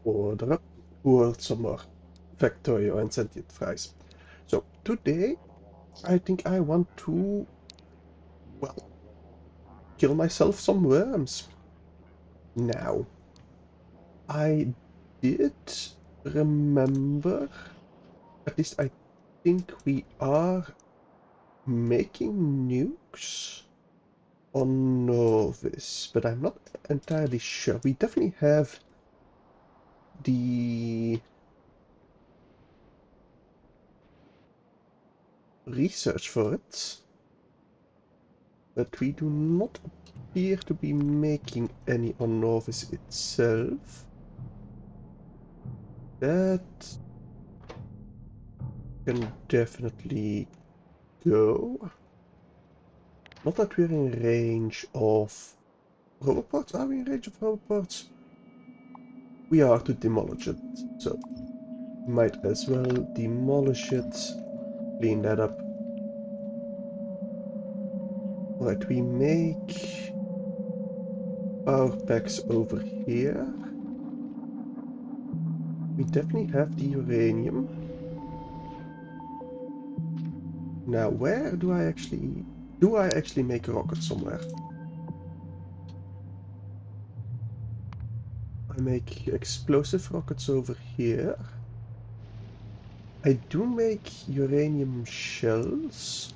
order up for some more Factorio and sentient fries. So today I think I want to, well, kill myself some worms. Now, I did remember, at least I think we are making nukes on Novice, but I'm not entirely sure. We definitely have the research for it, but we do not appear to be making any on Novice itself. That can definitely go. Not that we're in range of robots. Are we in range of robots? We are to demolish it, so might as well demolish it, clean that up. Right, we make power packs over here. We definitely have the uranium. Now, where do I actually make a rocket somewhere? I make explosive rockets over here. I do make uranium shells.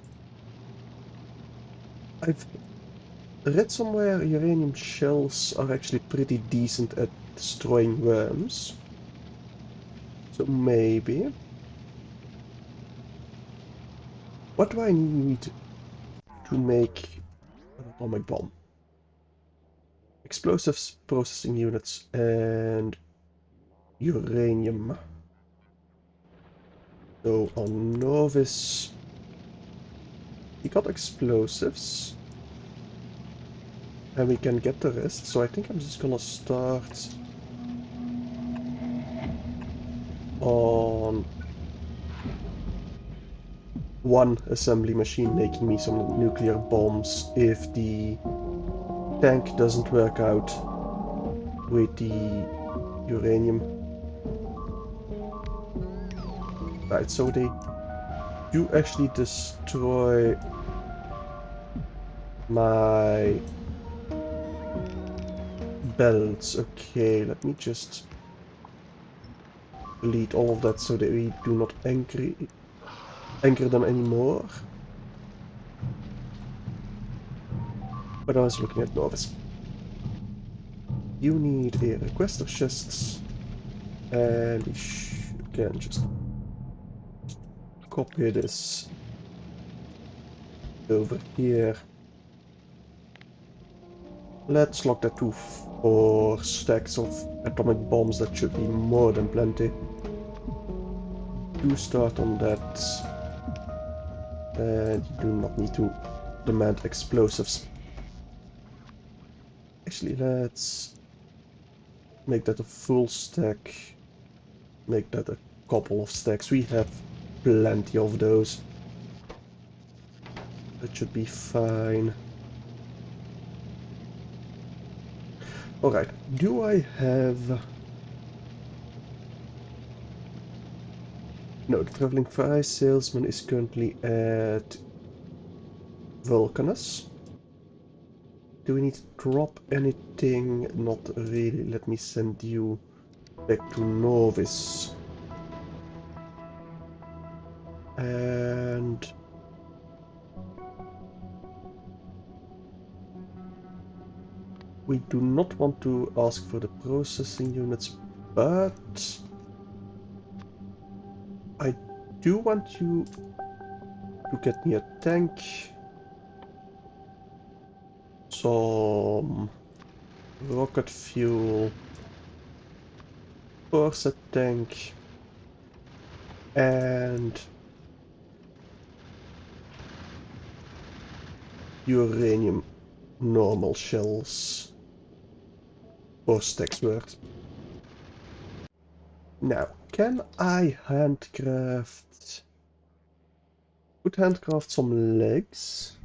I've read somewhere uranium shells are actually pretty decent at destroying worms. So maybe. What do I need to make an atomic bomb? Explosives, processing units, and uranium. So on Novice, we got explosives. And we can get the rest, so I think I'm just gonna start on one assembly machine making me some nuclear bombs if the tank doesn't work out with the uranium. Right, so they do actually destroy my belts. Okay, let me just delete all of that so that we do not anchor them anymore. But I was looking at Novice. You need a requester chest, and we can just copy this over here. Let's lock that to 4 stacks of atomic bombs. That should be more than plenty. Do start on that. And you do not need to demand explosives. Actually, let's make that a full stack. Make that a couple of stacks. We have plenty of those. That should be fine. Alright, do I have... No, the traveling fry salesman is currently at Vulcanus. Do we need to drop anything? Not really. Let me send you back to Novice. And... we do not want to ask for the processing units, but... I do want you to get me a tank. Some rocket fuel. Force a tank. And uranium normal shells. 4 stacks worth. Now, can I handcraft... Could handcraft some legs,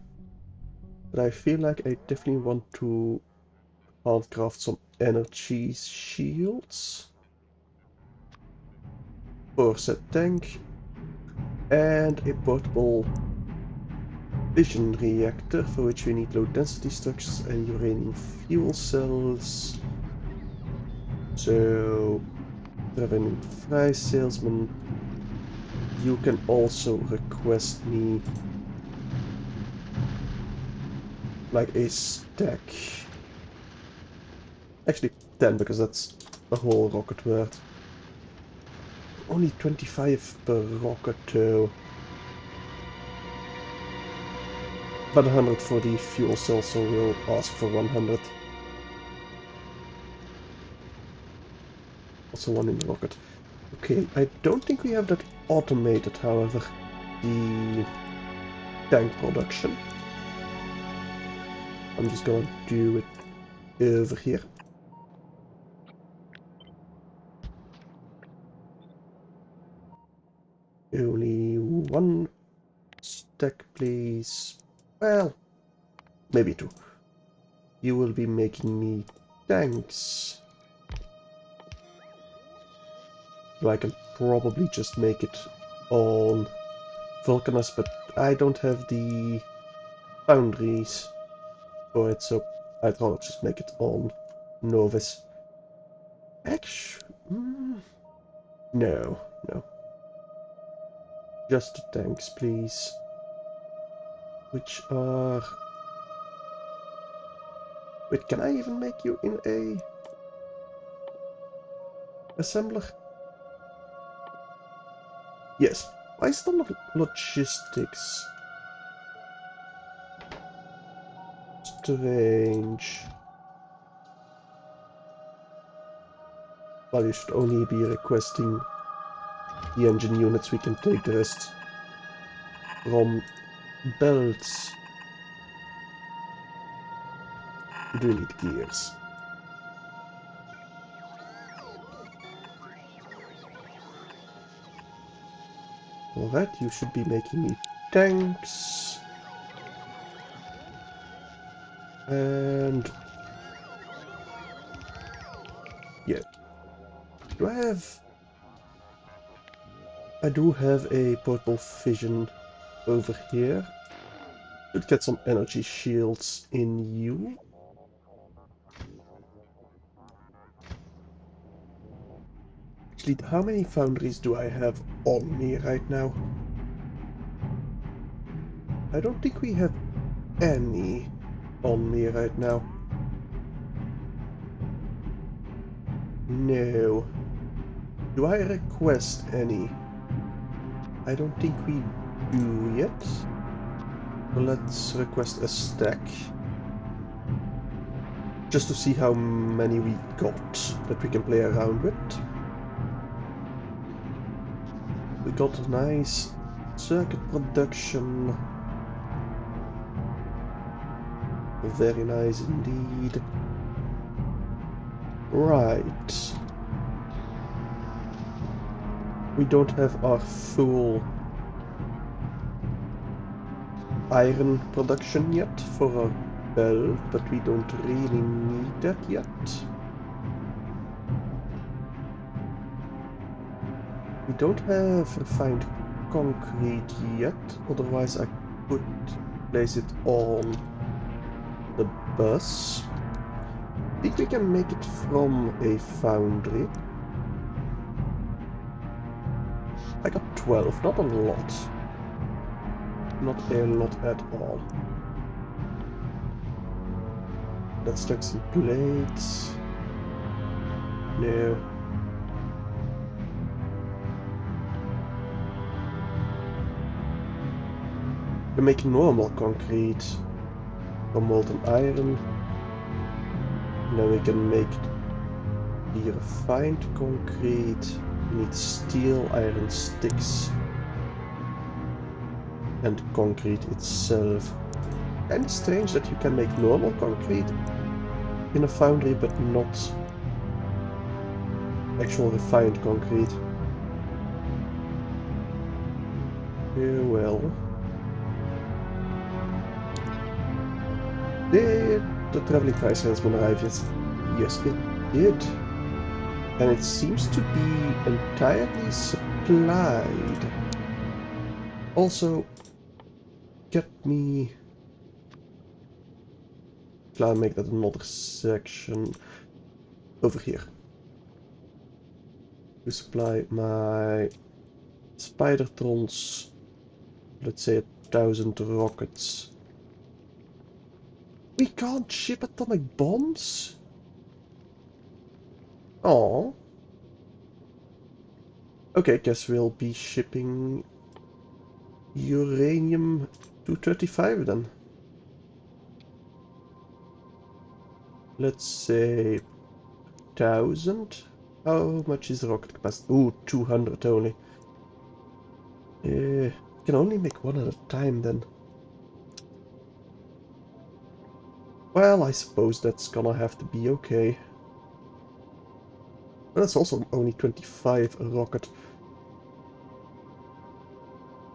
but I feel like I definitely want to handcraft some energy shields. for said tank, and a portable fission reactor for which we need low density structures and uranium fuel cells. So, revenue vrij salesman, you can also request me like a stack. Actually 10, because that's the whole rocket worth. Only 25 per rocket though. But 100 for the fuel cell, so we'll ask for 100. Also one in the rocket. Okay, I don't think we have that automated, however, the tank production. I'm just gonna do it over here. Only one stack, please. Well, maybe two. You will be making me tanks. So I can probably just make it on Vulcanus, but I don't have the foundries for it, so I'd rather just make it on Novus. Actually, no, no. Just the tanks, please. Which are... Wait, can I even make you in a assembler? Yes. Why is the logistics? Strange. Well, you should only be requesting the engine units. We can take the rest from belts. We do need gears. Alright, you should be making me tanks. And... yeah. Do I have... I do have a portable fission over here. Should get some energy shields in you. Actually, how many foundries do I have on me right now? I don't think we have any on me right now. No. Do I request any? I don't think we do yet. So let's request a stack. Just to see how many we got that we can play around with. We got a nice circuit production. Very nice indeed. Right. We don't have our full iron production yet for our belt, but we don't really need that yet. We don't have refined concrete yet, otherwise I could place it on the bus. I think we can make it from a foundry. I got 12, not a lot. Not a lot at all. Let's stack some plates. No. We make normal concrete from molten iron. And then we can make the refined concrete. We need steel, iron sticks, and concrete itself. Kinda strange that you can make normal concrete in a foundry, but not actual refined concrete. Yeah, well. Did the traveling price salesman arrive yet? Yes, it did. And it seems to be entirely supplied. Also, get me... I'll make that another section over here. To supply my Spidertrons, let's say 1,000 rockets. We can't ship atomic bombs? Oh. Okay, guess we'll be shipping uranium-235 then. Let's say 1,000. How much is the rocket capacity? Ooh, 200 only. Can only make one at a time then. Well, I suppose that's gonna have to be okay. But that's also only 25 a rocket.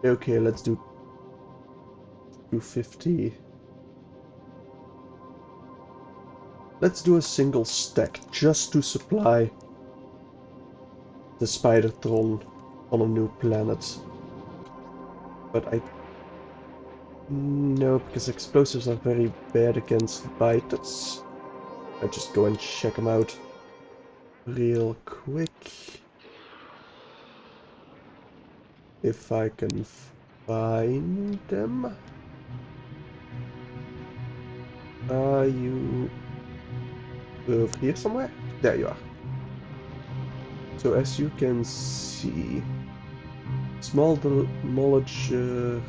Okay, let's do 250. Let's do a single stack just to supply the Spidertron on a new planet. But I... No, because explosives are very bad against biters. I just go and check them out real quick. If I can find them. Are you over here somewhere? There you are. So as you can see, small Demolisher,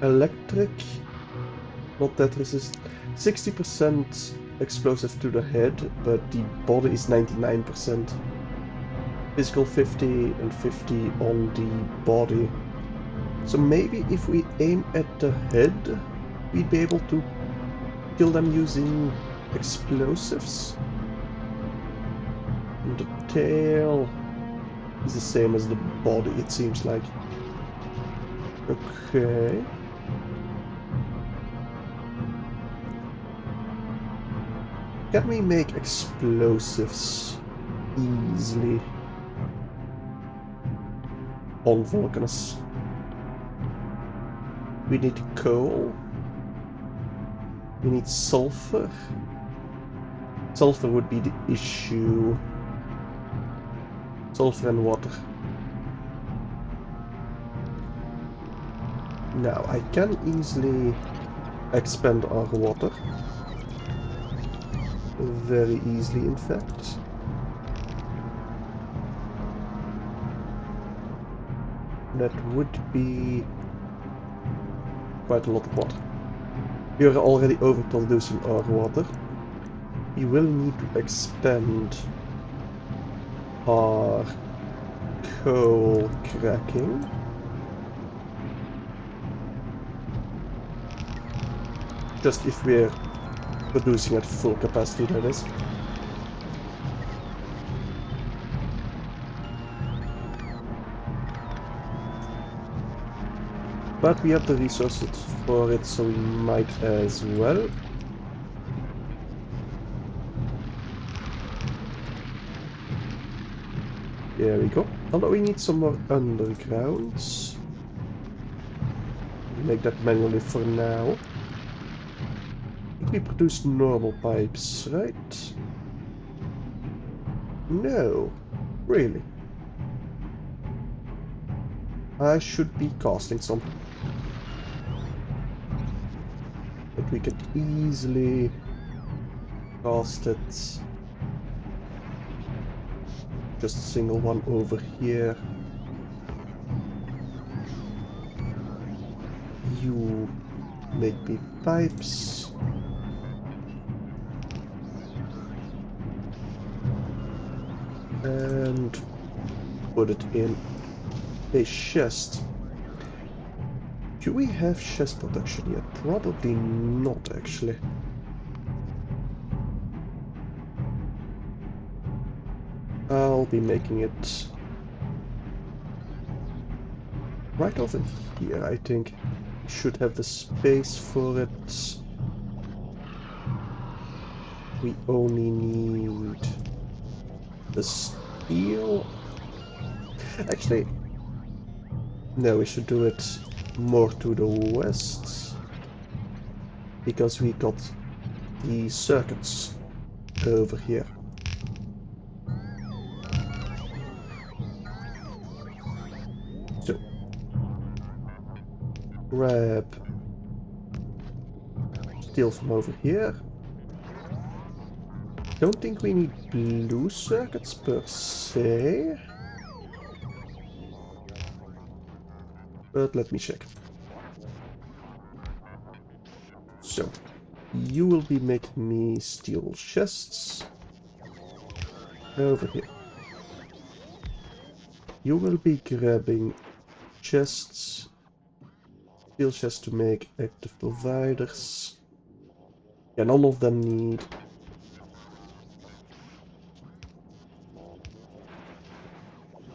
electric, not that resistant, 60% explosive to the head, but the body is 99%. Physical 50 and 50 on the body. So maybe if we aim at the head, we'd be able to kill them using explosives. And the tail is the same as the body, it seems like. Okay. Can we make explosives easily on Vulcanus? We need coal. We need sulfur. Sulfur would be the issue. Sulfur and water. Now, I can easily expand our water. Very easily, in fact. That would be quite a lot of water. We are already overproducing our water. We will need to expand our coal cracking. Just if we're producing at full capacity, that is. But we have the resources for it, so we might as well. There we go. Although we need some more undergrounds. Make that manually for now. We produce normal pipes, right? No. Really? I should be casting some. But we could easily cast it. Just a single one over here. You make big pipes. And put it in a chest. Do we have chest production yet? Probably not, actually. I'll be making it right over here, I think. Should have the space for it. We only need the steel. Actually, no, we should do it more to the west. Because we got the circuits over here. So, grab steel from over here. Don't think we need blue circuits per se. But let me check. So, you will be making me steel chests over here. You will be grabbing chests, steel chests to make active providers. Yeah, none of them need.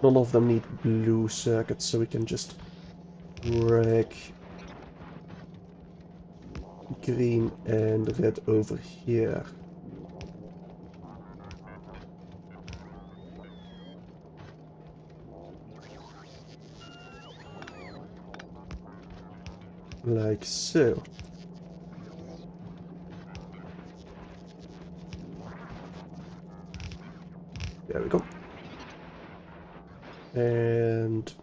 None of them need blue circuits, so we can just drag green and red over here. Like so. There we go. And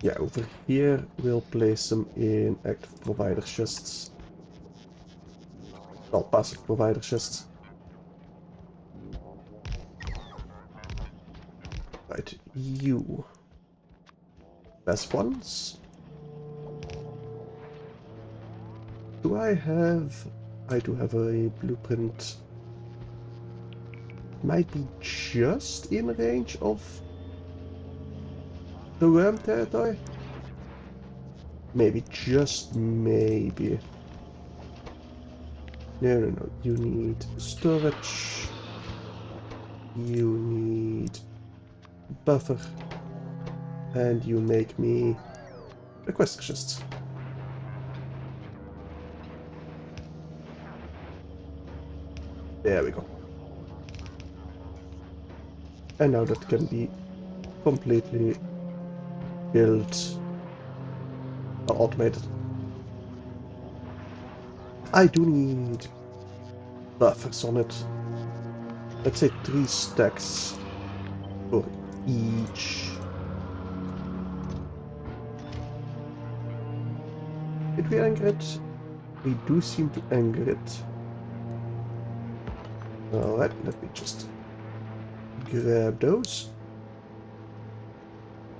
yeah, over here we'll place them in active provider chests. Well, passive provider chests. Right, you. Best ones. Do I have... I do have a blueprint. Might be just in range of the worm territory. Maybe, just maybe. No, no, no. You need storage. You need buffer. And you make me request chests. There we go. And now that can be completely built or automated. I do need buffers on it. Let's say 3 stacks for each. Did we anchor it? We do seem to anchor it. Alright, let me just grab those.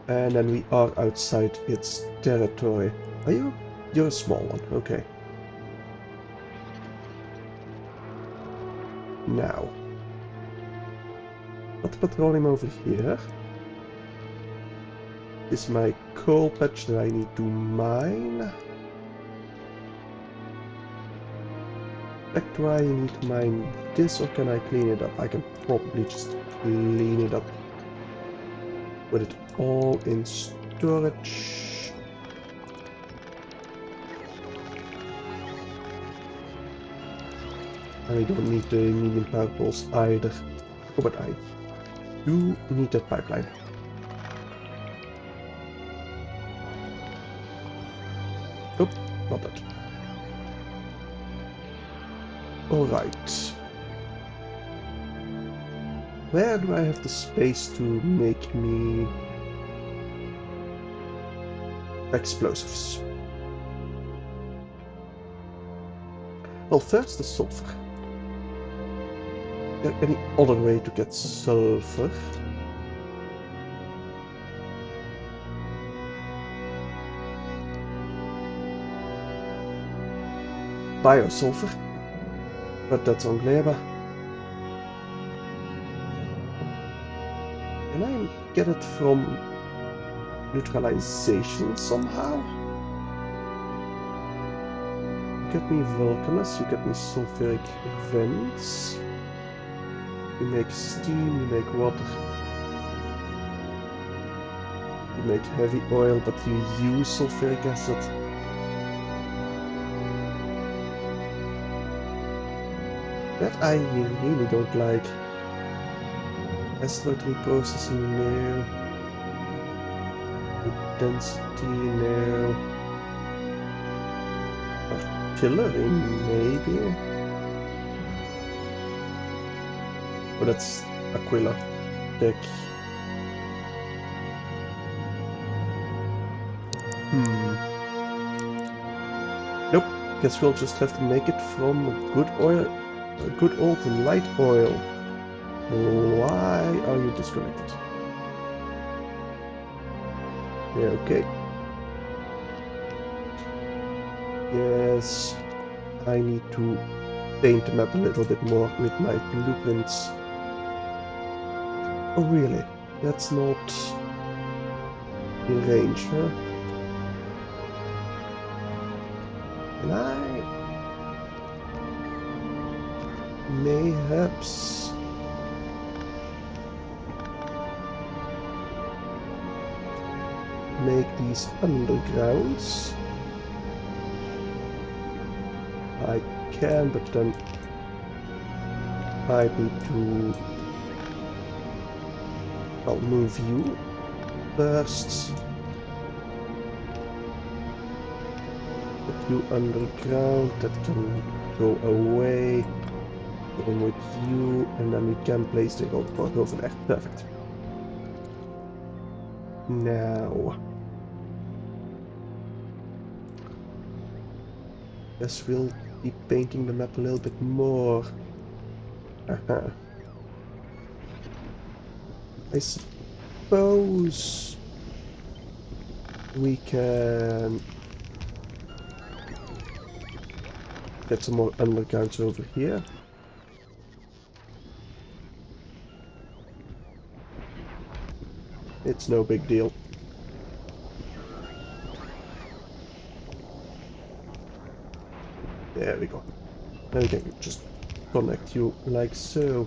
And then we are outside its territory. Are you? You're a small one, okay. Now. Got the petroleum over here. This is my coal patch that I need to mine. Do I need to mine this or can I clean it up? I can probably just clean it up. Put it all in storage. And I don't need the medium power poles either. Oh, but I do need that pipeline. Oh, not that. Alright. Where do I have the space to make me explosives? Well, first the sulfur. Is there any other way to get sulfur? Biosulfur. But that's unclear. Can I get it from neutralization somehow? You get me volcanus, you get me sulfuric vents. You make steam, you make water. You make heavy oil, but you use sulfuric acid. That I really don't like. Asteroid reprocessing, no. Density, no. Artillery, maybe? Oh, that's Aquila deck. Nope. Guess we'll just have to make it from good oil, good old light oil. Why are you disconnected? Yeah, okay. Yes, I need to paint the map a little bit more with my blueprints. Oh really? That's not in range, huh? Can I mayhaps make these undergrounds? I can, but then I need to... I'll move you first. Put you underground, that can go away. In with you, and then we can place the gold port over there. Perfect. Now, guess we'll be painting the map a little bit more. Aha. I suppose we can get some more undergrounds over here. It's no big deal. There we go. Now we can just connect you like so.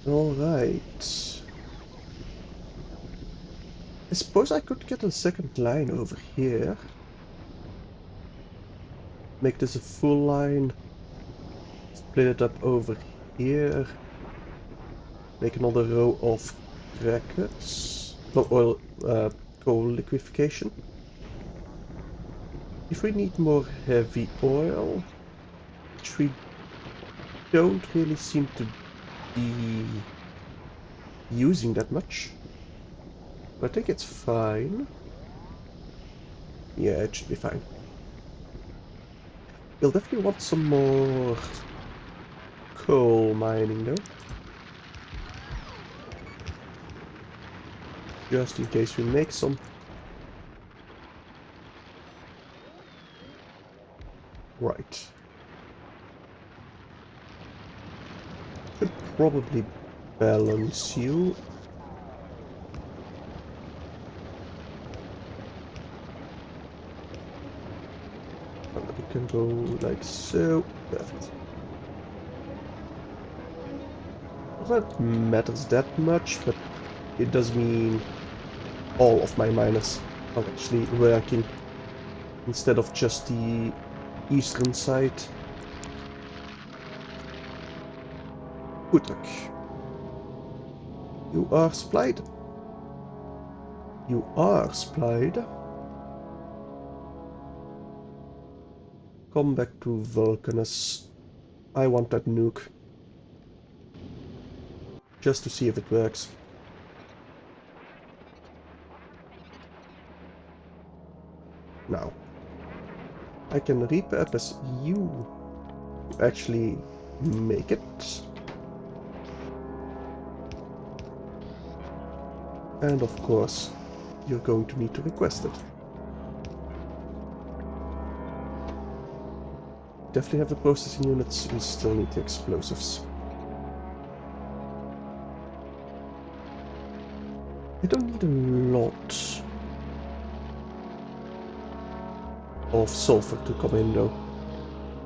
Alright. I suppose I could get a second line over here. Make this a full line. Split it up over here. Make another row of crackers. No, oil, coal liquefaction. If we need more heavy oil, which we don't really seem to be using that much. But I think it's fine. Yeah, it should be fine. We'll definitely want some more coal mining though. Just in case we make some. Right. Should probably balance you. We can go like so. Perfect. Not matters that much, but it does mean all of my miners are actually working instead of just the eastern side. Good luck. You are supplied. You are supplied. Come back to Vulcanus. I want that nuke. Just to see if it works. Now. I can repurpose you to actually make it. And of course, you're going to need to request it. Definitely have the processing units, we still need the explosives. I don't need a lot of sulfur to come in though.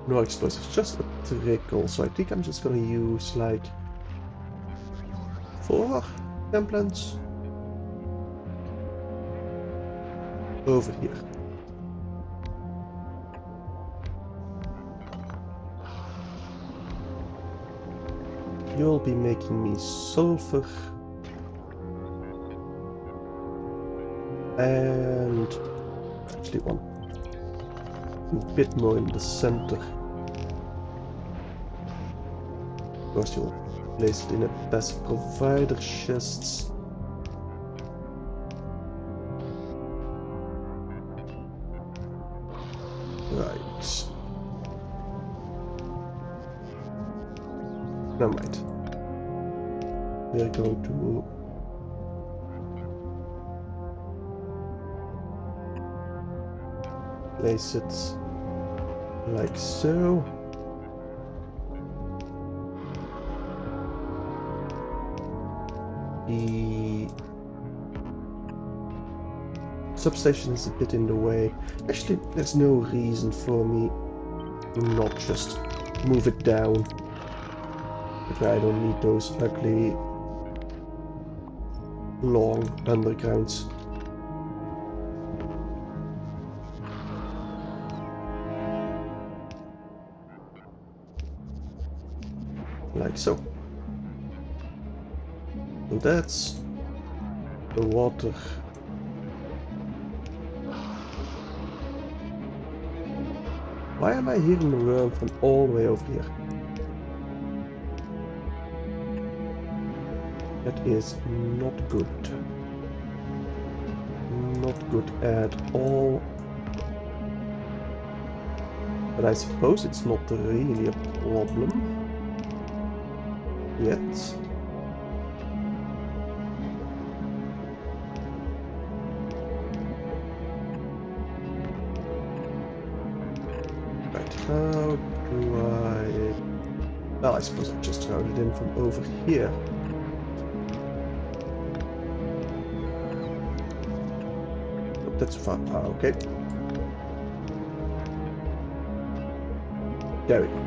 No explosives, just a trickle. So I think I'm just gonna use like 4 templates over here. you'll be making me sulfur. And actually one a bit more in the center. Of course you'll place it in a passive provider chests. Right. Never mind. We're going to place it like so. The substation is a bit in the way. Actually, there's no reason for me not just move it down. But I don't need those ugly long undergrounds. Like so. And that's the water. Why am I hearing the worm from all the way over here? That is not good. Not good at all. But I suppose it's not really a problem yet. Right, how do I... Well, I suppose I just route it in from over here. Oh, that's far. Ah, okay. There we go.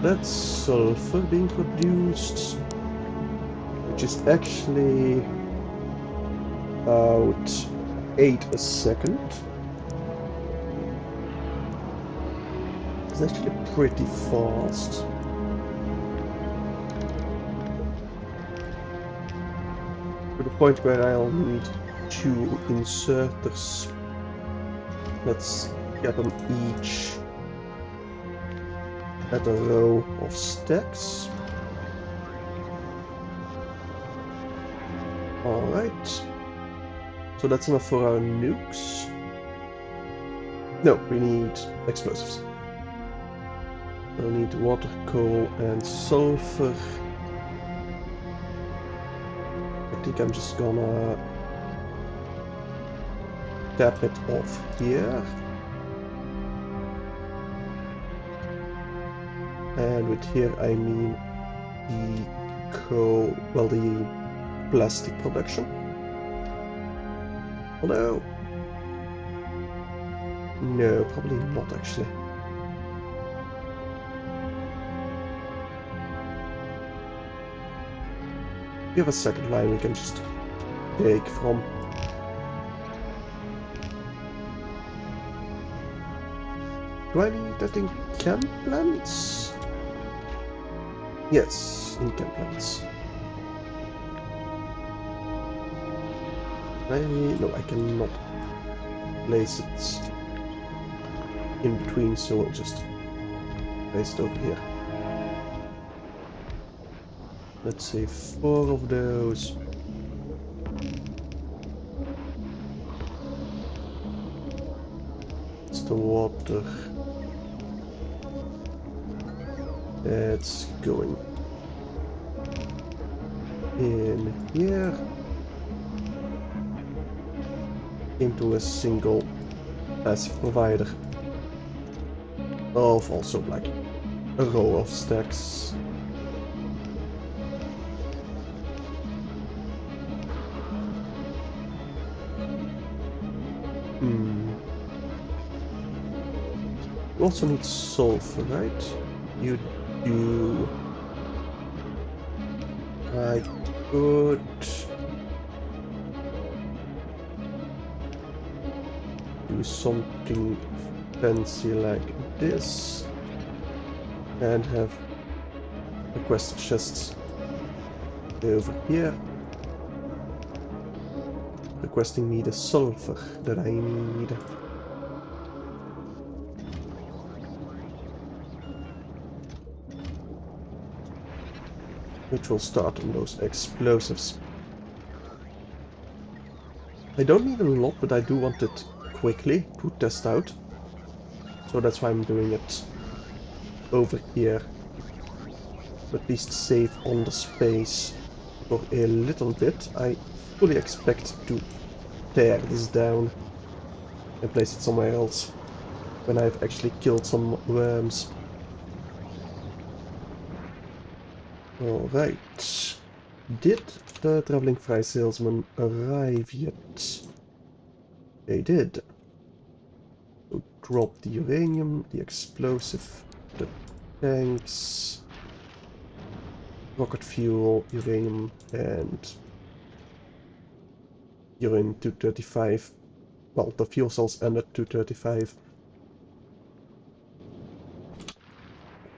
That's sulfur being produced, which is actually about 8 a second. It's actually pretty fast. To the point where I'll need 2 inserters. Let's get them each at a row of stacks. Alright. So that's enough for our nukes. No, we need explosives. We'll need water, coal, and sulfur. I think I'm just gonna tap it off here. And with here I mean the coal, well, the plastic production. Although, no, probably not actually. We have a second line we can just take from. Do I need that in chem plants? Yes, in chem plants. No, I cannot place it in between, so I'll just place it over here. Let's say 4 of those. It's the water. It's going in here into a single passive provider of also like a row of stacks. You also need sulfur, right? You do. I could do something fancy like this and have request chests over here, requesting me the sulfur that I need. Which will start on those explosives. I don't need a lot, but I do want it quickly to test out. So that's why I'm doing it over here. At least save on the space for a little bit. I fully expect to tear this down and place it somewhere else when I've actually killed some worms. Alright. Did the traveling fry salesman arrive yet? They did. So drop the uranium, the explosive, the tanks, rocket fuel, uranium, and uranium 235. Well, the fuel cells and the 235.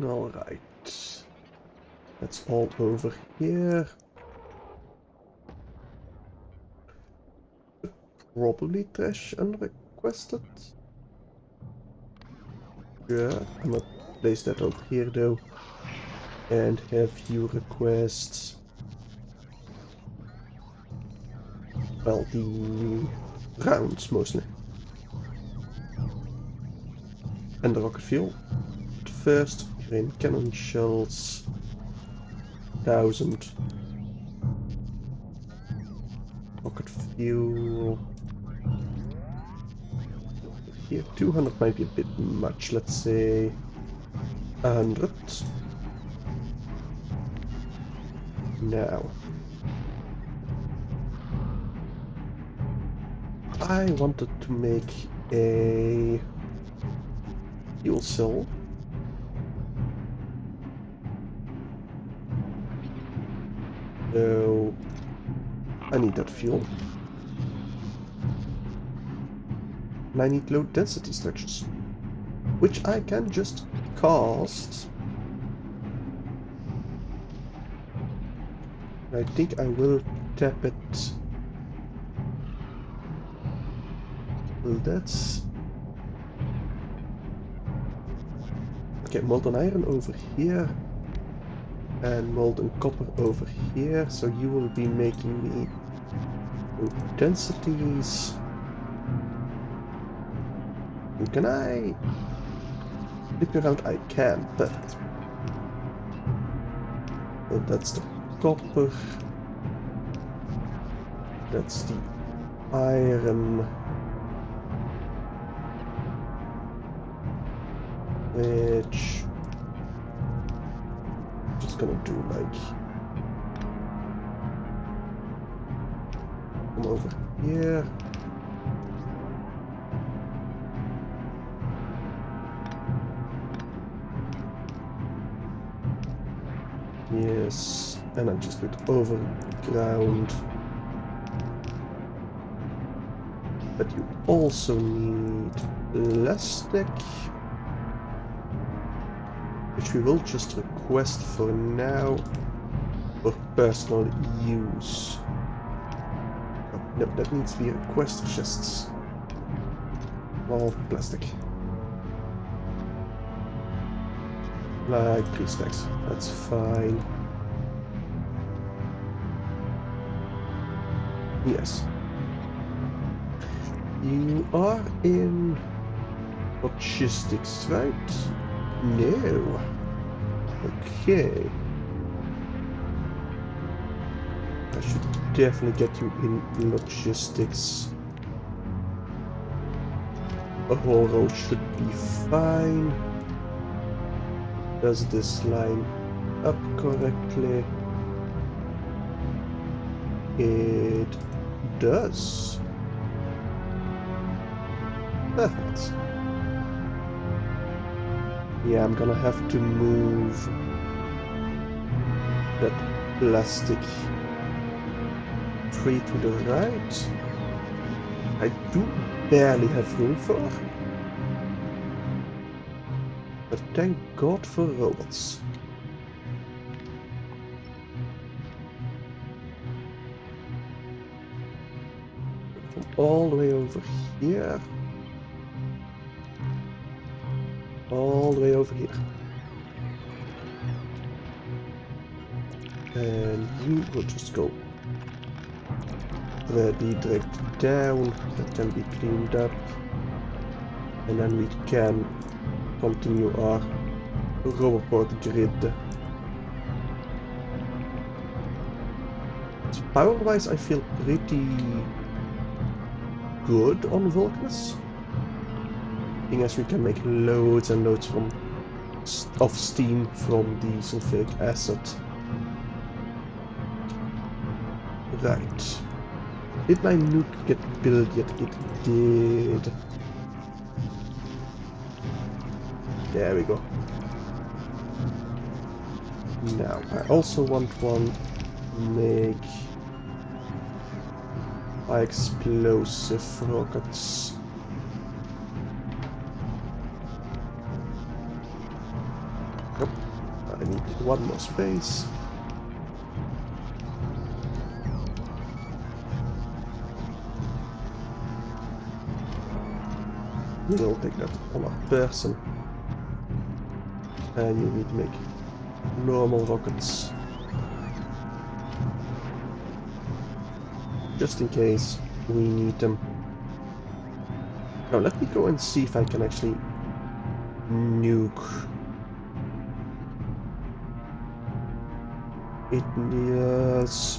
Alright. That's all over here. Probably trash unrequested. Yeah, I'm gonna place that over here though. And have you request... well, the rounds mostly. And the rocket fuel. But first, uranium cannon shells. 1000. Rocket fuel. Here, 200 might be a bit much. Let's say 100. Now, I wanted to make a fuel cell. So I need that fuel. And I need low density structures, which I can just cast. I think I will tap it. Well, that's... okay, molten iron over here. And molten copper over here. So you will be making me low densities. And can I flip around? I can. Perfect. So that's the copper. That's the iron. Which... just gonna do like... come over here. Yes, and I'm just going to overground. But you also need plastic, which we will just request for now for personal use. Oh, no, that needs to be request chests. All plastic. Like 3 stacks. That's fine. Yes. You are in logistics, right? No. Okay. I should definitely get you in logistics. A whole road should be fine. Does this line up correctly? It does. Perfect. Yeah, I'm gonna have to move that plastic tree to the right. I do barely have room for. But thank God for robots. from all the way over here. All the way over here. And you will just go be dragged down. That can be cleaned up. And then we can continue our roboport grid. So power-wise, I feel pretty good on Vulcanus. Seeing as we can make loads and loads of steam from the sulfuric acid. Right. Did my nuke get built yet? It did. There we go. Now, I also want one to make high explosive rockets. Nope. I need one more space. We'll take that on a person. And you need to make normal rockets. Just in case we need them. Now let me go and see if I can actually nuke. It is...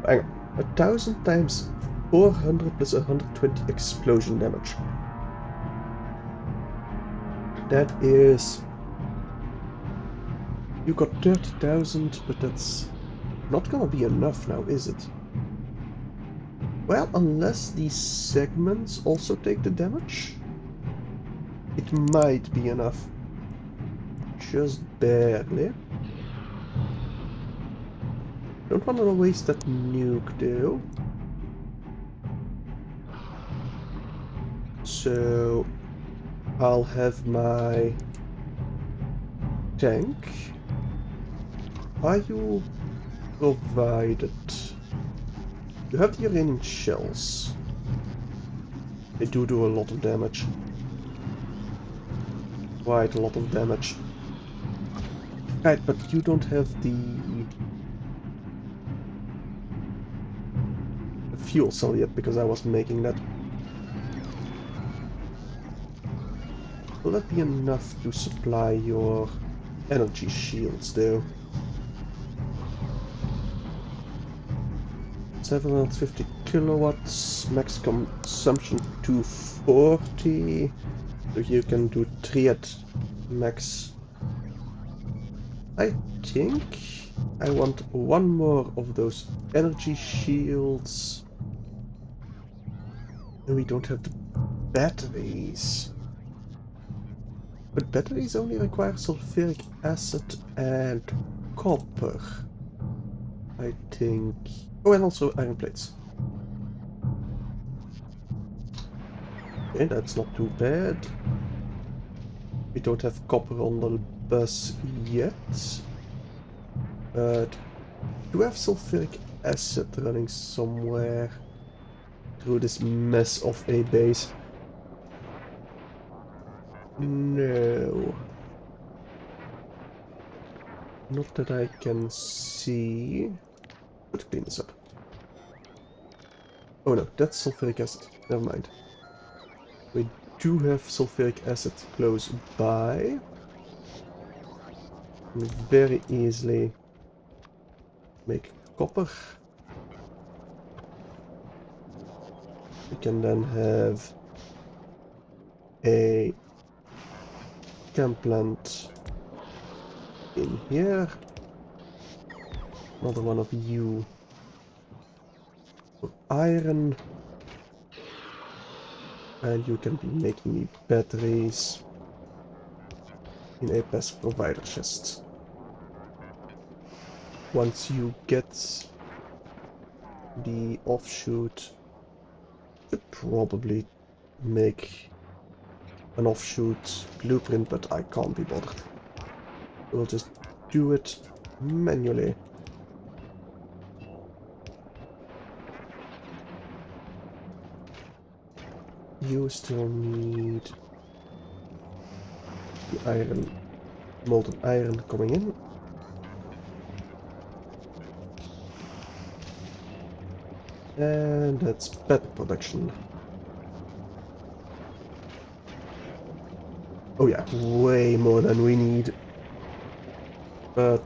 hang on. 1000 times 400 plus 120 explosion damage. That is... you got 30,000, but that's not gonna be enough now, is it? Well, unless these segments also take the damage, it might be enough. Just barely. Don't want to waste that nuke though. So I'll have my tank. Are you provided? You have the uranium shells. They do a lot of damage. Quite a lot of damage. Right, but you don't have the fuel cell yet, because I was making that. Will that be enough to supply your energy shields, though? 750 kilowatts, max consumption 240. So you can do 3 at max. I think I want one more of those energy shields. And we don't have the batteries. But batteries only require sulfuric acid and copper, I think. Oh, and also iron plates. Okay, that's not too bad. We don't have copper on the bus yet. But do we have sulfuric acid running somewhere through this mess of a base? No. Not that I can see. Let's clean this up. Oh no, that's sulfuric acid. Never mind. We do have sulfuric acid close by. We very easily make copper. We can then have a chem plant in here. Another one of you for iron. And you can be making me batteries in a pest provider chest. Once you get the offshoot, you could probably make an offshoot blueprint, but I can't be bothered. We'll just do it manually. you still need the iron, molten iron coming in. And that's better production. Oh yeah, way more than we need. But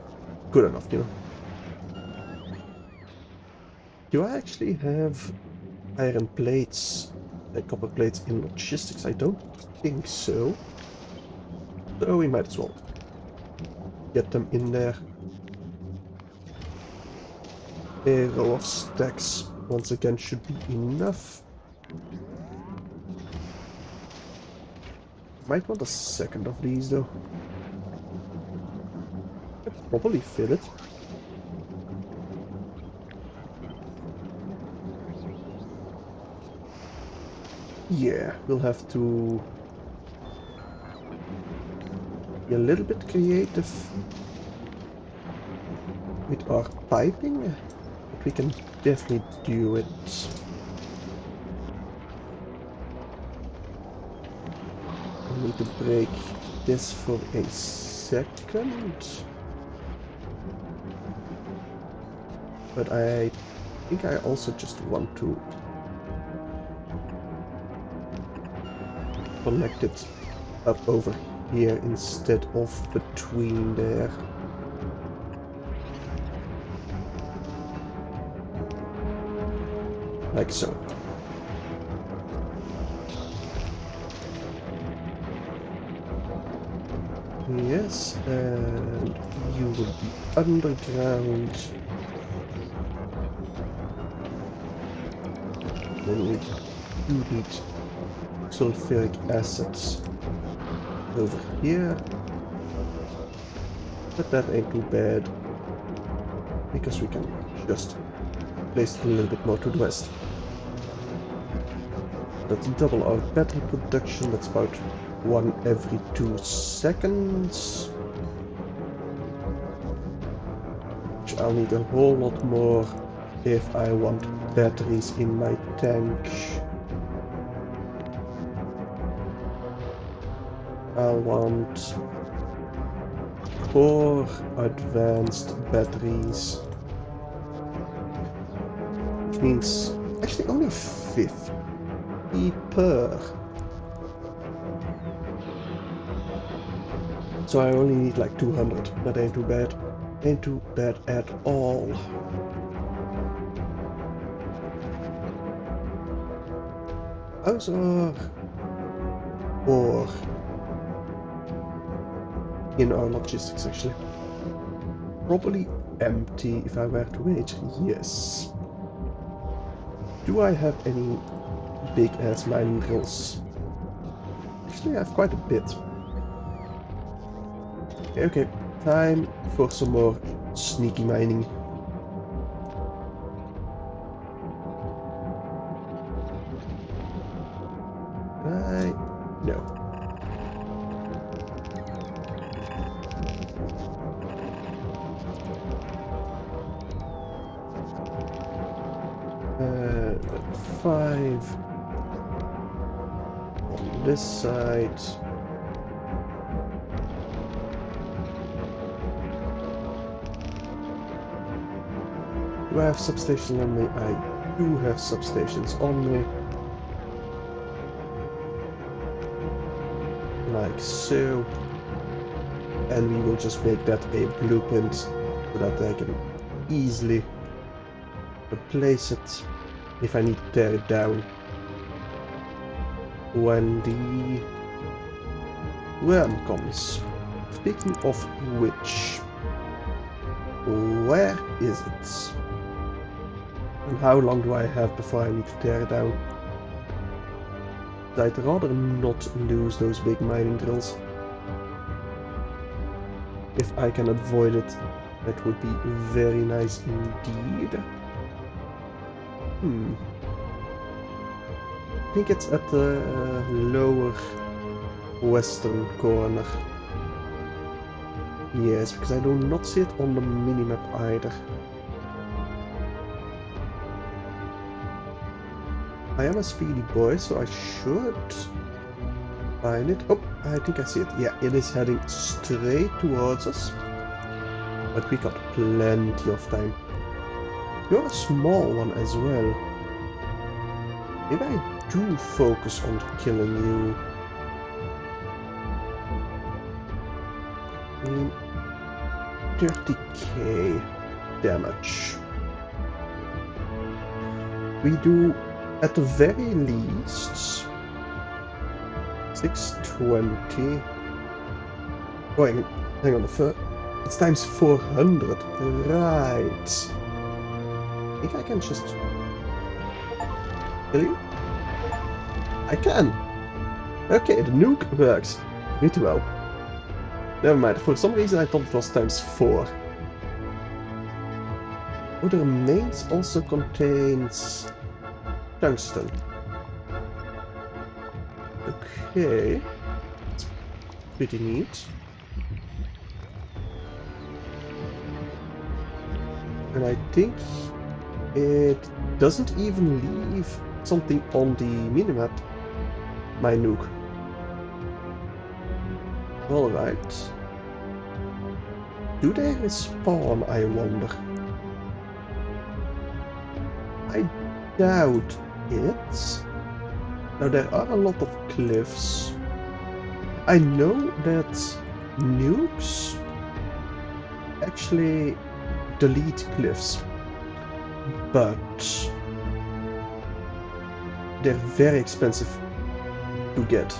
good enough, you know. Do I actually have iron plates and copper plates in logistics? I don't think so. So we might as well get them in there. A row of stacks once again should be enough. Might want a second of these though. Could probably fill it. Yeah, we'll have to be a little bit creative with our piping, but we can definitely do it. I need to break this for a second. But I think I also just want to connect it up over here instead of between there. Like so. Yes, and you will be underground. Then we do need sulfuric acids over here. But that ain't too bad, because we can just place it a little bit more to the west. That's double our battery production, that's about 1 every 2 seconds. Which I'll need a whole lot more if I want batteries in my tank. I'll want 4 advanced batteries. Which means actually only 50 per. So I only need like 200. That ain't too bad. Ain't too bad at all. How's our ore in our logistics actually? Probably empty if I were to wait. Yes. Do I have any big ass mining drills? Actually, I have quite a bit. Okay, time for some more sneaky mining. No. Uh, 5 on this side. Do I have substations on me? I do have substations on me. Like so. And we will just make that a blueprint so that I can easily replace it if I need to tear it down when the worm comes. Speaking of which, where is it? And how long do I have before I need to tear it down? I'd rather not lose those big mining drills. If I can avoid it, that would be very nice indeed. I think it's at the lower western corner. Yes, because I do not see it on the minimap either. I am a speedy boy, so I should find it. Oh, I think I see it. Yeah, it is heading straight towards us. But we got plenty of time. You're a small one as well. Maybe I do focus on killing you. I mean, 30k damage. We do, at the very least, 620. Oh, hang on, it's times 400. Right. I think I can just kill you? I can! Okay, the nuke works pretty well. Never mind, for some reason I thought it was times 4. Oh, the remains also contains tungsten. Okay. It's pretty neat. And I think it doesn't even leave something on the minimap. My nuke. Alright. Do they respawn, I wonder? I doubt it. Now there are a lot of cliffs. I know that nukes actually delete cliffs, but they're very expensive to get.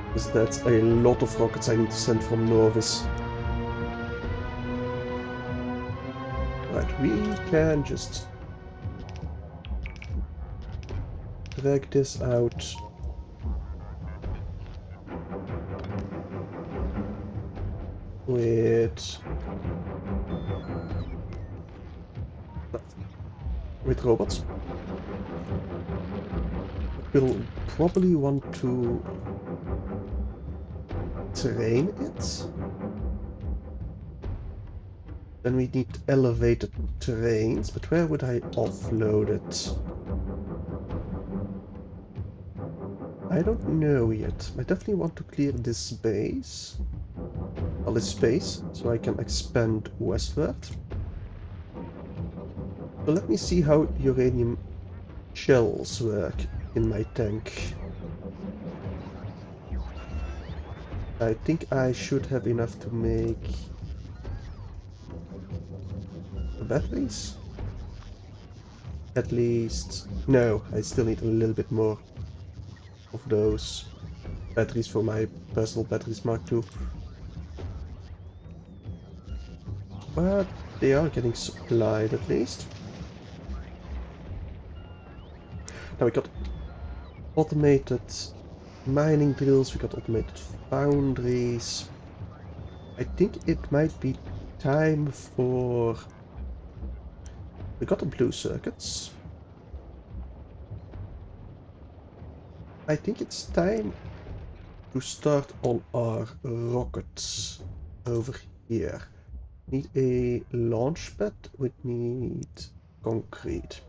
Because that's a lot of rockets I need to send from Norvis. Right, we can just drag this out. With robots. We'll probably want to terrain it. Then we need elevated terrains, but where would I offload it? I don't know yet. I definitely want to clear this space. All this space, so I can expand westward. So let me see how uranium shells work in my tank. I think I should have enough to make batteries. At least... No, I still need a little bit more of those batteries for my personal batteries Mark II. But they are getting supplied at least. Now we got automated mining drills, we got automated foundries. I think it might be time for... We got the blue circuits. I think it's time to start on our rockets over here. Need a launch pad, we need concrete.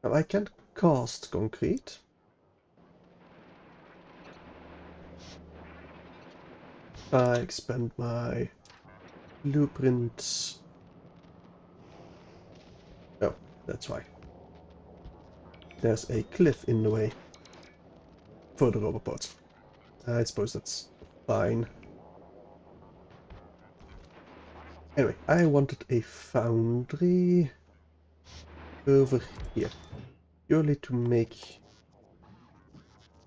Now I can't cast concrete. I expand my blueprints. Oh, that's why. There's a cliff in the way for the robopods. I suppose that's fine. Anyway, I wanted a foundry over here. Purely to make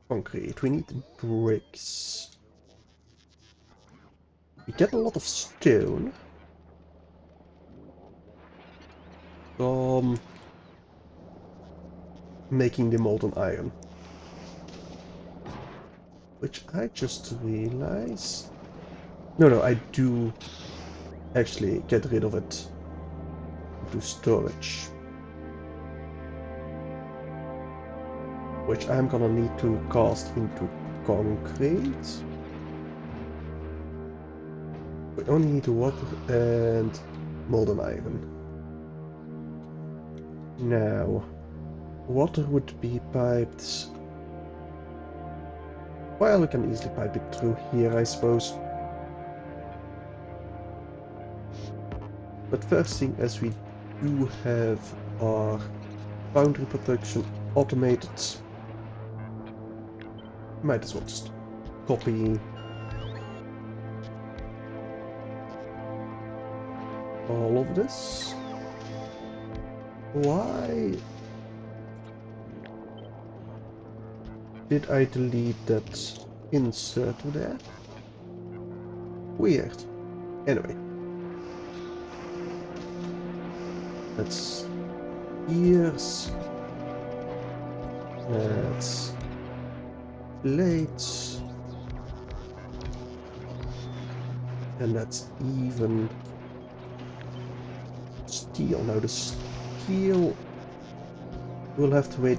concrete. We need bricks. We get a lot of stone from making the molten iron. Which I just realized... No, I do actually get rid of it into storage. Which I'm gonna need to cast into concrete. We only need water and molten iron. Now, water would be piped. Well, we can easily pipe it through here, I suppose. But first thing, as we do have our foundry production automated, might as well just copy all of this. Why did I delete that insert there? Weird. Anyway, that's gears. That's plates. And that's even steel. Now the steel will have to wait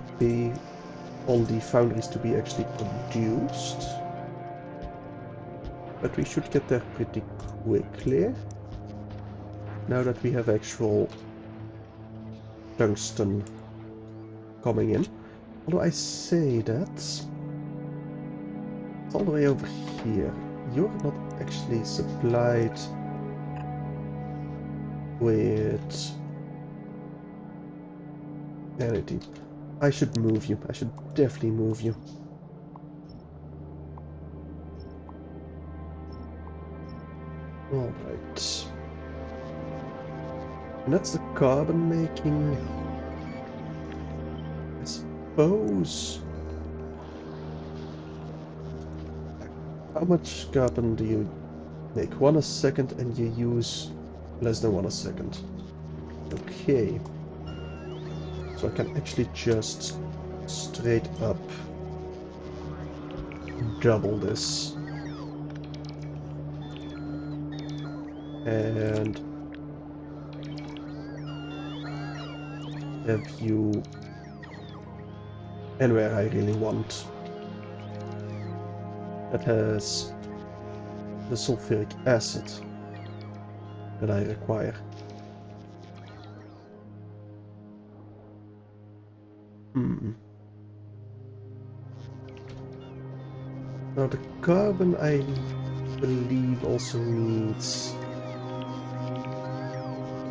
on the foundries to be actually produced. But we should get there pretty quickly. Now that we have actual tungsten coming in. Although I say that, it's all the way over here. You're not actually supplied with anything. I should move you. I should definitely move you. Alright. And that's the carbon making. I suppose. How much carbon do you make? 1 a second, and you use less than 1 a second. Okay. So I can actually just straight up double this. And have you anywhere I really want. That has the sulfuric acid that I require. Now the carbon, I believe, also needs,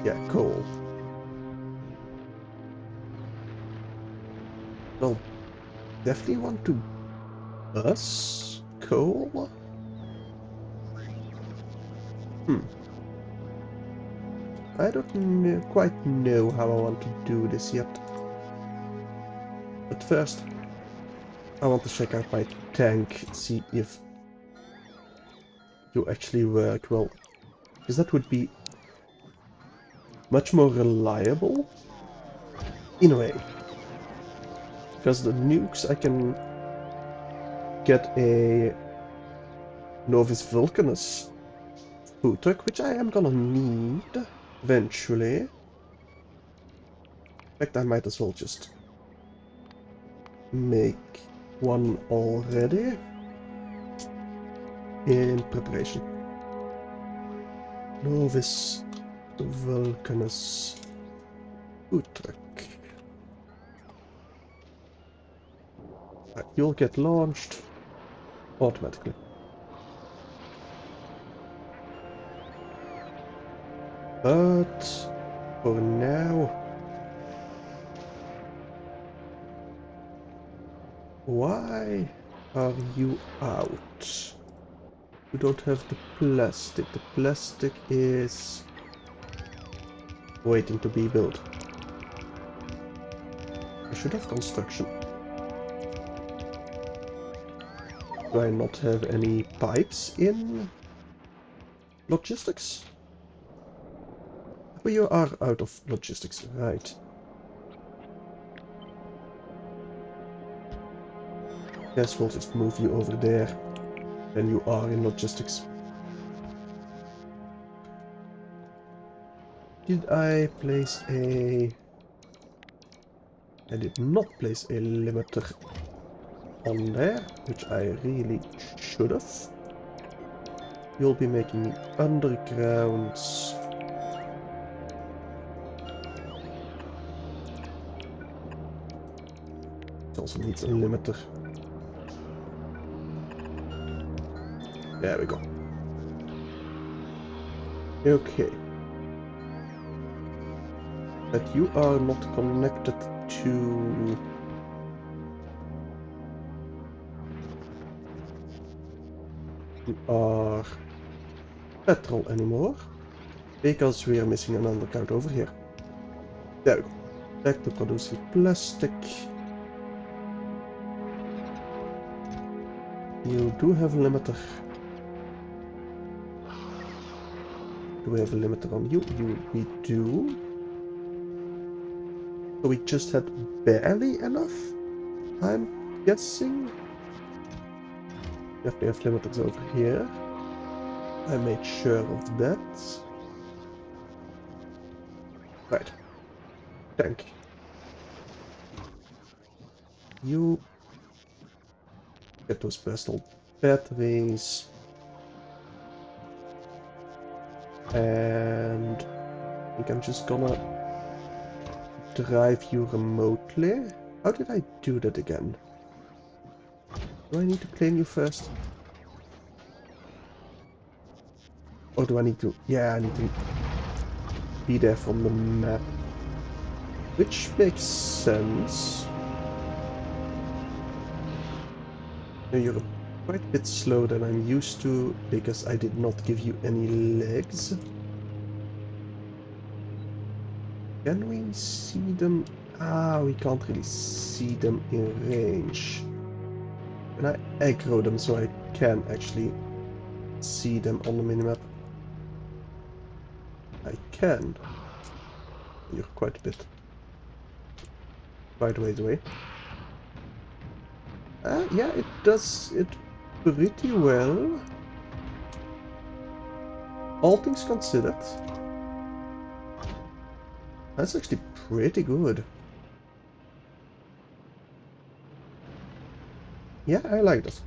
yeah, coal. Well, definitely want to bus coal. I don't quite know how I want to do this yet. But first, I want to check out my tank, see if you actually work well. Because that would be much more reliable, in a way. Because the nukes, I can get a Novus Vulcanus food truck, which I am gonna need eventually. In fact, I might as well just make one already in preparation. Novus Vulcanus food truck. Right, you'll get launched automatically. But for now, why are you out? You don't have the plastic. The plastic is waiting to be built. I should have construction. Do I not have any pipes in logistics? But you are out of logistics, right? Guess we'll just move you over there. Then you are in logistics. Did I place a... I did not place a limiter on there, which I really should have. You'll be making undergrounds. also needs a limiter. There we go. Okay. But you are not connected to our petrol anymore, because we are missing an undercount over here. There we go. Back to producing plastic. You do have a limiter. Do we have a limiter on you? We do. So we just had barely enough, I'm guessing. Definitely have limiters over here. I made sure of that. Right. Tank. You get those personal batteries. And I think I'm just gonna drive you remotely. How did I do that again? Do I need to claim you first? Or do I need to... Yeah, I need to be there from the map. Which makes sense. You're quite a bit slower than I'm used to, because I did not give you any legs. Can we see them? Ah, we can't really see them in range. Can I aggro them so I can actually see them on the minimap? I can. You're quite a bit. By the way. Yeah, it does it pretty well. All things considered. That's actually pretty good. Yeah, I like this.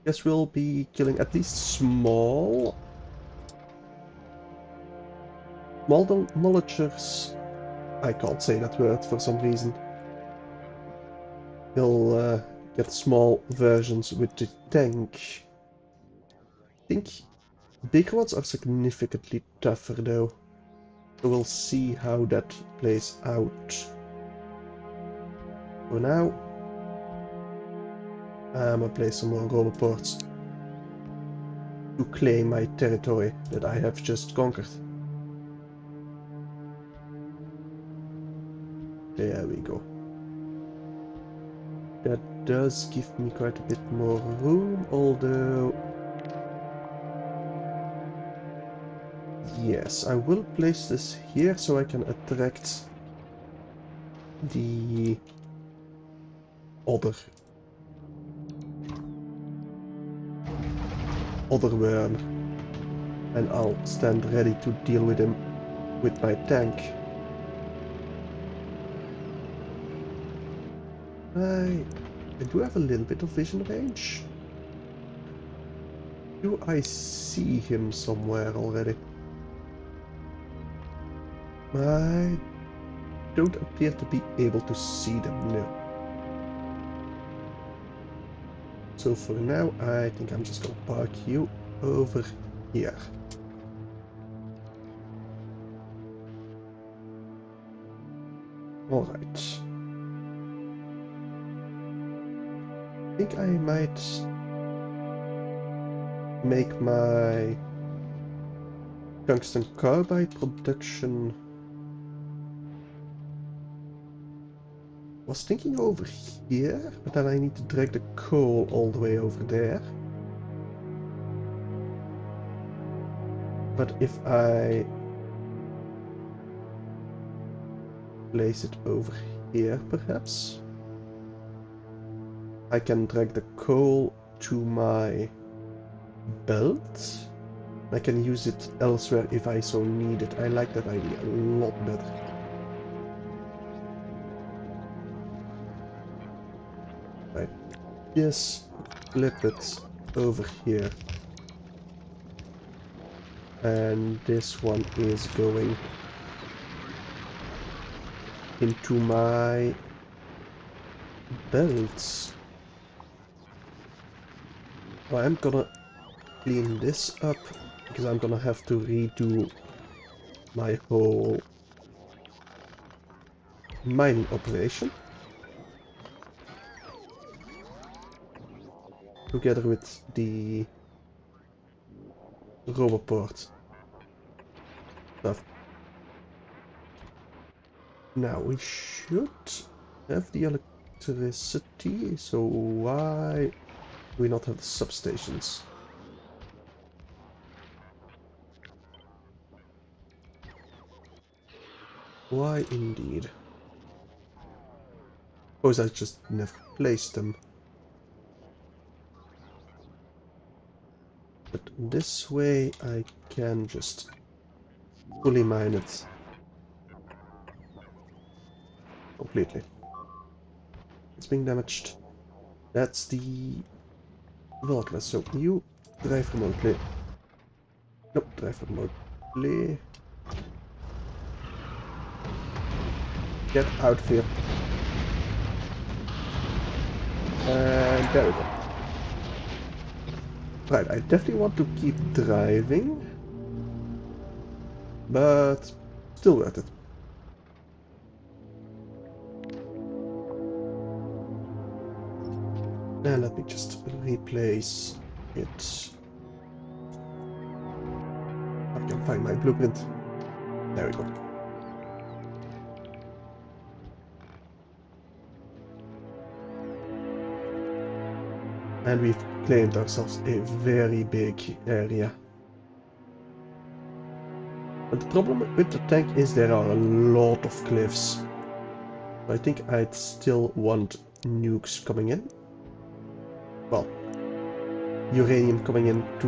Guess we'll be killing at least small demolishers. I can't say that word for some reason. We'll get small versions with the tank. I think bigger ones are significantly tougher though. So we'll see how that plays out. For now, I'm gonna place some more roboports to claim my territory that I have just conquered. There we go. That does give me quite a bit more room, although... Yes, I will place this here so I can attract the other worm, and I'll stand ready to deal with him with my tank. I do have a little bit of vision range. Do I see him somewhere already? I don't appear to be able to see them, no. So for now, I think I'm just gonna park you over here. Alright. I think I might make my tungsten carbide production... Was thinking over here, but then I need to drag the coal all the way over there. But if I place it over here, perhaps, I can drag the coal to my belt. I can use it elsewhere if I so need it. I like that idea a lot better. Right. Yes, flip it over here. And this one is going into my belts. Well, I'm gonna clean this up because I'm gonna have to redo my whole mining operation together with the roboport stuff. Now we should have the electricity, so why do we not have the substations? Why indeed? Suppose I just never placed them. But this way I can just fully mine it completely. It's being damaged. That's the Volkler. So you drive remotely. Nope, drive remotely. Get out of here. And there we go. Right, I definitely want to keep driving, but still worth it. And let me just replace it. I can find my blueprint. There we go. And we've claimed ourselves a very big area. But the problem with the tank is there are a lot of cliffs. I think I'd still want nukes coming in. Well, uranium coming in to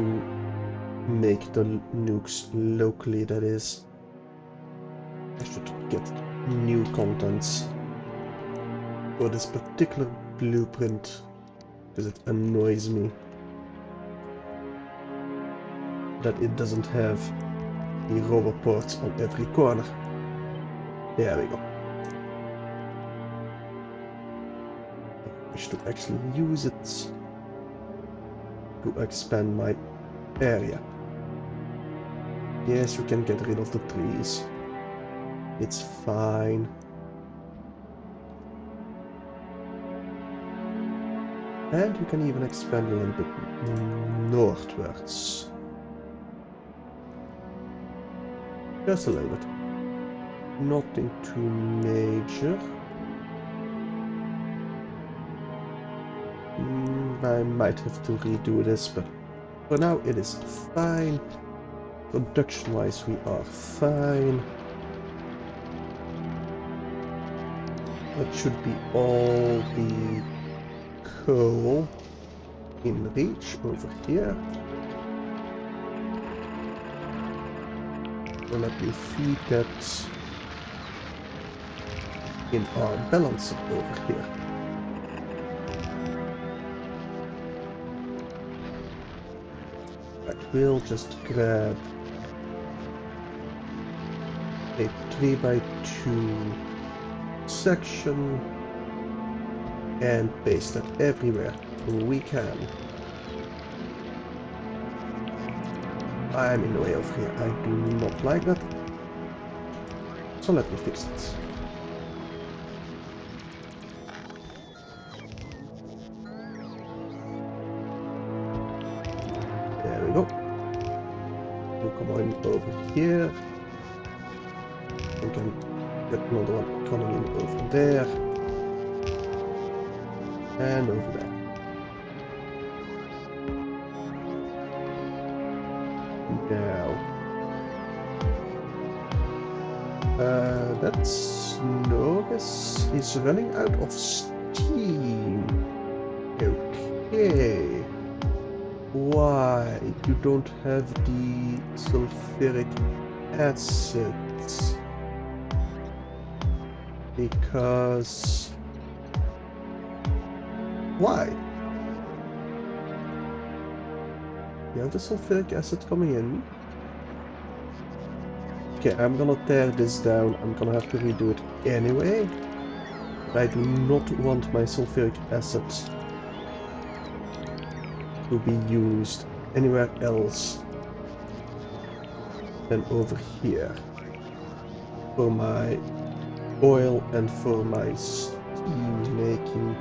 make the nukes locally, that is. I should get new contents for this particular blueprint, because it annoys me that it doesn't have the rubber ports on every corner. There we go. I wish to actually use it to expand my area. Yes, we can get rid of the trees. It's fine. And you can even expand a little bit northwards. Just a little bit. Nothing too major. I might have to redo this, but for now it is fine. Production-wise we are fine. That should be all the coal in reach over here. We'll let you feed that in our balancer over here. Right, we'll just grab a 3x2 section and paste that everywhere we can. I'm in the way over here. I do not like that. So let me fix it. There we go. You come on over here. We can get another one coming in over there. And over there. Now, that's Norris is running out of steam. Okay. Why you don't have the sulfuric acid? Because why? You have the sulfuric acid coming in. Okay, I'm gonna tear this down. I'm gonna have to redo it anyway. I do not want my sulfuric acid to be used anywhere else than over here for my oil and for my steam making.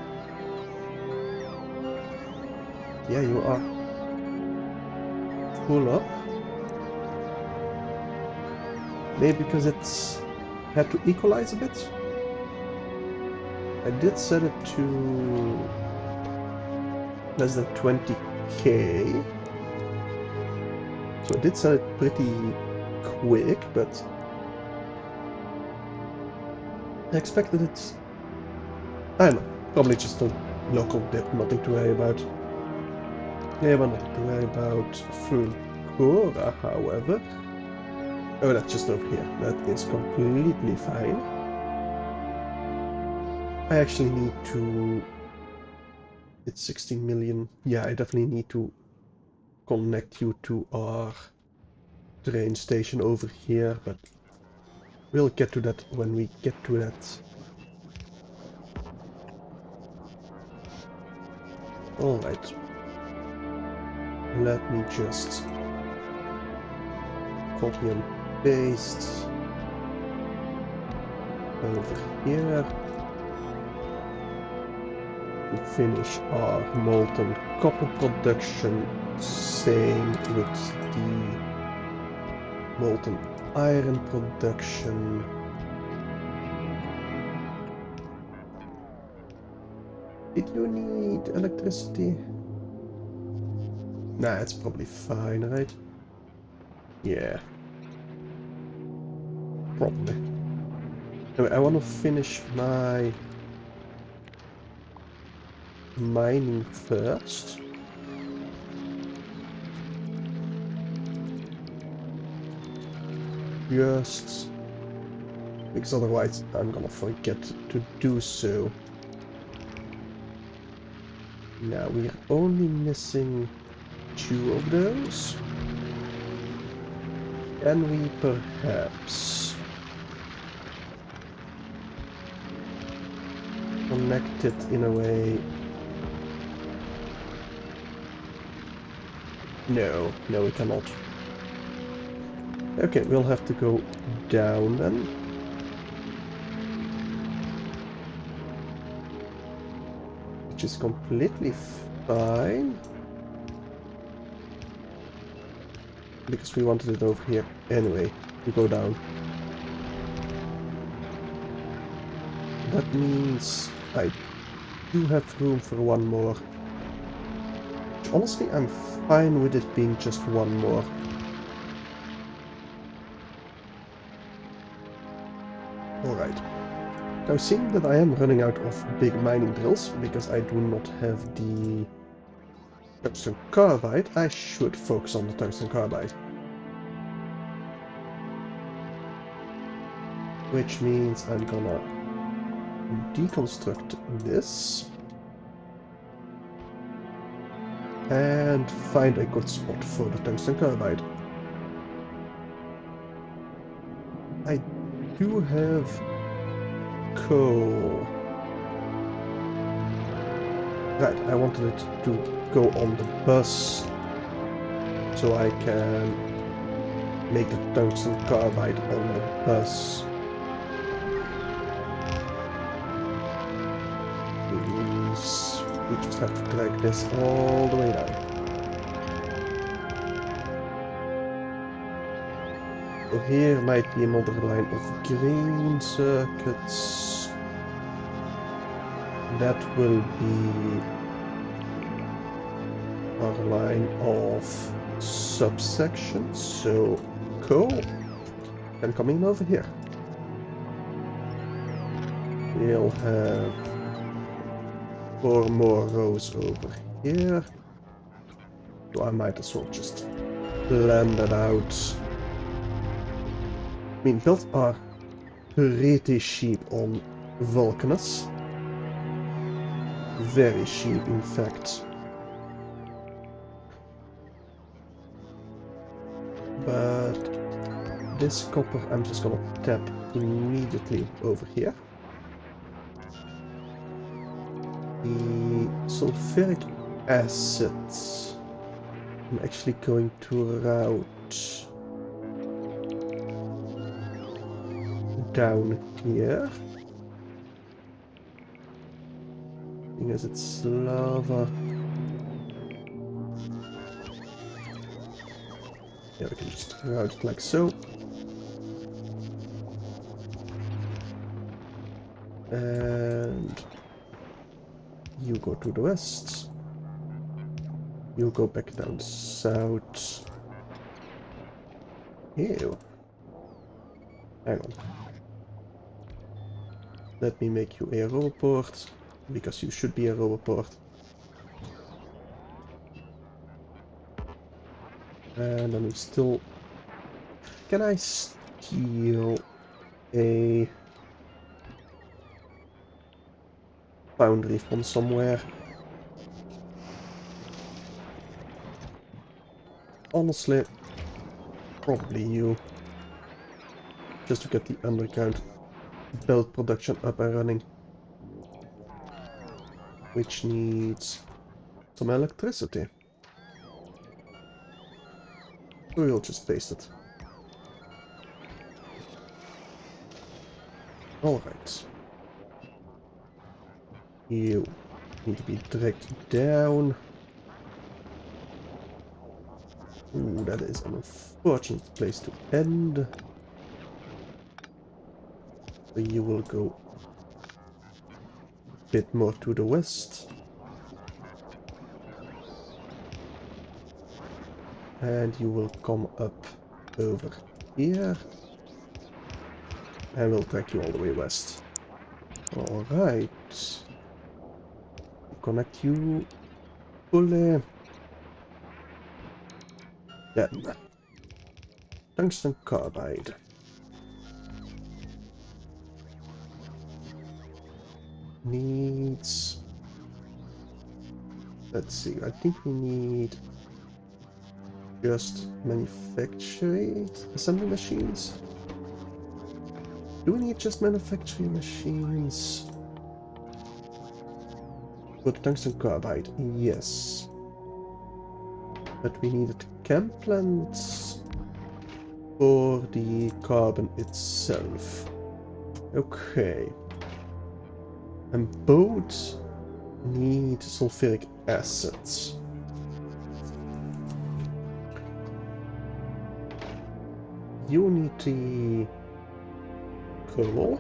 Yeah, you are full up. Maybe because it's had to equalize a bit. I did set it to less than 20k. So I did set it pretty quick, but I expected it. I don't know, probably just a local dip, nothing to worry about. Yeah, but not to worry about Fulgora, however. Oh, that's just over here. That is completely fine. I actually need to... It's 16 million. Yeah, I definitely need to connect you to our train station over here, but we'll get to that when we get to that. Alright. Let me just copy and paste over here to finish our molten copper production. Same with the molten iron production. Did you need electricity? Nah, it's probably fine, right? Yeah. Probably. Anyway, I want to finish my mining first. Just because otherwise I'm gonna forget to do so. Now we are only missing 2 of those. Can we perhaps connect it in a way? No, no we cannot. Okay, we'll have to go down then. Which is completely fine. Because we wanted it over here anyway, to go down. That means I do have room for one more. Honestly, I'm fine with it being just one more. Alright. Now, seeing that I am running out of big mining drills, because I do not have the tungsten carbide, I should focus on the tungsten carbide. Which means I'm gonna deconstruct this and find a good spot for the tungsten carbide. I do have coal. Right, I wanted it to go on the bus so I can make the tungsten carbide on the bus. Please, we just have to drag this all the way down. So here might be another line of green circuits. That will be our line of subsections. So cool. And coming over here. We'll have 4 more rows over here. So I might as well just blend that out. I mean, builds are pretty cheap on Vulcanus. Very cheap, in fact. But this copper I'm just gonna tap immediately over here. The sulfuric acid I'm actually going to route down here. Seeing as it's lava. Yeah, we can just route it like so. And you go to the west. You go back down south. Ew. Hang on. Let me make you a roboport, because you should be a roboport. And then we still... Can I steal a foundry from somewhere? Honestly, probably you. Just to get the underground belt production up and running. Which needs some electricity. So we'll just paste it. Alright. You need to be dragged down. Ooh, that is an unfortunate place to end. So you will go a bit more to the west. And you will come up over here. And we'll drag you all the way west. Alright. Connect you fully. Then. Tungsten carbide. Needs... Let's see, I think we need just manufactured assembly machines. Do we need just manufacturing machines? For the tungsten carbide, yes. But we needed chem plants for the carbon itself. Okay. And both need sulfuric acids. You need the coal,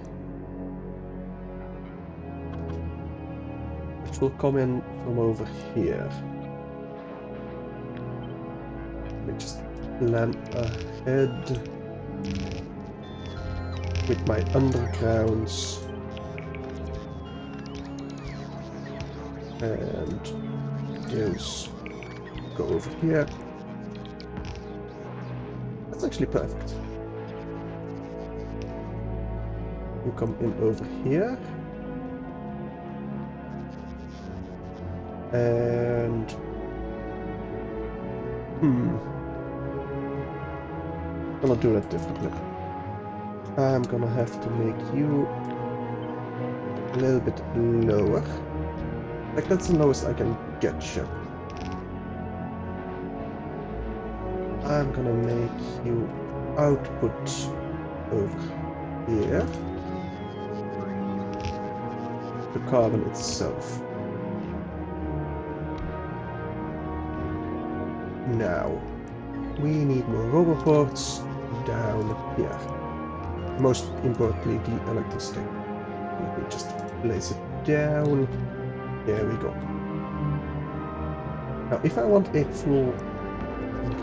which will come in from over here. Let me just plan ahead with my undergrounds. And those go over here. That's actually perfect. You come in over here. And... I'm gonna do that differently. I'm gonna have to make you a little bit lower. Like, that's the lowest I can get you. I'm gonna make you output over here. The carbon itself. Now, we need more roboports down here. Most importantly, the electricity. Let me just place it down. There we go. Now, if I want a full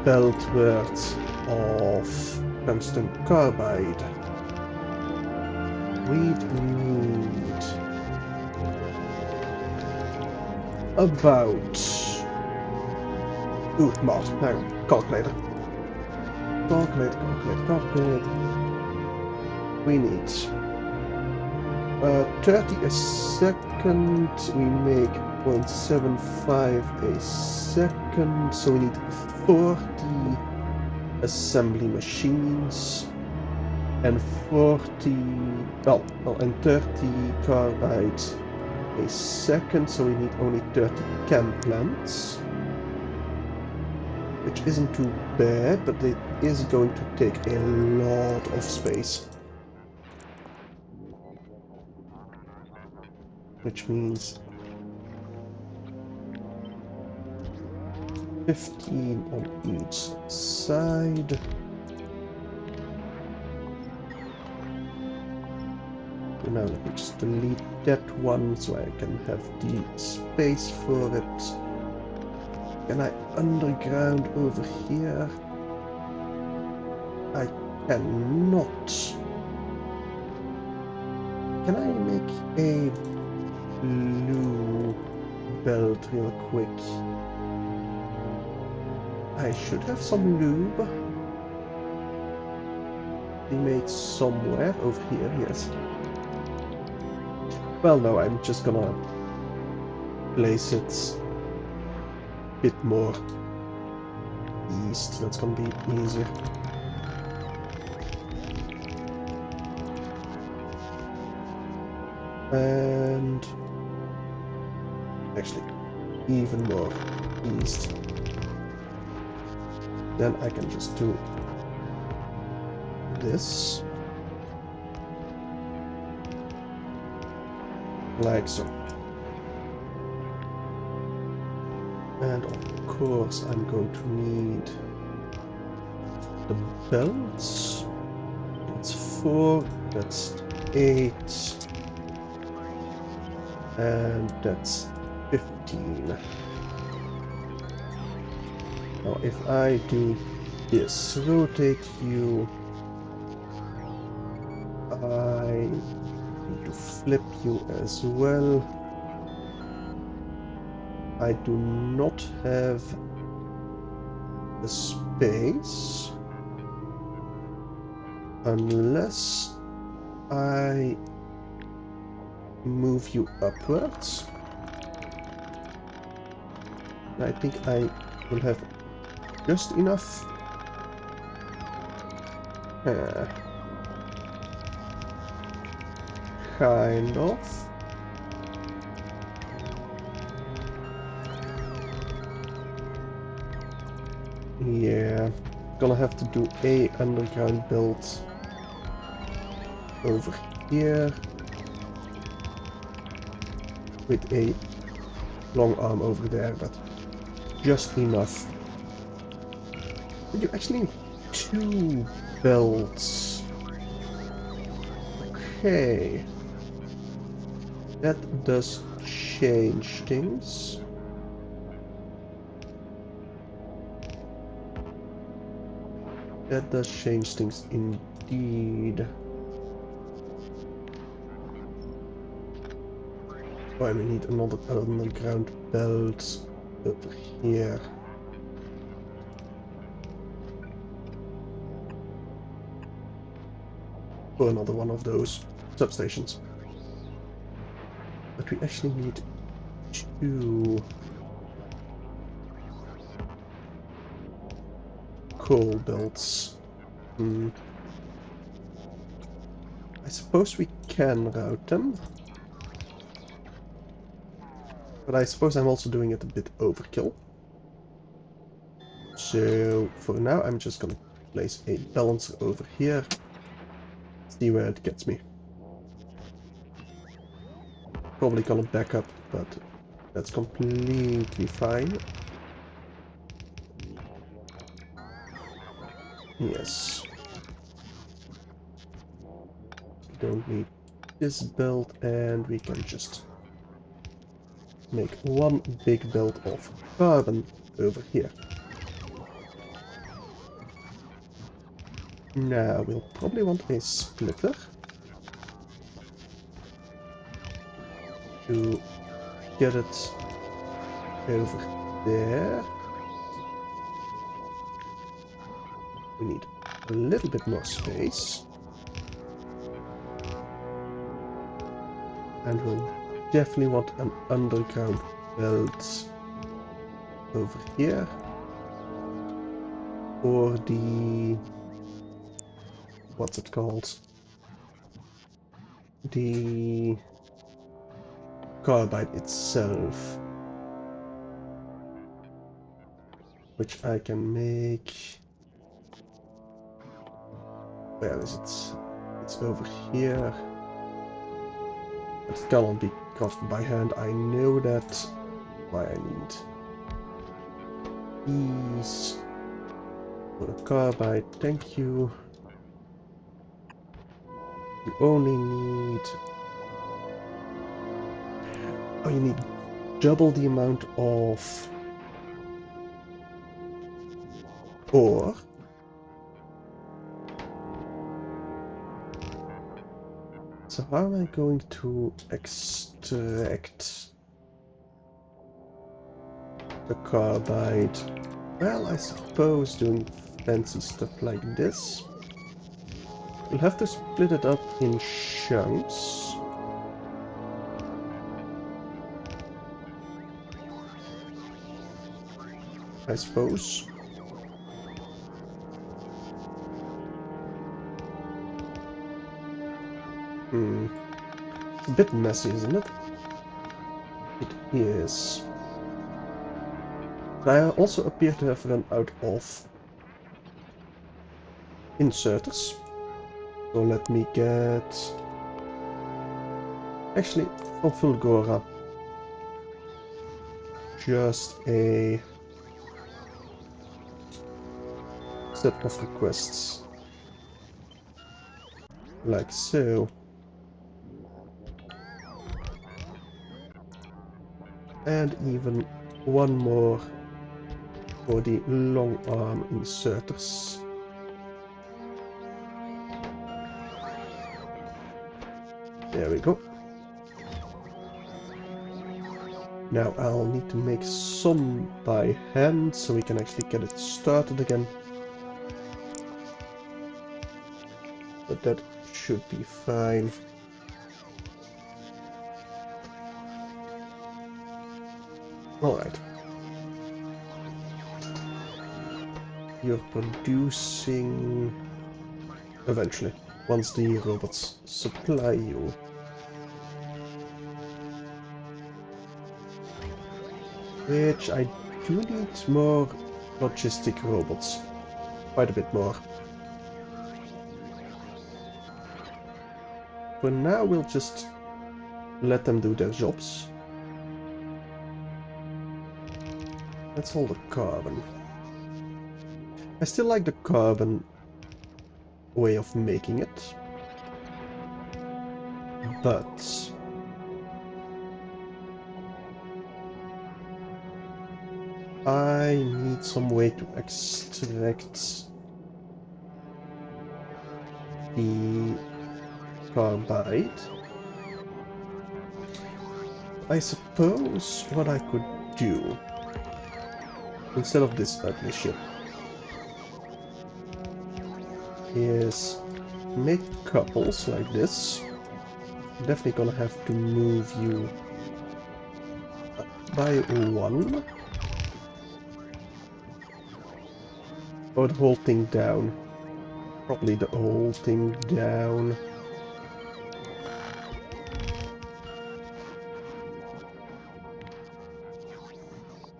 belt worth of tungsten carbide, we'd need about... Ooh, mod. Hang on. Calculator. Calculate. We need 30 a second. We make 0.75 a second. So we need 40 assembly machines and 40... and 30 carbide a second, so we need only 30 chem plants. Which isn't too bad, but it is going to take a lot of space. Which means 15 on each side. So now let me just delete that one so I can have the space for it. Can I underground over here? I cannot. Can I make a blue belt real quick? I should have some lube. Be made somewhere over here, yes. Well, no, I'm just gonna place it a bit more east. That's gonna be easier. And actually, even more east. Then I can just do this. Like so. And of course I'm going to need the belts. That's 4, that's 8, and that's 15. Now if I do this, rotate you, I need to flip you as well. I do not have the space unless I move you upwards. I think I will have just enough. Kind of. Yeah, gonna have to do a underground build over here with a long arm over there, but just enough. But you actually need 2 belts. Okay. That does change things. That does change things indeed. Oh, and we need another underground belt over here. For another one of those substations. But we actually need 2 coal belts. I suppose we can route them. But I suppose I'm also doing it a bit overkill. So for now I'm just gonna place a balancer over here. See where it gets me. Probably gonna back up, but that's completely fine. Yes. We don't need this build, and we can just make one big build of carbon over here. Now we'll probably want a splitter to get it over there. We need a little bit more space. And we'll definitely want an underground belt over here. Or the... what's it called? The carbide itself, which I can make. Where is it? It's over here. But it cannot be crafted by hand. I know that. Why I need these for the carbide. Thank you. You only need. Oh, you need double the amount of ore. So how am I going to extract the carbide? Well, I suppose doing fancy stuff like this. We'll have to split it up in chunks. I suppose. It's a bit messy, isn't it? It is. I also appear to have run out of inserters. So let me get... Actually, from Fulgora. Just a set of requests. Like so. And even one more for the long arm inserters. There we go. Now I'll need to make some by hand so we can actually get it started again. But that should be fine. Alright. You're producing eventually, once the robots supply you. Which I do need more logistic robots. Quite a bit more. For now we'll just let them do their jobs. That's all the carbon. I still like the carbon way of making it. But I need some way to extract the carbide. I suppose what I could do, instead of this ugly ship, is make couples like this. I'm definitely gonna have to move you by one. Or the whole thing down. Probably the whole thing down.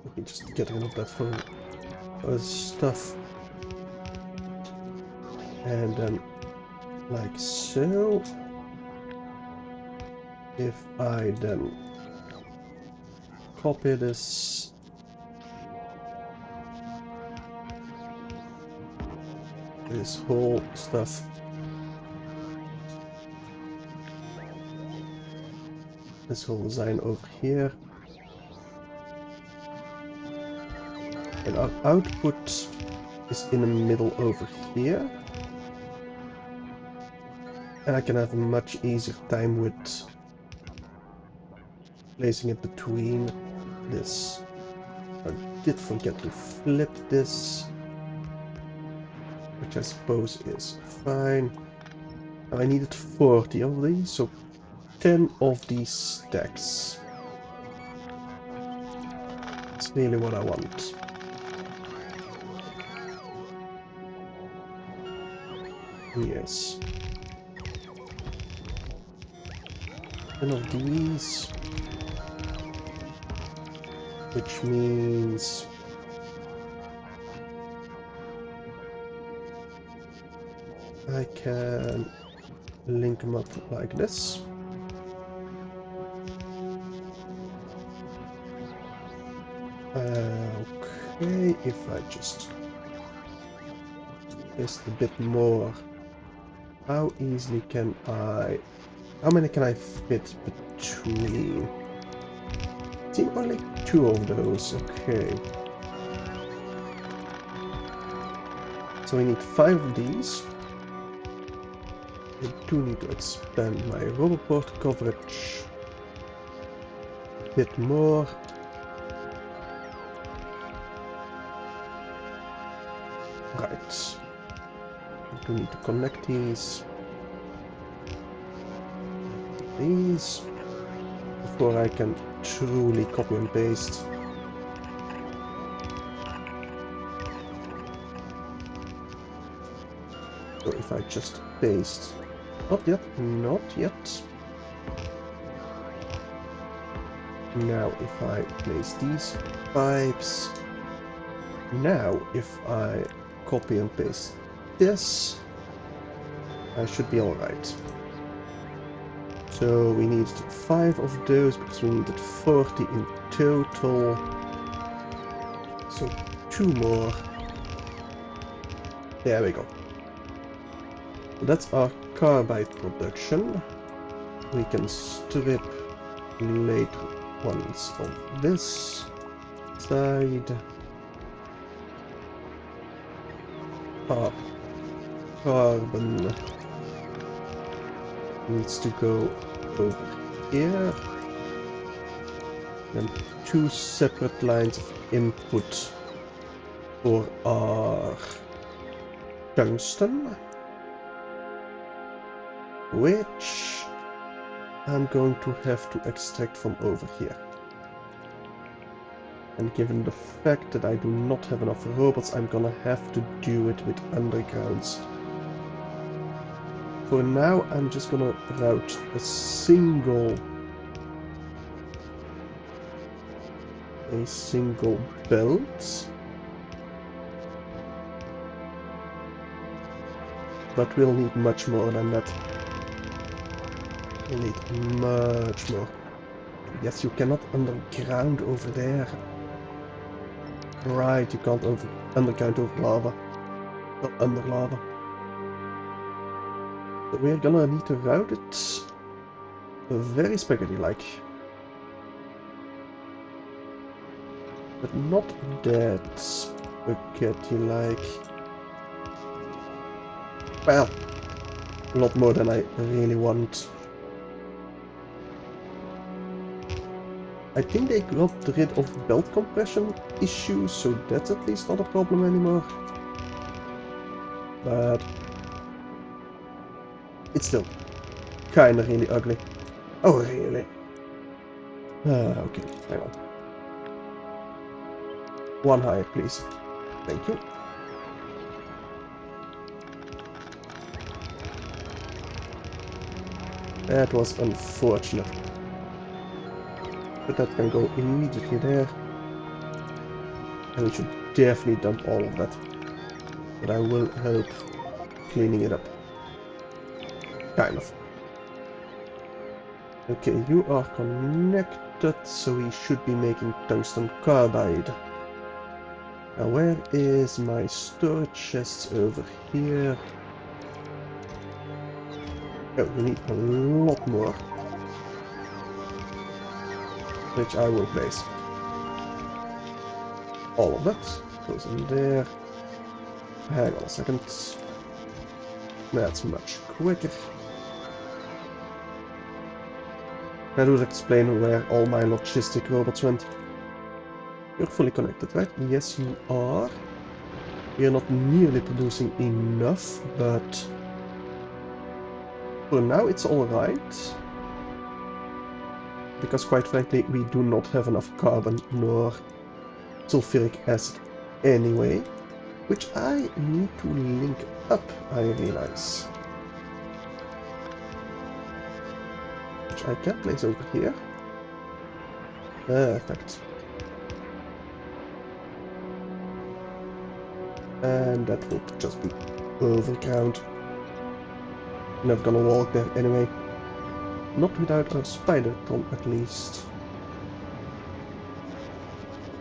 Let me just get rid of that for stuff. And then, like so. If I then copy this whole stuff, this whole design over here, and our output is in the middle over here, and I can have a much easier time with placing it between this. I did forget to flip this, which I suppose is fine. Now I needed 40 of these, so 10 of these stacks. That's really what I want. Yes. 10 of these. which means I can link them up like this. Okay, if I just twist a bit more, how easily can I... How many can I fit between? I think only 2 of those, okay. So we need 5 of these. I do need to expand my roboport coverage a bit more. Right. I do need to connect these before I can truly copy and paste. So if I just paste, not yet. Now if I place these pipes, now if I copy and paste this, I should be alright. So we need 5 of those because we needed 40 in total. So 2 more. There we go. So that's our carbide production. We can strip later ones of this side. Our carbon needs to go over here. And 2 separate lines of input for our tungsten, which I'm going to have to extract from over here. And given the fact that I do not have enough robots, I'm gonna have to do it with undergrounds. For now, I'm just gonna route a single belt. But we'll need much more than that. We'll need much more. Yes, you cannot underground over there. Right, you can't underground over lava. Not under lava. So we're gonna need to route it very spaghetti-like. But not that spaghetti-like. Well, a lot more than I really want. I think they got rid of belt compression issues, so that's at least not a problem anymore. But it's still kinda really ugly. Oh, really? Okay, hang on. 1 higher, please. Thank you. That was unfortunate. But that can go immediately there. And we should definitely dump all of that. But I will help cleaning it up. Kind of. Okay, you are connected, so we should be making tungsten carbide. Now where is my storage chests? Over here? Oh, we need a lot more. Which I will place. All of that goes in there. Hang on a second. That's much quicker. That would explain where all my logistic robots went. You're fully connected, right? Yes, you are. You're not nearly producing enough, but for now it's alright. Because quite frankly, we do not have enough carbon nor sulfuric acid anyway. Which I need to link up, I realize. Which I can place over here. Perfect. And that will just be overground. Never gonna walk there anyway. Not without our spider tom at least.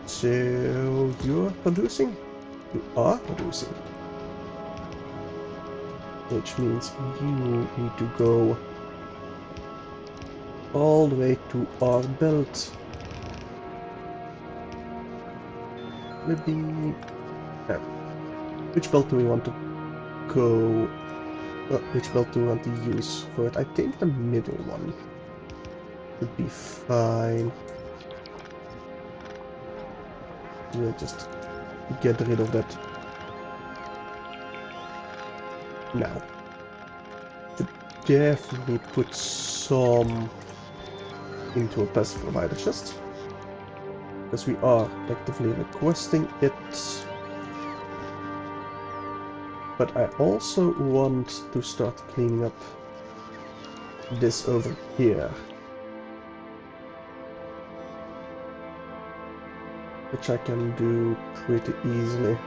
So you're producing? You are producing. Which means you need to go all the way to our belt. Maybe... Yeah. Which belt do we want to go? Which belt do we want to use for it? I think the middle one would be fine. We'll just get rid of that now. Should definitely put some into a passive provider chest, because we are actively requesting it. But I also want to start cleaning up this over here, which I can do pretty easily.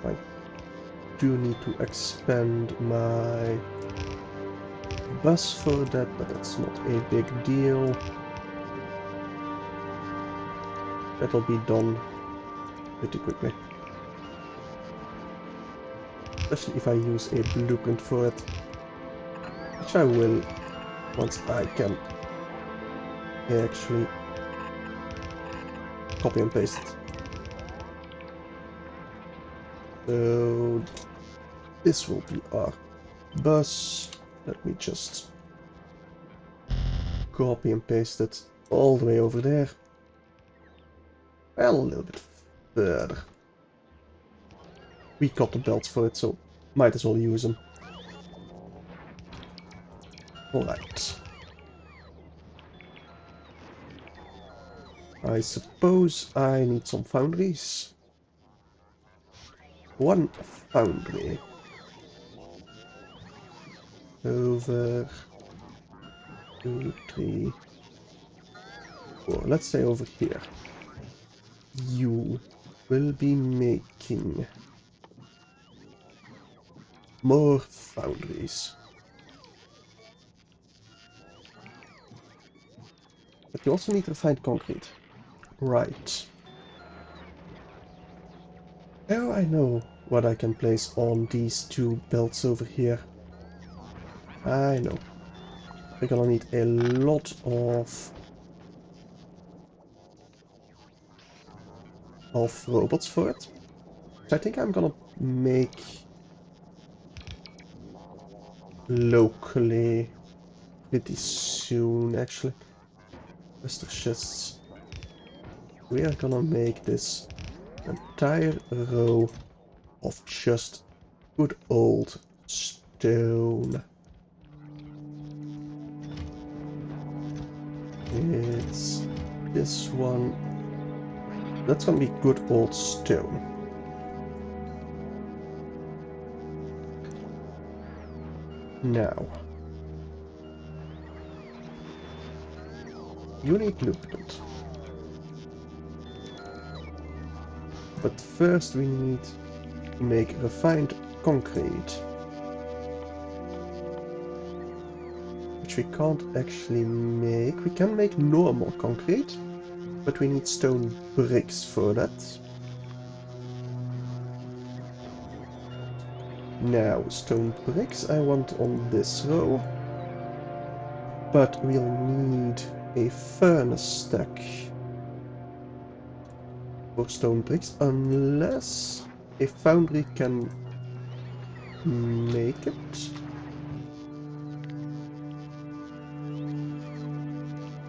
I do need to expand my bus for that, but that's not a big deal. That'll be done pretty quickly. Especially if I use a blueprint for it, which I will once I can actually copy and paste it. So this will be our bus. Let me just copy and paste it all the way over there. Well, a little bit further. We got the belts for it, so might as well use them. Alright. I suppose I need some foundries. One foundry. Over 2, 3, 4. Let's say over here. You will be making more foundries. But you also need to find concrete. Right. Now I know what I can place on these two belts over here. I know. We're gonna need a lot of robots for it. So I think I'm gonna make locally pretty soon, actually. Mr. Chests. We are gonna make this entire row of just good old stone. It's this one. That's gonna be good old stone. Now, you need blueprint. But first we need to make refined concrete. Which we can't actually make. We can make normal concrete, but we need stone bricks for that. Now, stone bricks I want on this row. But we'll need a furnace stack for stone bricks, unless a foundry can make it.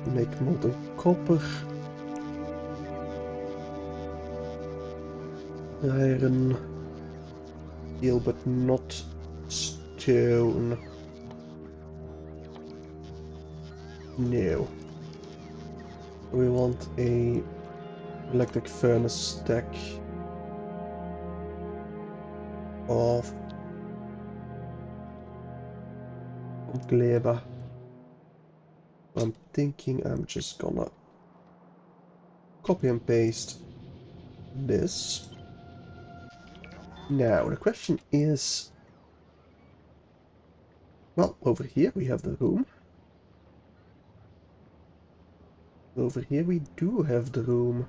Make molten copper. Iron. Steel, but not stone. No. We want a electric furnace stack of gleba. I'm thinking I'm just gonna copy and paste this. Now, the question is... Well, over here we have the room. Over here we do have the room.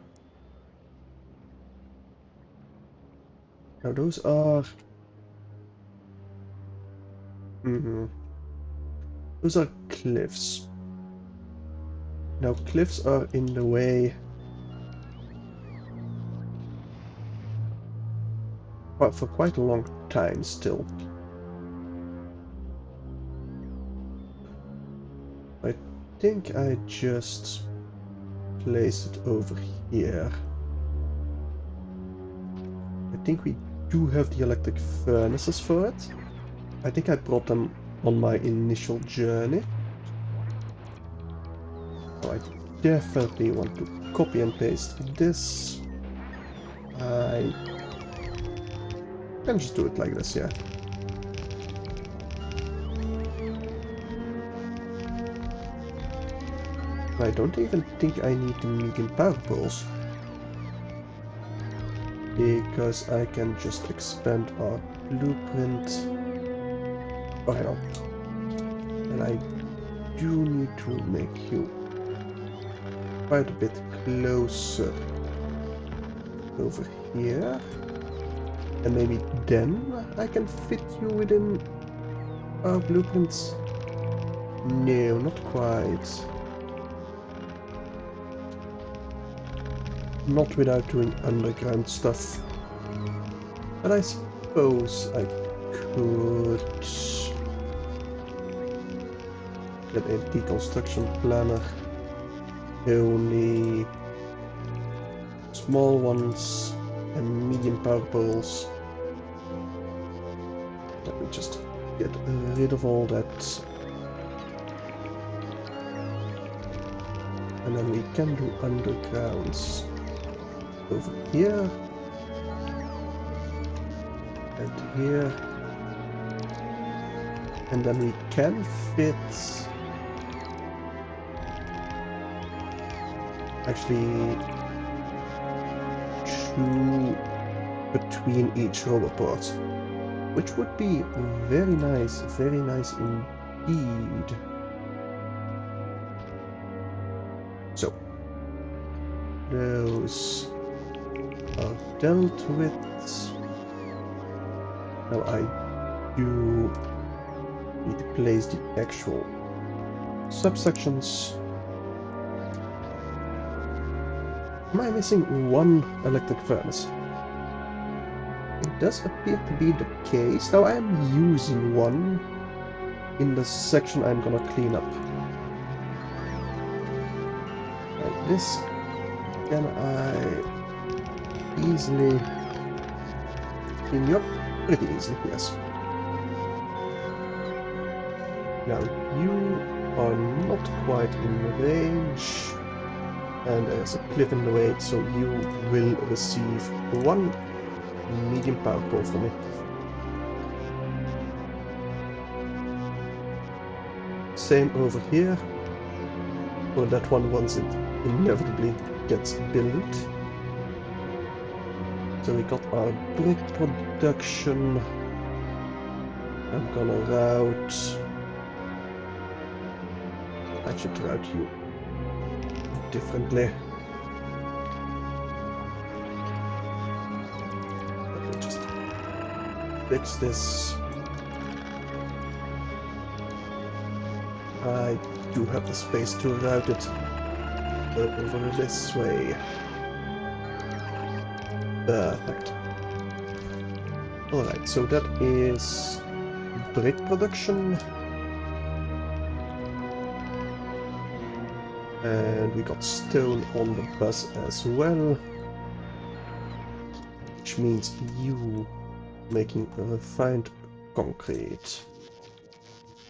Now those are... Those are cliffs. Now cliffs are in the way... Well, for quite a long time still. I think I just place it over here. I think we do have the electric furnaces for it. I think I brought them on my initial journey. So I definitely want to copy and paste this. I can just do it like this, yeah. I don't even think I need the medium power poles, because I can just expand our blueprint. Oh, hang on. And I do need to make you quite a bit closer over here. And maybe then I can fit you within our blueprints. No, not quite. Not without doing underground stuff. But I suppose I could get a deconstruction planner. Only small ones and medium power poles. Let me just get rid of all that. And then we can do undergrounds over here and here, and then we can fit actually 2 between each roboport, which would be very nice indeed. So those are dealt with. Now I do need to place the actual subsections. Am I missing one electric furnace? It does appear to be the case. Now I am using one in the section I'm gonna clean up. Like this. Can I easily clean you up? Pretty easily, yes. Now you are not quite in range, and there's a cliff in the way, so you will receive 1 medium power pole from me. Same over here, or that one once it inevitably gets built. So we got our brick production. I'm gonna route... I should route you differently. Let me just fix this. I do have the space to route it over this way. Perfect. Alright, so that is brick production. And we got stone on the bus as well. Which means you making refined concrete.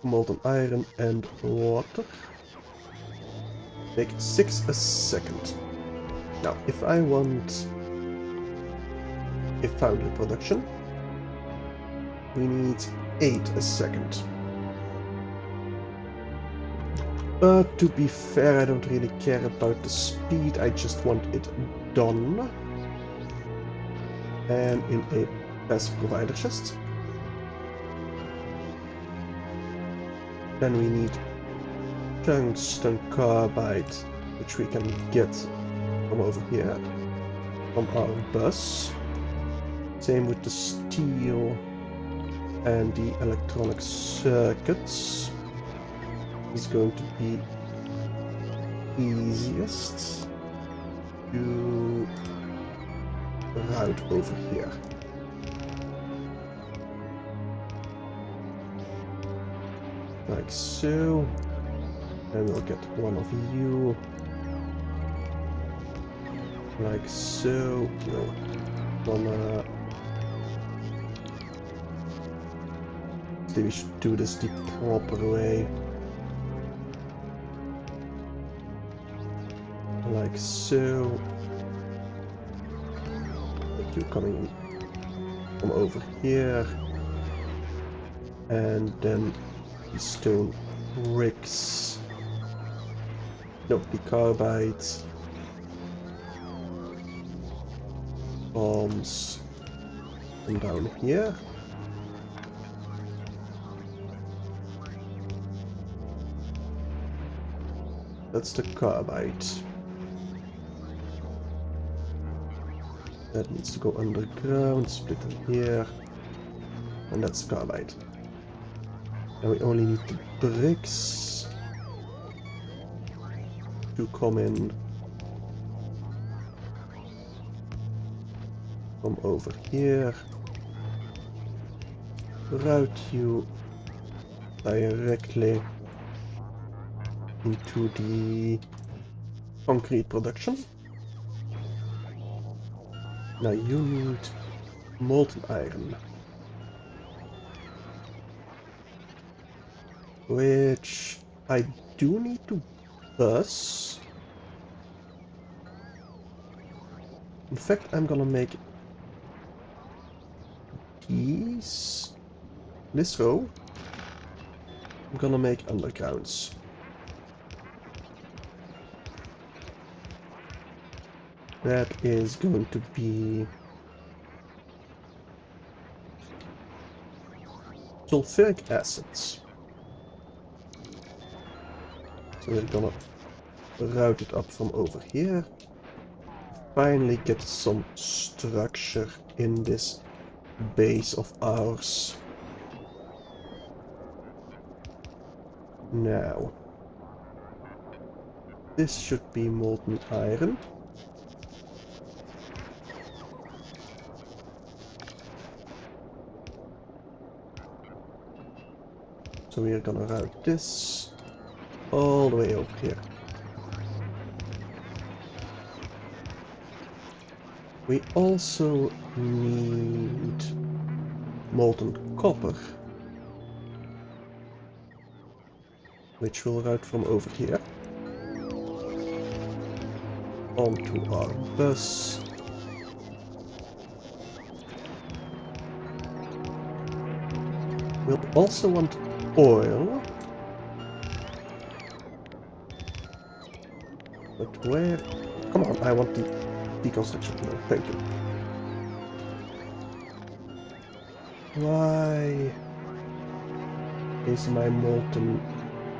Molten iron and water. Take 6 a second. Now, if I want a foundry production, we need 8 a second. But to be fair, I don't really care about the speed, I just want it done. and in a passive provider chest. Then we need tungsten carbide, which we can get from over here, from our bus. Same with the steel and the electronic circuits. Is going to be easiest to route over here. Like so. And we'll get one of you. Like so. No. Gonna... we should do this the proper way. Like so. Like you coming from over here. And then the stone bricks. No, the carbide bombs come down here. That's the carbide. That needs to go underground, split in here. And that's carbide. And we only need the bricks to come in from over here. Route you directly into the concrete production. Now you need molten iron, which I do need to bus. In fact, I'm gonna make this row. I'm gonna make undergrounds. That is going to be sulfuric acids. So we're gonna route it up from over here. Finally get some structure in this base of ours. Now, this should be molten iron. So we are gonna route this all the way over here. We also need molten copper, which will route from over here onto our bus. We'll also want oil. But where? Come on, I want the deconstruction. No, thank you. Why is my molten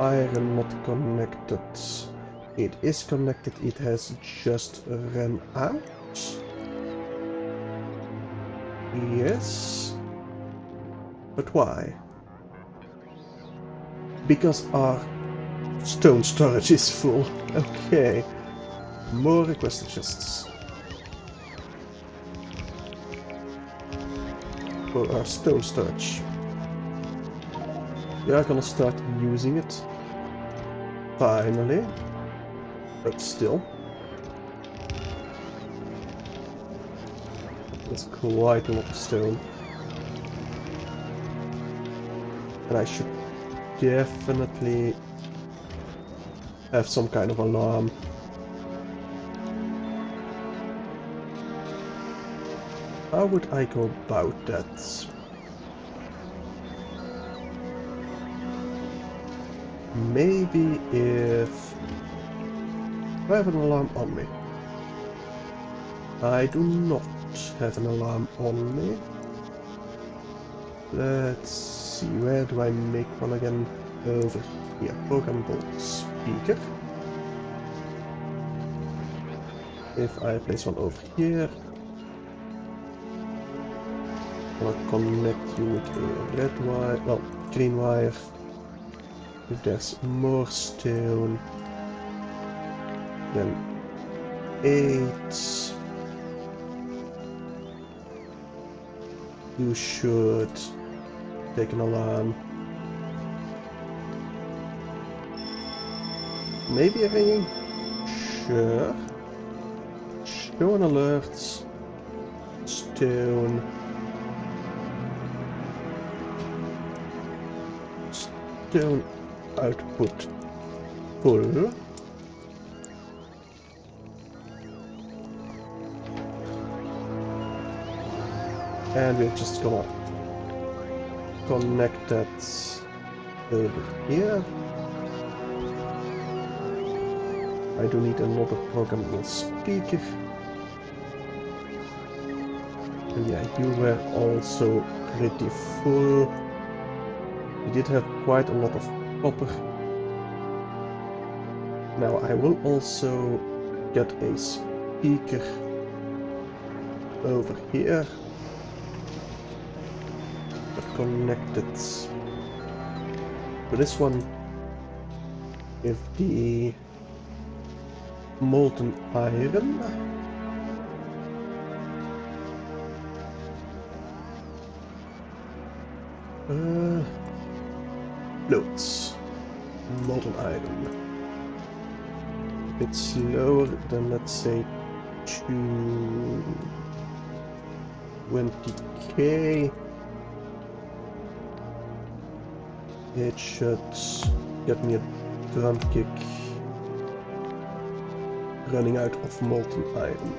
iron not connected? It is connected, it has just run out. Yes. But why? Because our stone storage is full. Okay. More requested chests. For our stone storage. We are gonna start using it. Finally. But still. That's quite a lot of stone. And I should definitely have some kind of alarm. How would I go about that? Maybe if I have an alarm on me. I do not. have an alarm on me. Let's see, where do I make one again? Over here, programmable speaker. If I place one over here, I'll connect you with a red wire, well, green wire. If there's more stone, then 8. You should take an alarm. Maybe a ringing? Sure. Show an alert. Stone. Stone output full. And we're just gonna connect that over here. I do need another programmable speaker. And yeah, you were also pretty full. We did have quite a lot of copper. Now I will also get a speaker over here. Connected to this one with the molten iron. Loads. Molten iron. A bit slower than, let's say, 20k. It should get me a drum kick running out of molten iron.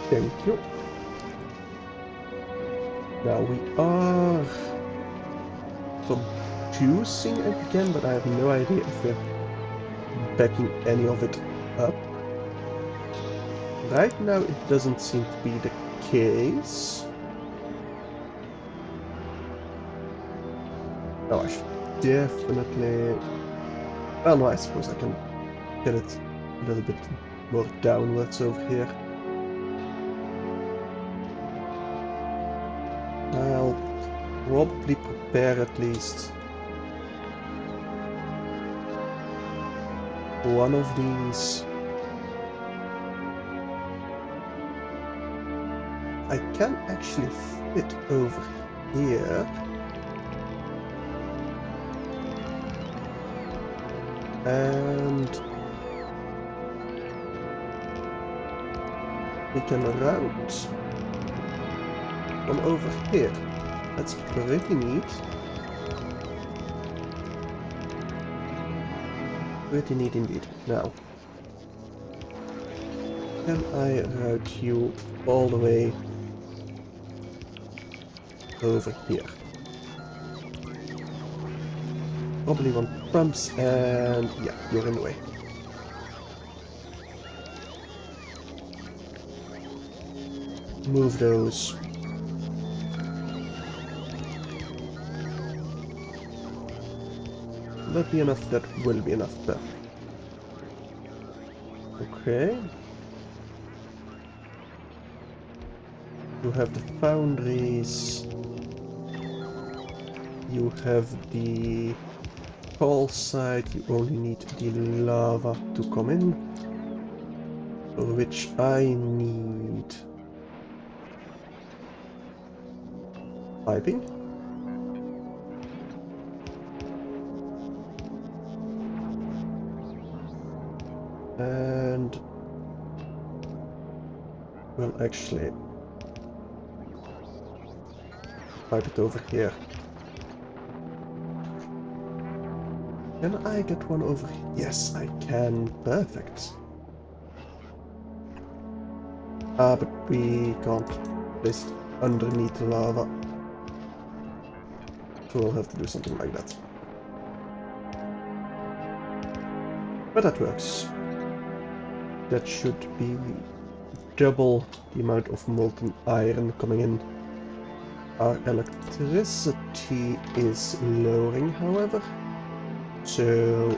Thank you. Now we are producing again, but I have no idea if we're backing any of it up. Right now it doesn't seem to be the case. Oh, I should definitely... Well, no, I suppose I can get it a little bit more downwards over here. I'll probably prepare at least one of these. I can actually fit over here. And we can route one over here. That's pretty neat. Pretty neat indeed. Now, can I route you all the way over here? Probably want pumps, and yeah, you're in the way. Move those. Will that be enough? That will be enough. Perfect. Okay. You have the foundries. You have the coal side. You only need the lava to come in, for which I need piping. And we'll actually pipe it over here. Can I get one over here? Yes, I can. Perfect. Ah, but we can't place it underneath the lava. So we'll have to do something like that. But that works. That should be double the amount of molten iron coming in. Our electricity is lowering, however. So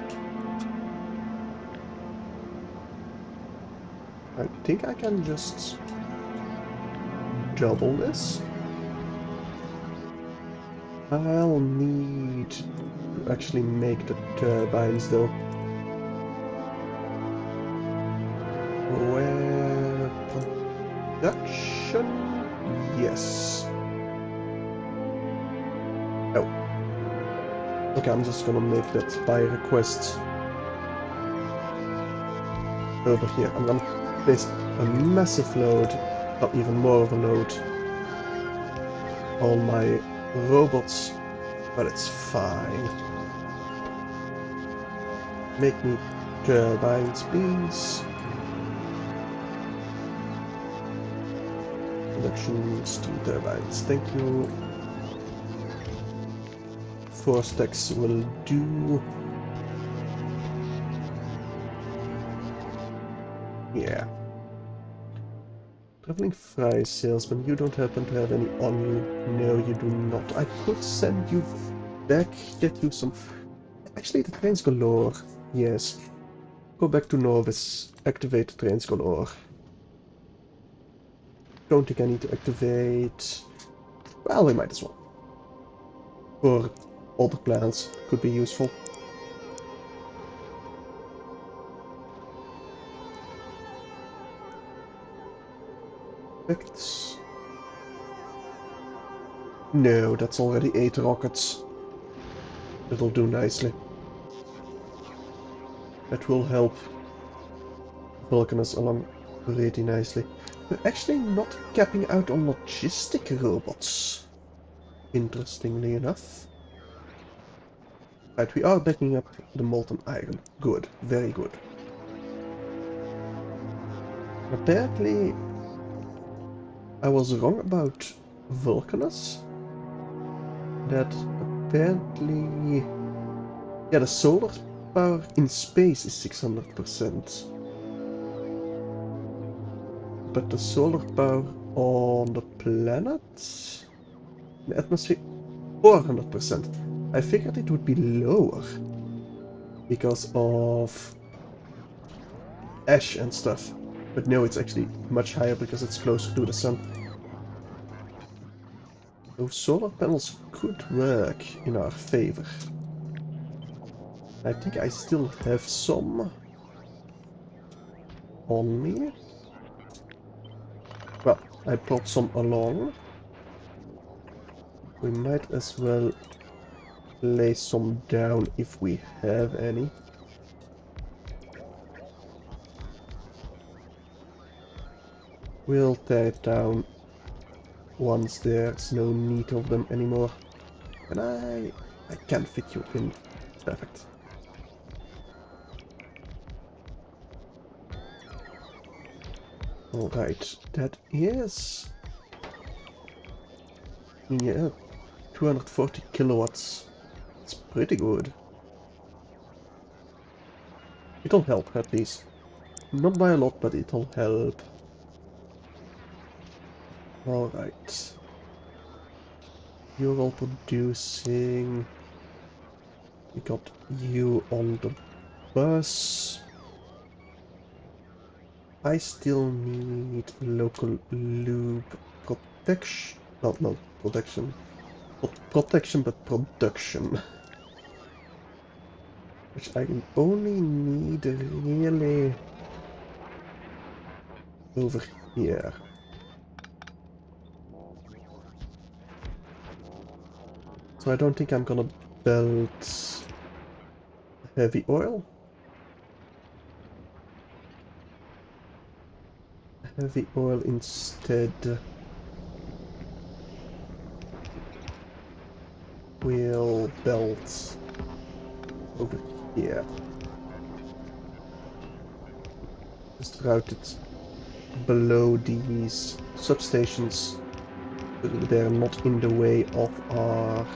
I think I can just double this. I'll need to actually make the turbines though. Where production? Yes. Oh. Okay, I'm just gonna make that by request over here. I'm gonna place a massive load, not even more of a load, on my robots, but it's fine. Make me turbines, please. Production steam turbines, thank you. 4 stacks will do. Yeah. Traveling fry salesman, you don't happen to have any on you? No, you do not. I could send you back, get you some... Actually, the trains galore. Yes. Go back to Novice, activate the trains galore. Don't think I need to activate... Well, we might as well. For other plans, could be useful. Perfect. No, that's already 8 rockets. That'll do nicely. That will help Vulcanus along pretty nicely. We're actually not capping out on logistic robots, interestingly enough. Right, we are backing up the molten iron. Good, very good. Apparently, I was wrong about Vulcanus. That apparently... Yeah, the solar power in space is 600%. But the solar power on the planet? The atmosphere, 400%. I figured it would be lower because of ash and stuff. But no, it's actually much higher because it's closer to the sun. Those solar panels could work in our favor. I think I still have some on me. Well, I brought some along. We might as well lay some down if we have any. We'll tear it down once there's no need of them anymore. And I can fit you in. Perfect. Alright, that is... Yeah, 240 kilowatts. It's pretty good. It'll help, at least. Not by a lot, but it'll help. Alright. You're all producing. We got you on the bus. I still need local lube protection. Well, no, protection. Not protection, but production. Which I only need really over here. So I don't think I'm gonna build heavy oil. Heavy oil instead. We'll build over here. Just route it below these substations so that they're not in the way of our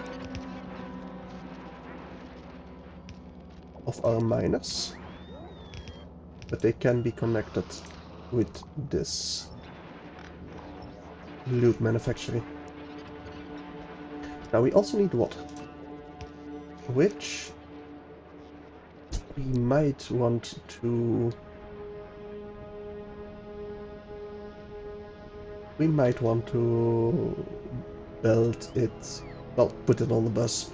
miners. but they can be connected with this loot manufacturing. Now we also need water, which we might want to... build it, well, put it on the bus.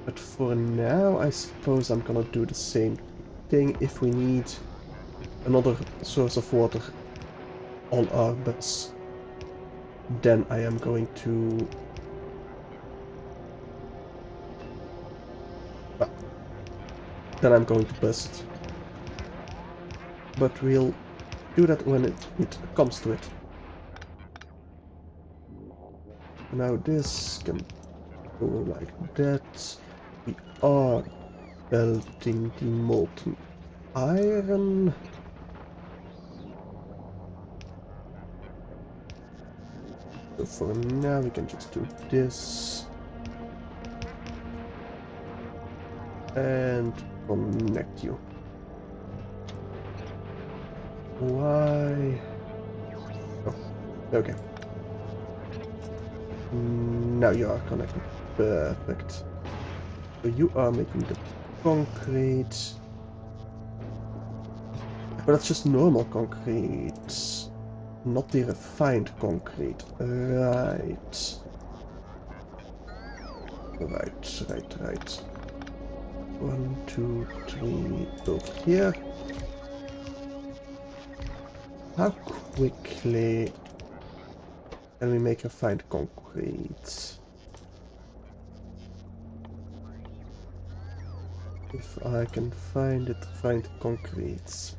But for now, I suppose I'm gonna do the same thing. If we need another source of water on our bus, then I am going to... well, then I'm going to bus it. But we'll do that when it comes to it. Now this can go like that. We are building the molten iron. So for now we can just do this. And connect you. Why? Oh, okay. Now you are connected. Perfect. So you are making the concrete. But that's just normal concrete. Not the refined concrete. Right. Right. 1, 2, 3, over here. How quickly can we make refined concrete? If I can find it, refined concrete.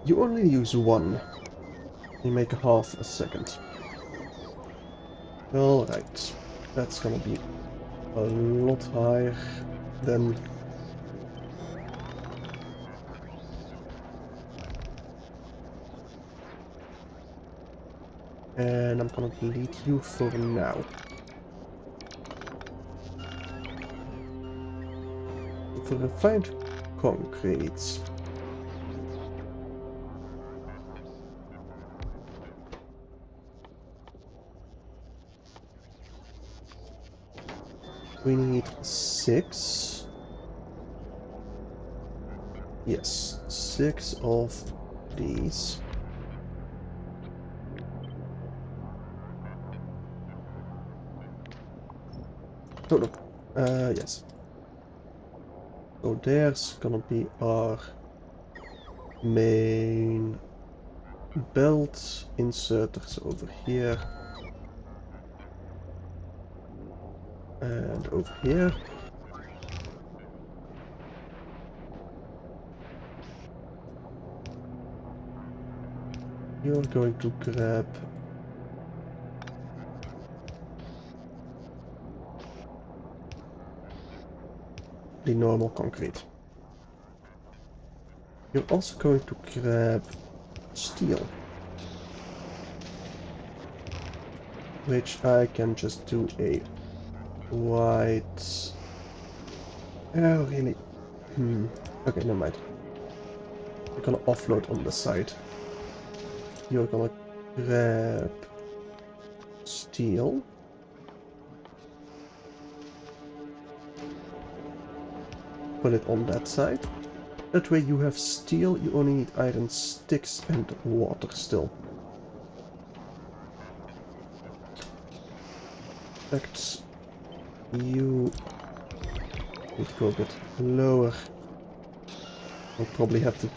You only use one. You make half a second. Alright. That's gonna be a lot higher than... And I'm gonna delete you for now. For refined concrete. We need 6. Yes, 6 of these. Oh no. Yes. So there's gonna be our main belt inserters over here. And over here. You're going to grab the normal concrete. You're also going to grab steel, which I can just do a white... Oh, really? Okay, never mind. We're gonna offload on the side. You're gonna grab steel. Put it on that side. That way you have steel, you only need iron sticks and water still. In fact, you need to go a bit lower. I'll probably have to...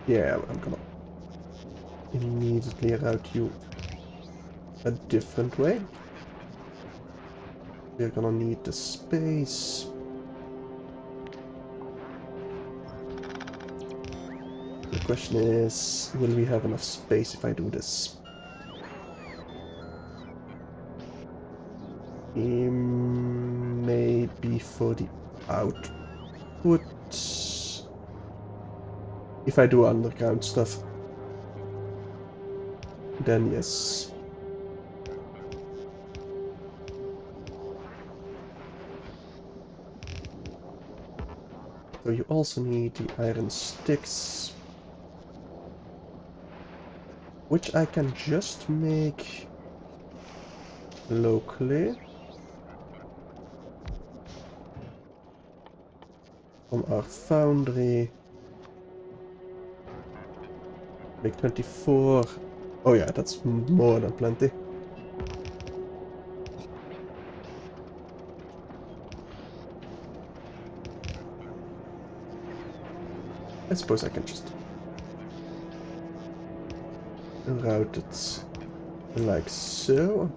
Yeah, I'm gonna immediately route you a different way. We're gonna need the space. The question is, will we have enough space if I do this? Maybe for the output. If I do underground stuff, then yes. So you also need the iron sticks, which I can just make locally on our foundry. Make 24. Oh yeah, that's more than plenty. I suppose I can just route it like so.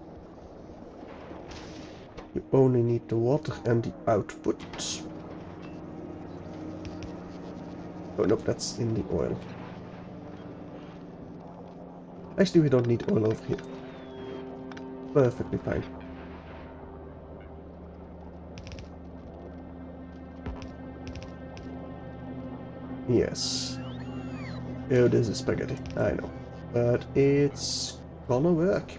You only need the water and the output. Oh no, that's in the oil. Actually, we don't need oil over here. Perfectly fine. Yes. Oh, this is spaghetti. I know. But it's gonna work.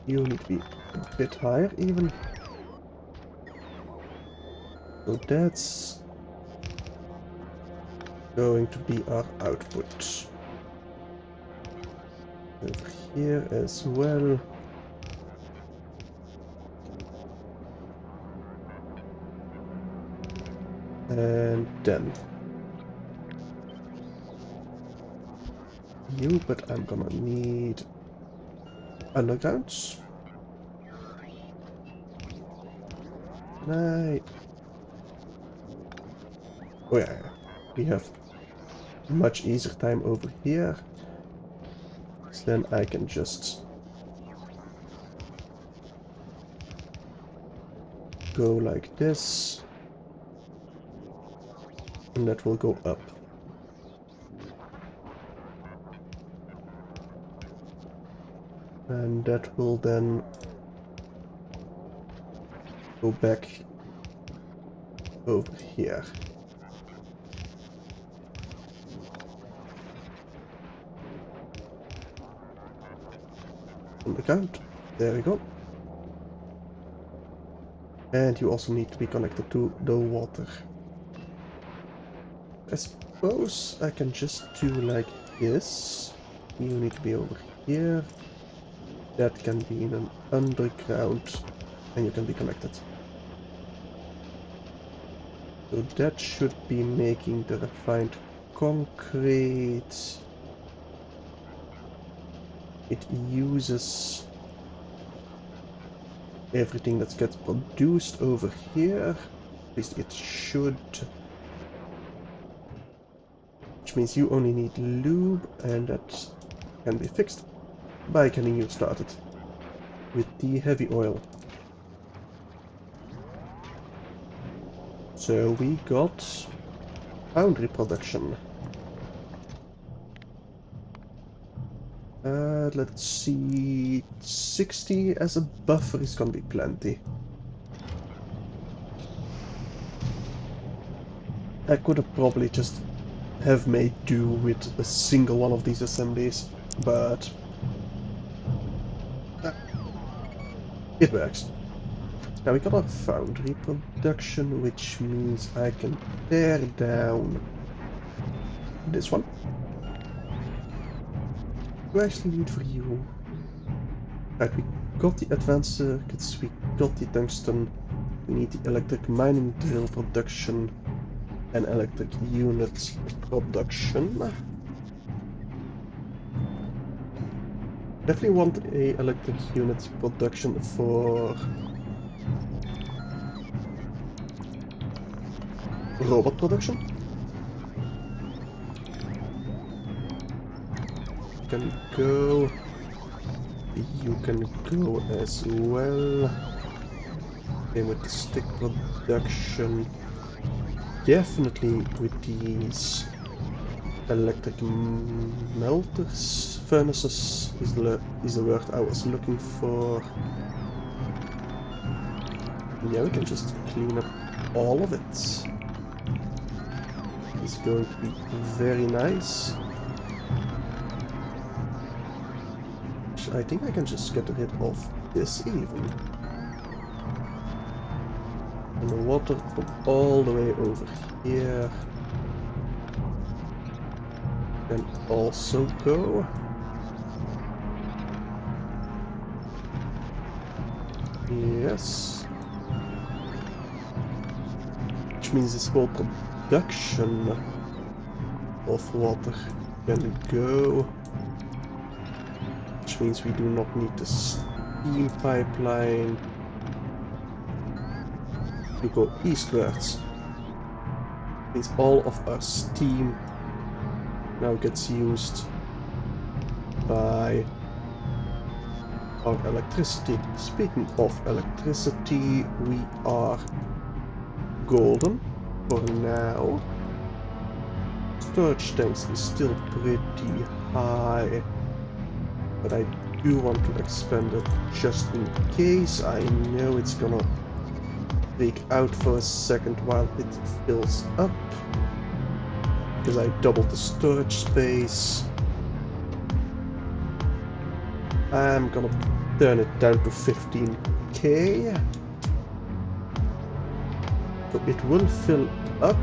You need to be a bit higher even. So that's going to be our output. Over here as well. And then you, but I'm gonna need undergrounds. Can I? Oh yeah, we have much easier time over here. So then I can just go like this. And that will go up. And that will then go back over here. On the count. There we go. And you also need to be connected to the water. I suppose I can just do like this. You need to be over here. That can be in an underground. And you can be connected. So that should be making the refined concrete. It uses everything that gets produced over here. At least it should. Which means you only need lube, and that can be fixed by getting you started with the heavy oil. So we got foundry production. Let's see, 60 as a buffer is gonna be plenty. I could have probably just have made do with a single one of these assemblies, but it works. Now we got our foundry production, which means I can tear down this one. What do I actually need for you? Right, we got the advanced circuits, we got the tungsten, we need the electric mining drill production and electric unit production. Definitely want a electric unit production for robot production. Can go. You can go as well. Same with the stick production. Definitely with these electric melters. Furnaces is the word I was looking for. Yeah, we can just clean up all of it. It's going to be very nice. I think I can just get rid of this even. And the water from all the way over here can also go. Yes. Which means this whole production of water can go. Which means we do not need the steam pipeline to go eastwards. Means all of our steam now gets used by our electricity. Speaking of electricity, we are golden for now. Storage tanks is still pretty high, but I do want to expand it just in case. I know it's gonna freak out for a second while it fills up, because I doubled the storage space. I'm gonna turn it down to 15k, so it will fill up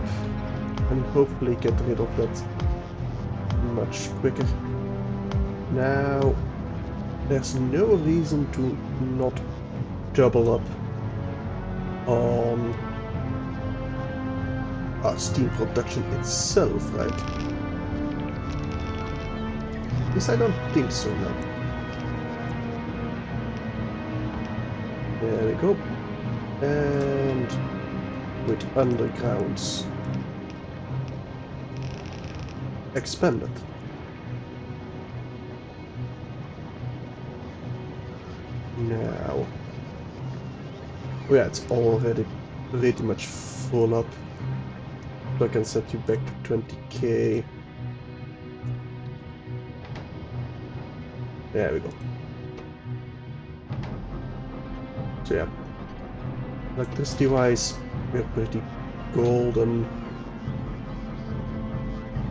and hopefully get rid of that much quicker. Now, there's no reason to not double up on our steam production itself, right? At least I don't think so now. There we go. And with undergrounds expanded. Now, yeah, it's already pretty much full up. So I can set you back to 20k. There we go. So yeah, electricity wise, we're pretty golden.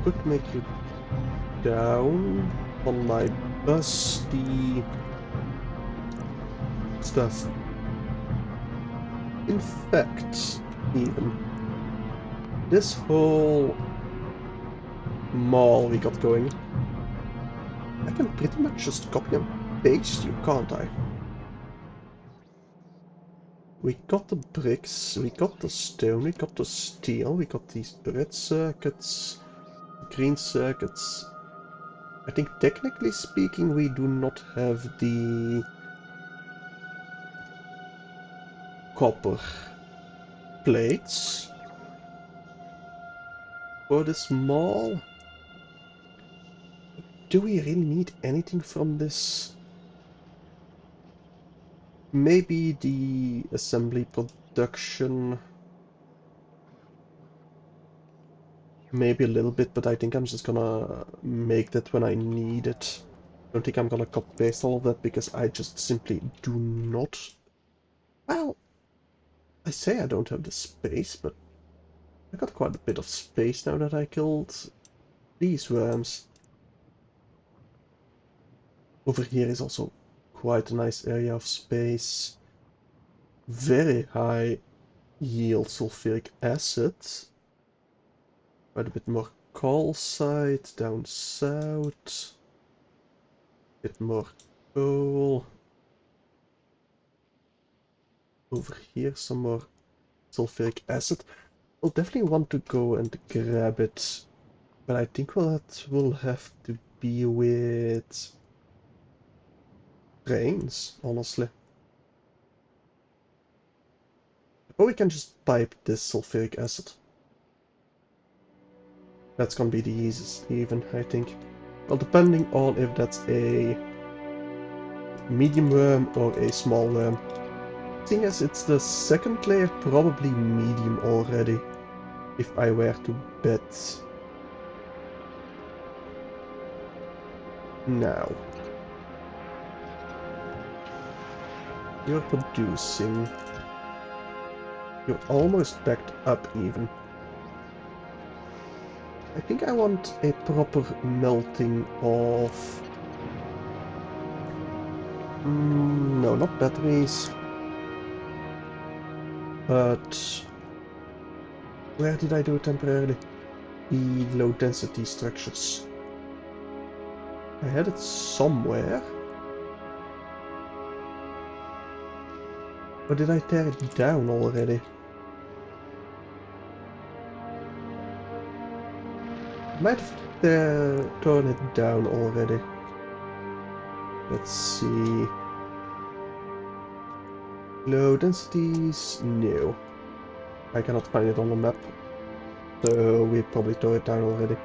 Could make you down on my busty stuff. In fact, even this whole mall we got going, I can pretty much just copy and paste you, can't I? We got the bricks, we got the stone, we got the steel, we got these red circuits, green circuits. I think technically speaking we do not have the copper plates for this mall. Do we really need anything from this? Maybe the assembly production. Maybe a little bit, but I think I'm just gonna make that when I need it. I don't think I'm gonna copy paste all of that because I just simply do not. Well, I say I don't have the space, but I got quite a bit of space now that I killed these worms. Over here is also quite a nice area of space. Very high yield sulfuric acid. Quite a bit more calcite down south. Bit more coal. Over here some more sulfuric acid. We'll definitely want to go and grab it. But I think that will have to be with trains, honestly. Or we can just pipe this sulfuric acid. That's gonna be the easiest even, I think. Well, depending on if that's a medium worm or a small worm. Seeing as it's the second layer, probably medium already, if I were to bet. Now. You're producing. You're almost backed up even. I think I want a proper melting of... no, not batteries. But where did I do it temporarily? The low density structures. I had it somewhere. Or did I tear it down already? Might have torn it down already. Let's see. Low densities? No. I cannot find it on the map. So we probably tore it down already.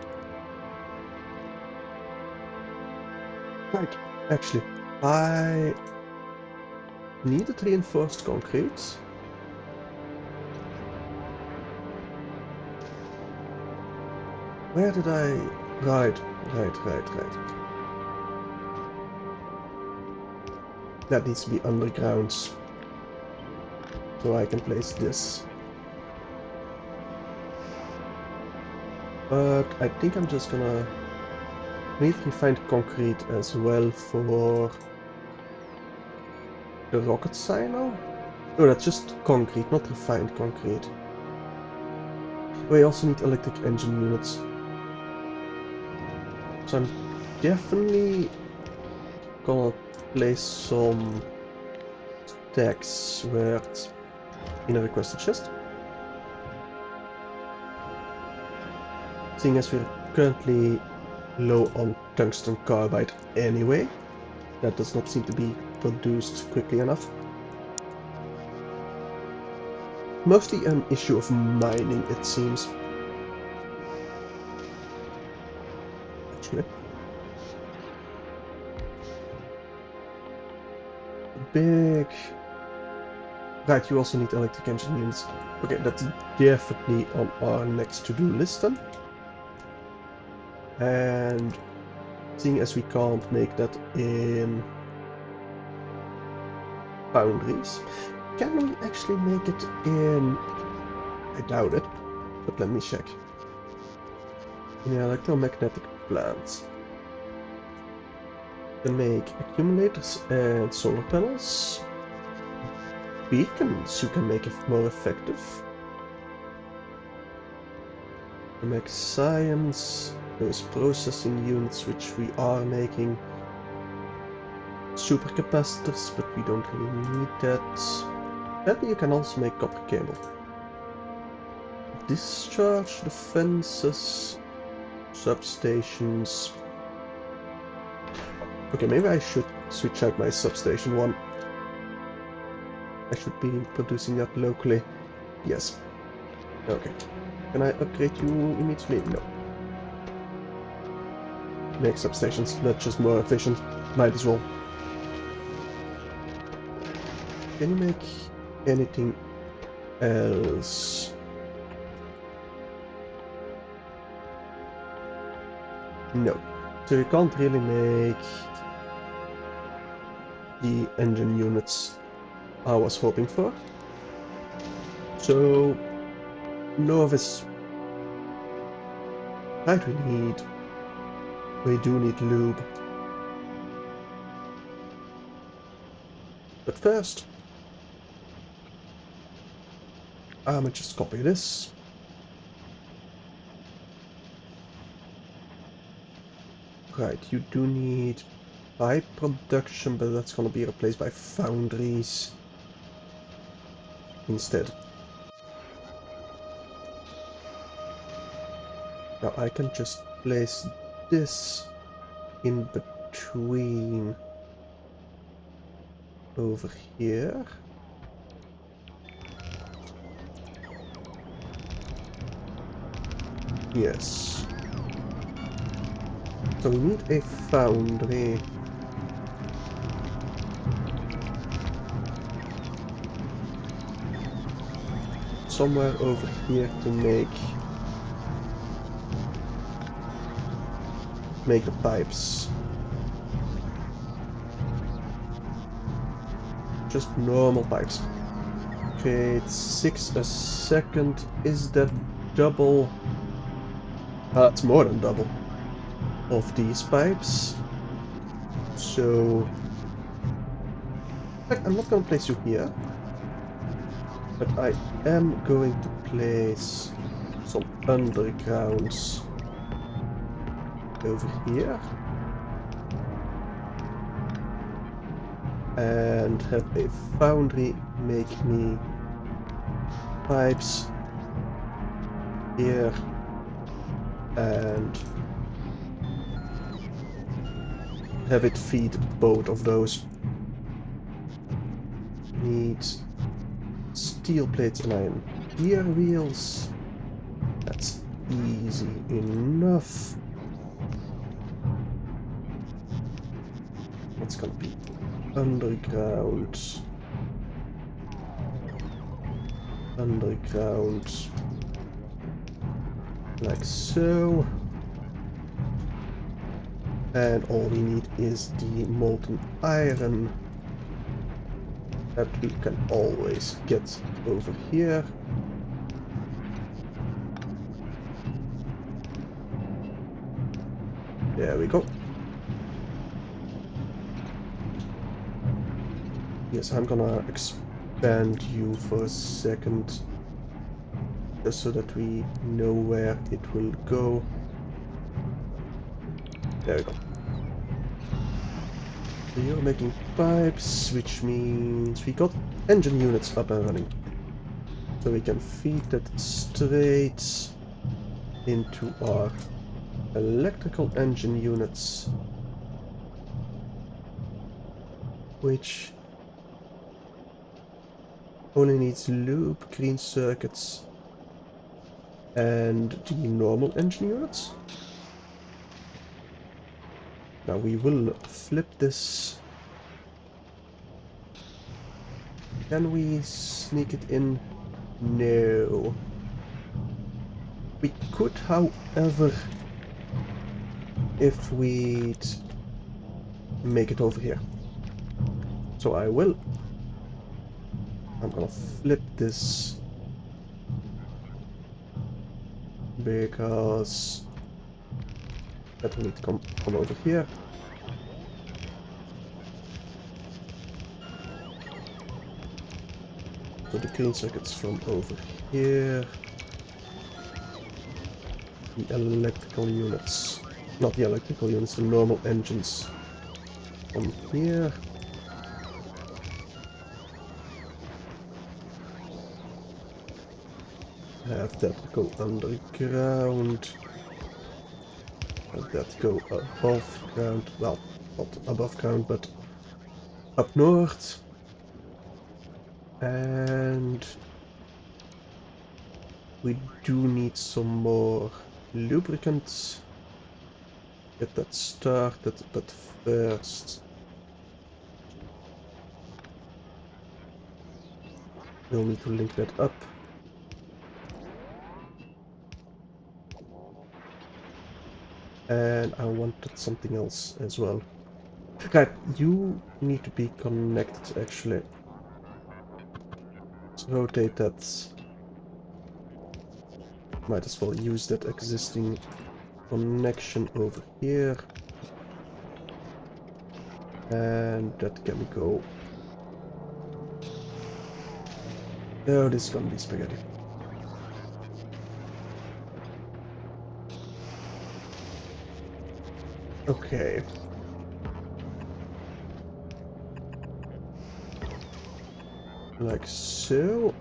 Right. Actually, I needed reinforced concrete. Where did I... Right. That needs to be underground. So I can place this. But I think I'm just gonna need refined concrete as well for the rocket silo. No, that's just concrete, not refined concrete. We also need electric engine units. So I'm definitely gonna place some stacks where it's in a requested chest. Seeing as we're currently low on tungsten carbide anyway, that does not seem to be produced quickly enough. Mostly an issue of mining, it seems. Actually. Big... Right, you also need electric engine units. Okay, that's definitely on our next to-do list then. And seeing as we can't make that in foundries, can we actually make it in... I doubt it, but let me check. In electromagnetic plants. You can make accumulators and solar panels. Beacons you can make it more effective. You can make science, those processing units which we are making. Supercapacitors, but we don't really need that. And you can also make copper cable. Discharge defenses, substations. Okay, maybe I should switch out my substation one. I should be producing that locally. Yes. Okay. Can I upgrade you immediately? No. Make substations, that's just more efficient. Might as well. Can you make anything else? No. So you can't really make the engine units I was hoping for. So novice. Right, we do need lube. But first, I'm gonna just copy this. Right, you do need pipe production, but that's gonna be replaced by foundries instead. Now I can just place this in between over here. Yes. So we need a foundry. Somewhere over here to make the pipes. Just normal pipes. Okay, it's 6 a second. Is that double? It's more than double of these pipes. So I'm not gonna place you here. But I am going to place some undergrounds over here. And have a foundry make me pipes here and have it feed both of those. Needs steel plates and iron gear wheels. That's easy enough. That's gonna be underground. Underground. Like so. And all we need is the molten iron that we can always get over here. There we go. Yes, I'm gonna expand you for a second, just so that we know where it will go. There we go. So you're making pipes, which means we got engine units up and running. So we can feed that straight into our electrical engine units, which only needs loop, green circuits, and the normal engine units. Now we will flip this. Can we sneak it in? No. We could, however, if we'd make it over here. So I will. I'm gonna flip this because that will need to come over here. So the green circuits from over here. The electrical units. Not the electrical units, the normal engines from here. Have that go underground. Have that go above ground. Well, not above ground, but up north. And we do need some more lubricants. Get that started, but first we'll need to link that up. And I wanted something else as well. Right, you need to be connected actually. Let's rotate that. Might as well use that existing connection over here. And that can go. Oh, this is gonna be spaghetti. Okay. Like so.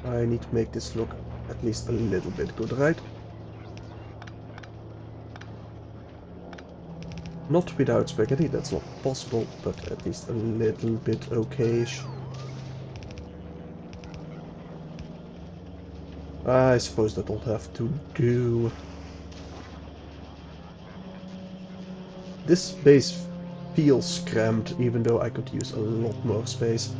I need to make this look at least a little bit good, right? Not without spaghetti, that's not possible, but at least a little bit okayish. I suppose that'll have to do. This base feels cramped, even though I could use a lot more space.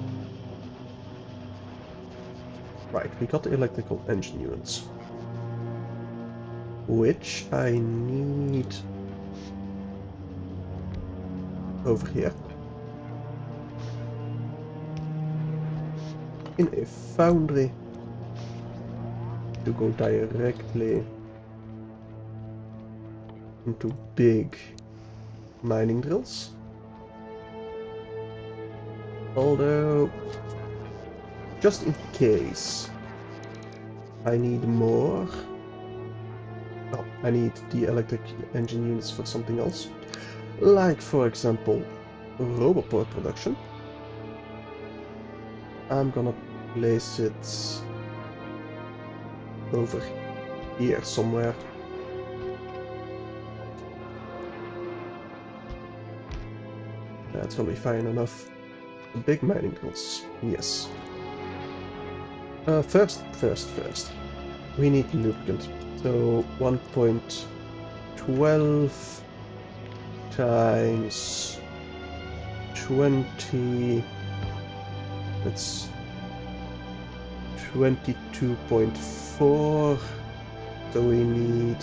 Right, we got the electrical engine units. Which I need over here. In a foundry to go directly into big mining drills. Although just in case I need more. Oh, I need the electric engine units for something else. Like, for example, Roboport production. I'm gonna place it over here somewhere. That's gonna be fine enough. The big mining mills, yes. First. We need lubricant. So 1.12 times 20. That's 22.4. So we need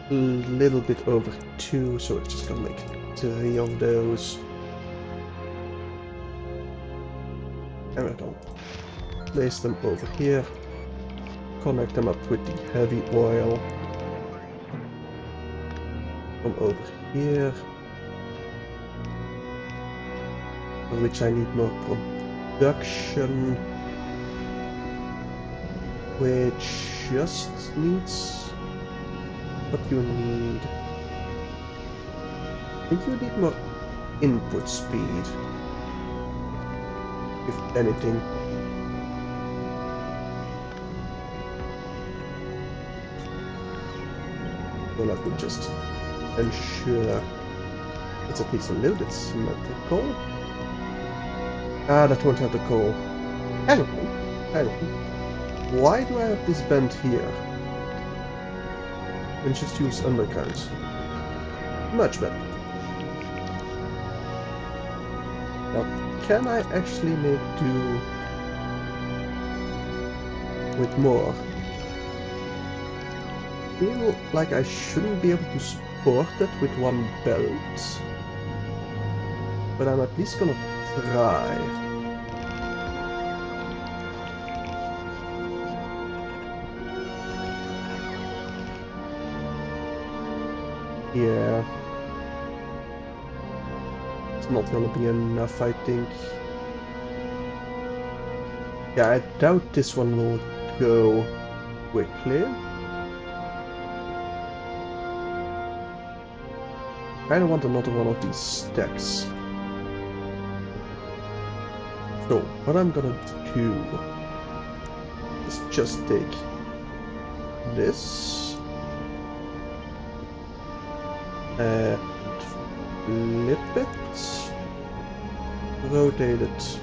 a little bit over 2. So we're just gonna make 3 of those. And we're gonna place them over here. Connect them up with the heavy oil. Come over here. For which I need more production. Which just needs what you need. I think you need more input speed. If anything. Well, let me just ensure it's at least a little bit symmetrical. Ah, that won't have the coal. Hang on. Why do I have this bend here? And just use underground. Much better. Now, can I actually make do with more? I feel like I shouldn't be able to support it with one belt. But I'm at least gonna try. Yeah. It's not gonna be enough, I think. Yeah, I doubt this one will go quickly. I kinda want another one of these stacks. So, what I'm gonna do is just take this and flip it, rotate it.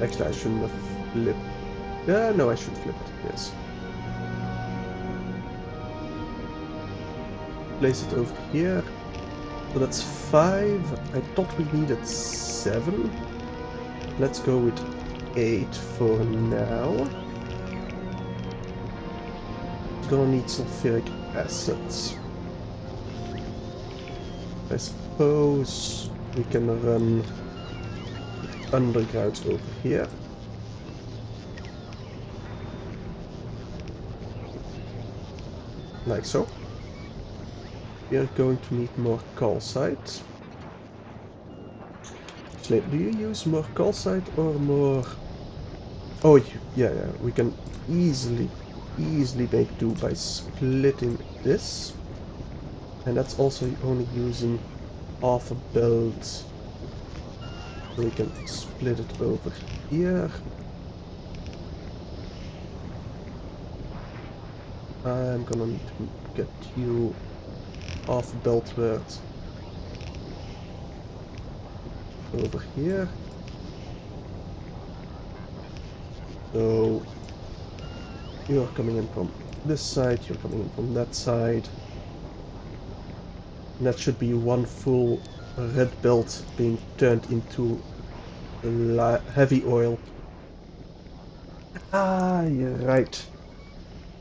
Actually, I shouldn't have flipped. No, I should flip it, yes. Place it over here. So that's 5. I thought we needed 7. Let's go with 8 for now. It's gonna need sulfuric acid. I suppose we can run underground over here. Like so. We are going to need more calcite. Actually, do you use more calcite or more... Oh, yeah, we can easily make do by splitting this. And that's also only using half a belt. So we can split it over here. I'm gonna need to get you half a belt worth over here. So you're coming in from this side, you're coming in from that side. And that should be one full red belt being turned into heavy oil. Ah, you're right.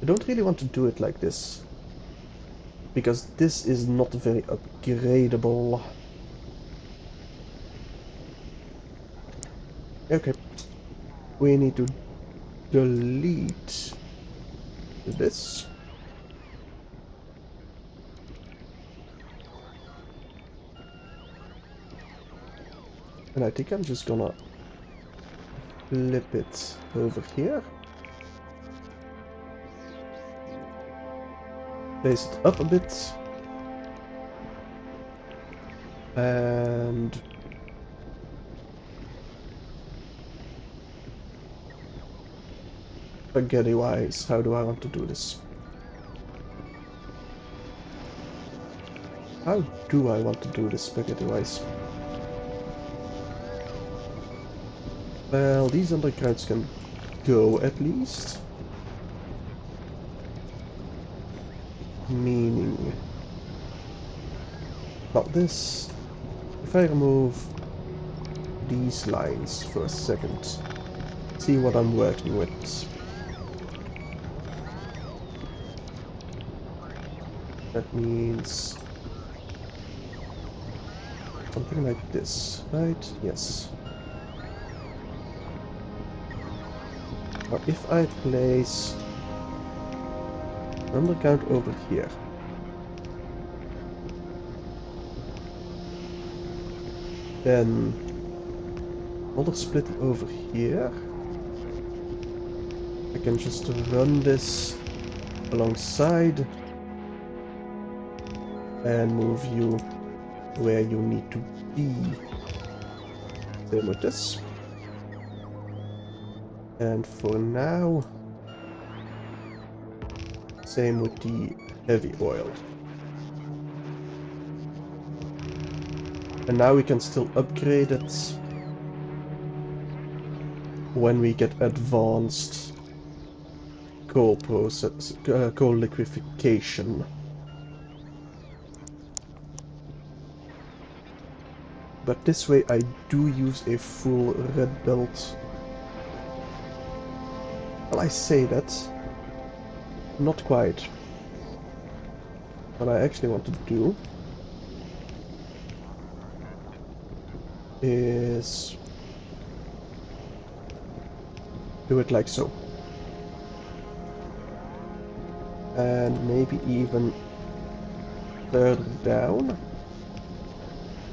I don't really want to do it like this. Because this is not very upgradable. Okay. We need to delete this. And I think I'm just gonna flip it over here. Place it up a bit. And spaghetti-wise, how do I want to do this? How do I want to do this spaghetti-wise? Well, these undergrounds can go at least. Meaning... Not this. If I remove these lines for a second, see what I'm working with. That means something like this, right? Yes. Or if I place an underground over here, then another split over here, I can just run this alongside and move you where you need to be. Same with this. And for now, same with the heavy oil. And now we can still upgrade it when we get advanced coal process, coal liquefaction. But this way I do use a full red belt. Well, I say that. Not quite. What I actually want to do is do it like so. And maybe even further down.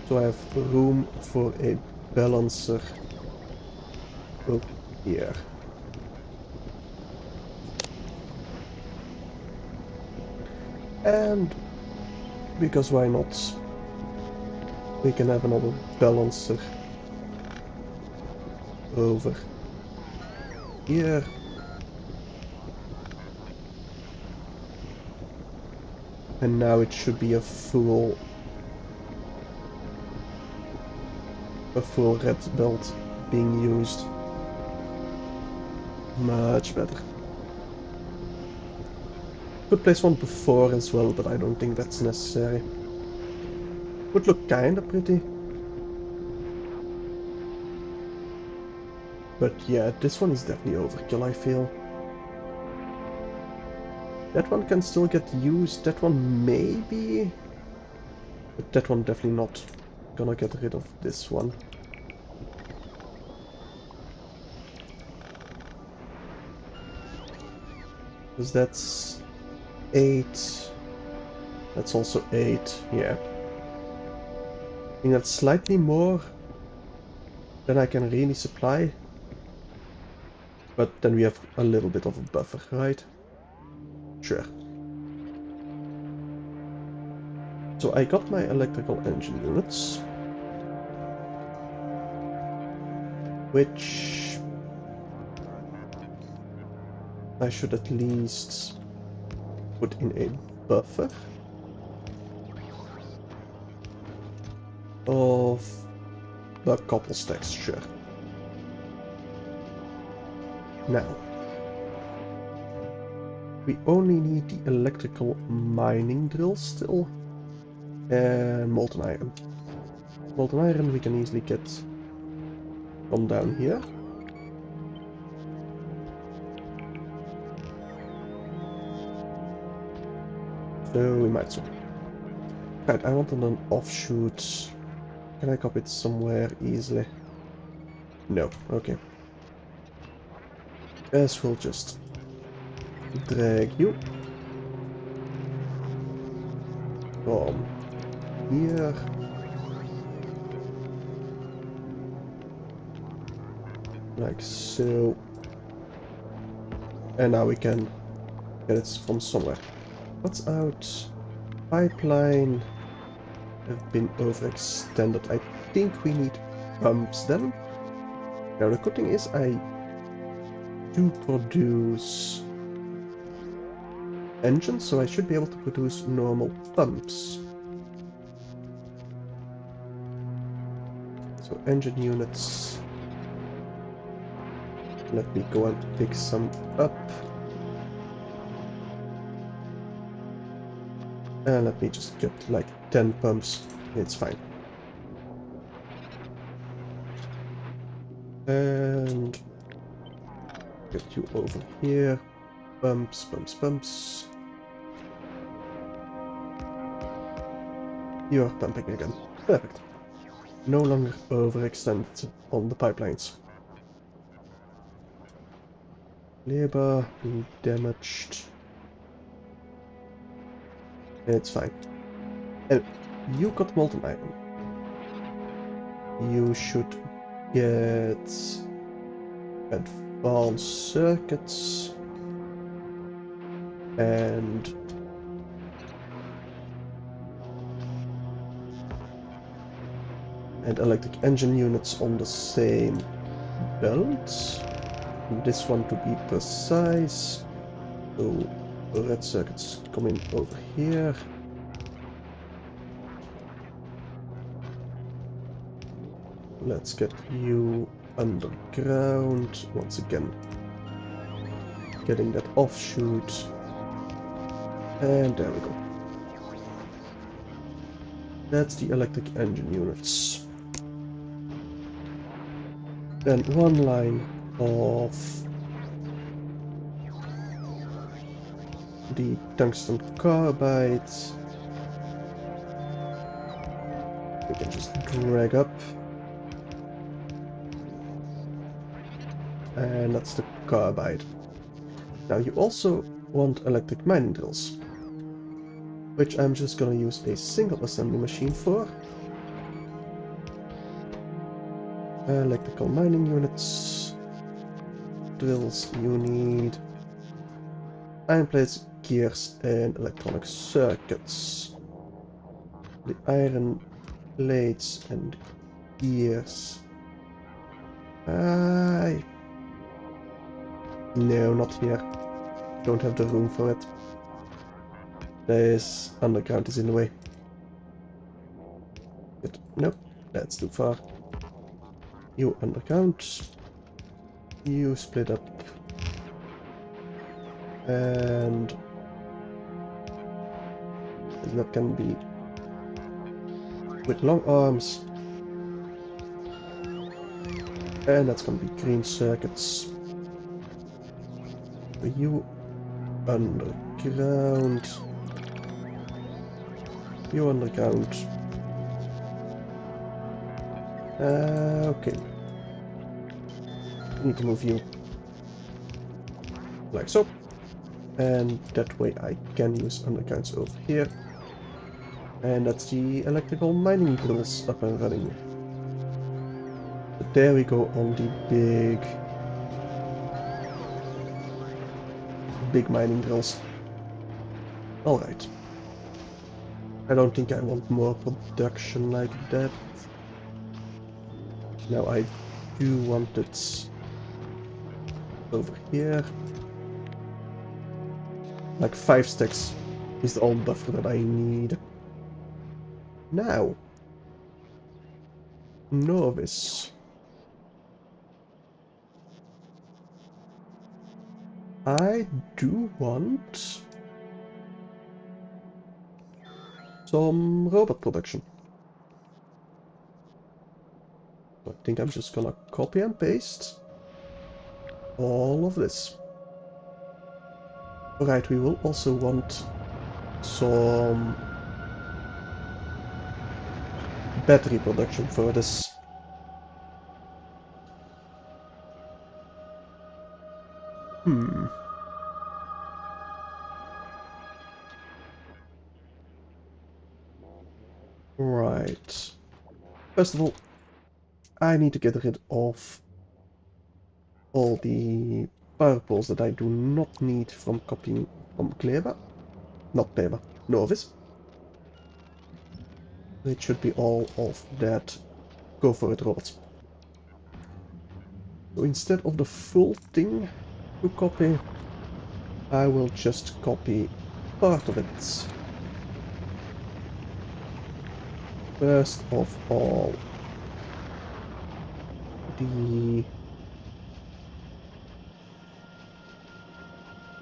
So I have room for a balancer up here. And because why not? We can have another balancer over here. And now it should be a full red belt being used. Much better. Could place one before as well, but I don't think that's necessary. Would look kinda pretty. But yeah, this one is definitely overkill, I feel. That one can still get used, that one maybe, but that one definitely not. Gonna get rid of this one. Because that's 8. That's also 8, yeah. I think that's slightly more than I can really supply. But then we have a little bit of a buffer, right? Sure. So I got my electrical engine units, which I should at least put in a buffer of the cobble stacks, sure. Now, we only need the electrical mining drill still, and molten iron. Molten iron we can easily get from down here. So we might as well. Right, I wanted an offshoot. Can I copy it somewhere easily? No, okay. As we'll just drag you from here Like so. And now we can get it from somewhere. What's out? Pipeline have been overextended. I think we need pumps then. Now the good thing is I do produce engines, so I should be able to produce normal pumps. So engine units. Let me go and pick some up. And let me just get like 10 pumps. It's fine. And get you over here. Pumps, pumps, pumps. You are pumping again. Perfect. No longer overextended on the pipelines. Labor being damaged. It's fine. And you got molten iron. You should get advanced circuits and electric engine units on the same belt. This one to be precise. So red circuits coming over here. Let's get you underground once again. Getting that offshoot. And there we go. That's the electric engine units. Then one line of the tungsten carbide. We can just drag up. And that's the carbide. Now you also want electric mining drills, which I'm just gonna use a single assembly machine for. Electrical mining units. Drills you need. Iron plates, gears, and electronic circuits. The iron plates and gears. No, not here. Don't have the room for it. This underground is in the way. Good. Nope, that's too far. You underground. You split up. And that can be with long arms. And that's gonna be green circuits. You underground. You underground. Okay. I need to move you. Like so. And that way I can use undergrounds over here. And that's the electrical mining drills up and running. But there we go on the big mining drills. Alright. I don't think I want more production like that. Now I do want it over here. Like 5 stacks is all the buffer that I need. Now, Novice. I do want some robot production. I think I'm just gonna copy and paste all of this. Alright, we will also want some battery production for this. Right. First of all, I need to get rid of all the power poles that I do not need from copying from Kleba. Not Kleba, Novice. It should be all of that. Go for it, robots. So instead of the full thing to copy, I will just copy part of it. First of all,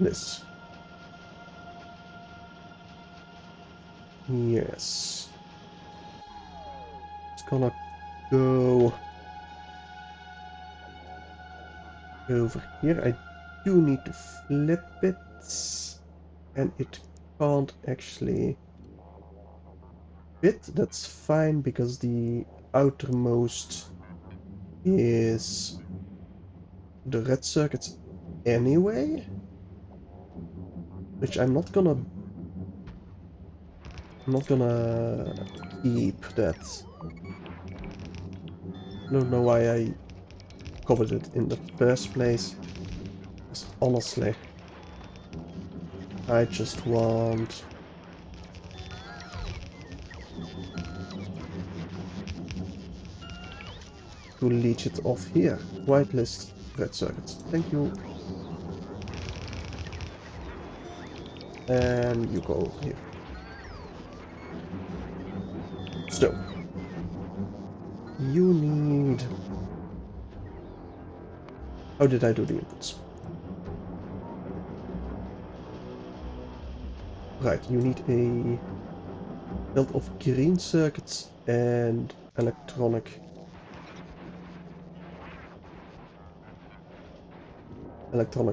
this. Yes. It's gonna go over here. I do need to flip it, and it can't actually fit. That's fine because the outermost is the red circuits anyway, which I'm not gonna keep that. I don't know why I covered it in the first place. Because honestly, I just want to leech it off here. Whitelist red circuits. Thank you. And you go over here. So, you need... How did I do the inputs? Right, you need a belt of green circuits and electronic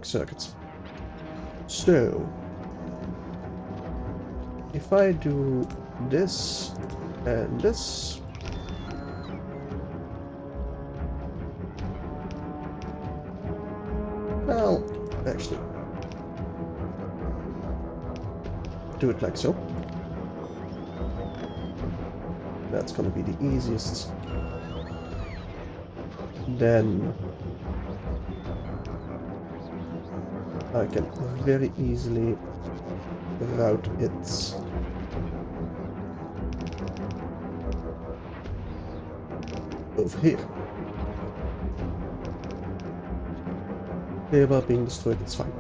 circuits. So, if I do this and this, well, actually, do it like so. That's gonna be the easiest. Then I can very easily route it over here. Clear being destroyed, it's fine.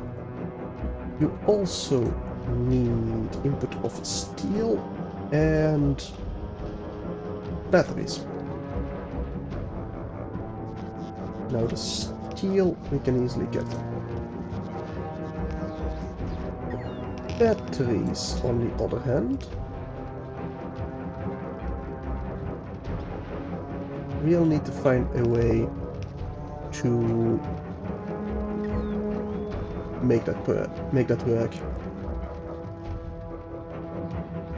You also need input of steel and batteries. Now the steel we can easily get. Batteries, on the other hand, we'll need to find a way to make that work.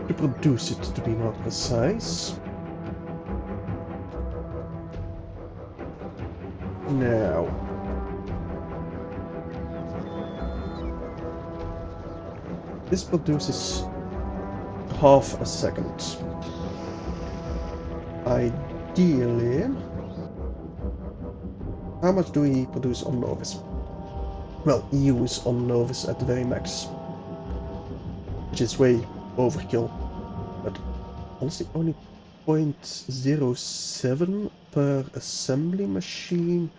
To produce it, to be more precise. Now, this produces half a second. Ideally, how much do we produce on Novice? Well, use on Novice at the very max, which is way overkill, but honestly only 0.07 per assembly machine.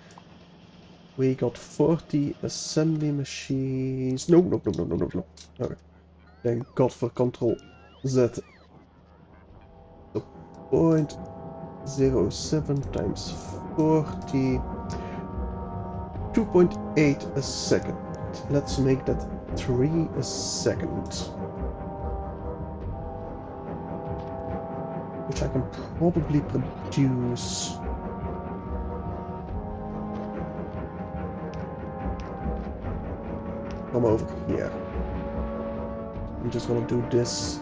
We got 40 assembly machines. No. Okay. Thank God for Control Z. So 0.07 times 40. 2.8 a second. Let's make that 3 a second. Which I can probably produce. From over here. I'm just gonna do this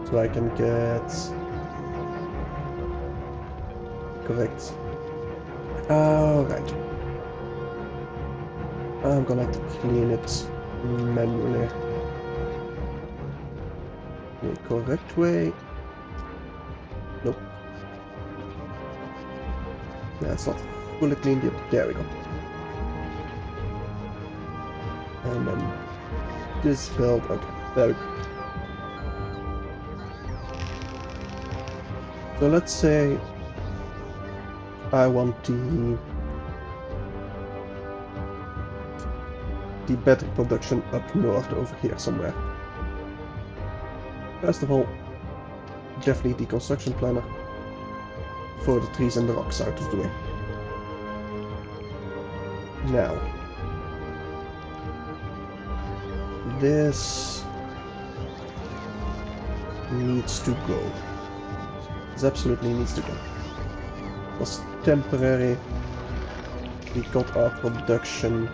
so I can get correct. Alright. I'm gonna have to clean it manually. The correct way. Nope. Yeah, it's not fully cleaned yet. There we go. And then this build. Okay, there we go. So let's say I want the battery production up north over here somewhere. First of all, definitely the construction planner for the trees and the rocks out of the way. Now, this needs to go. This absolutely needs to go. It was temporary. We got our production,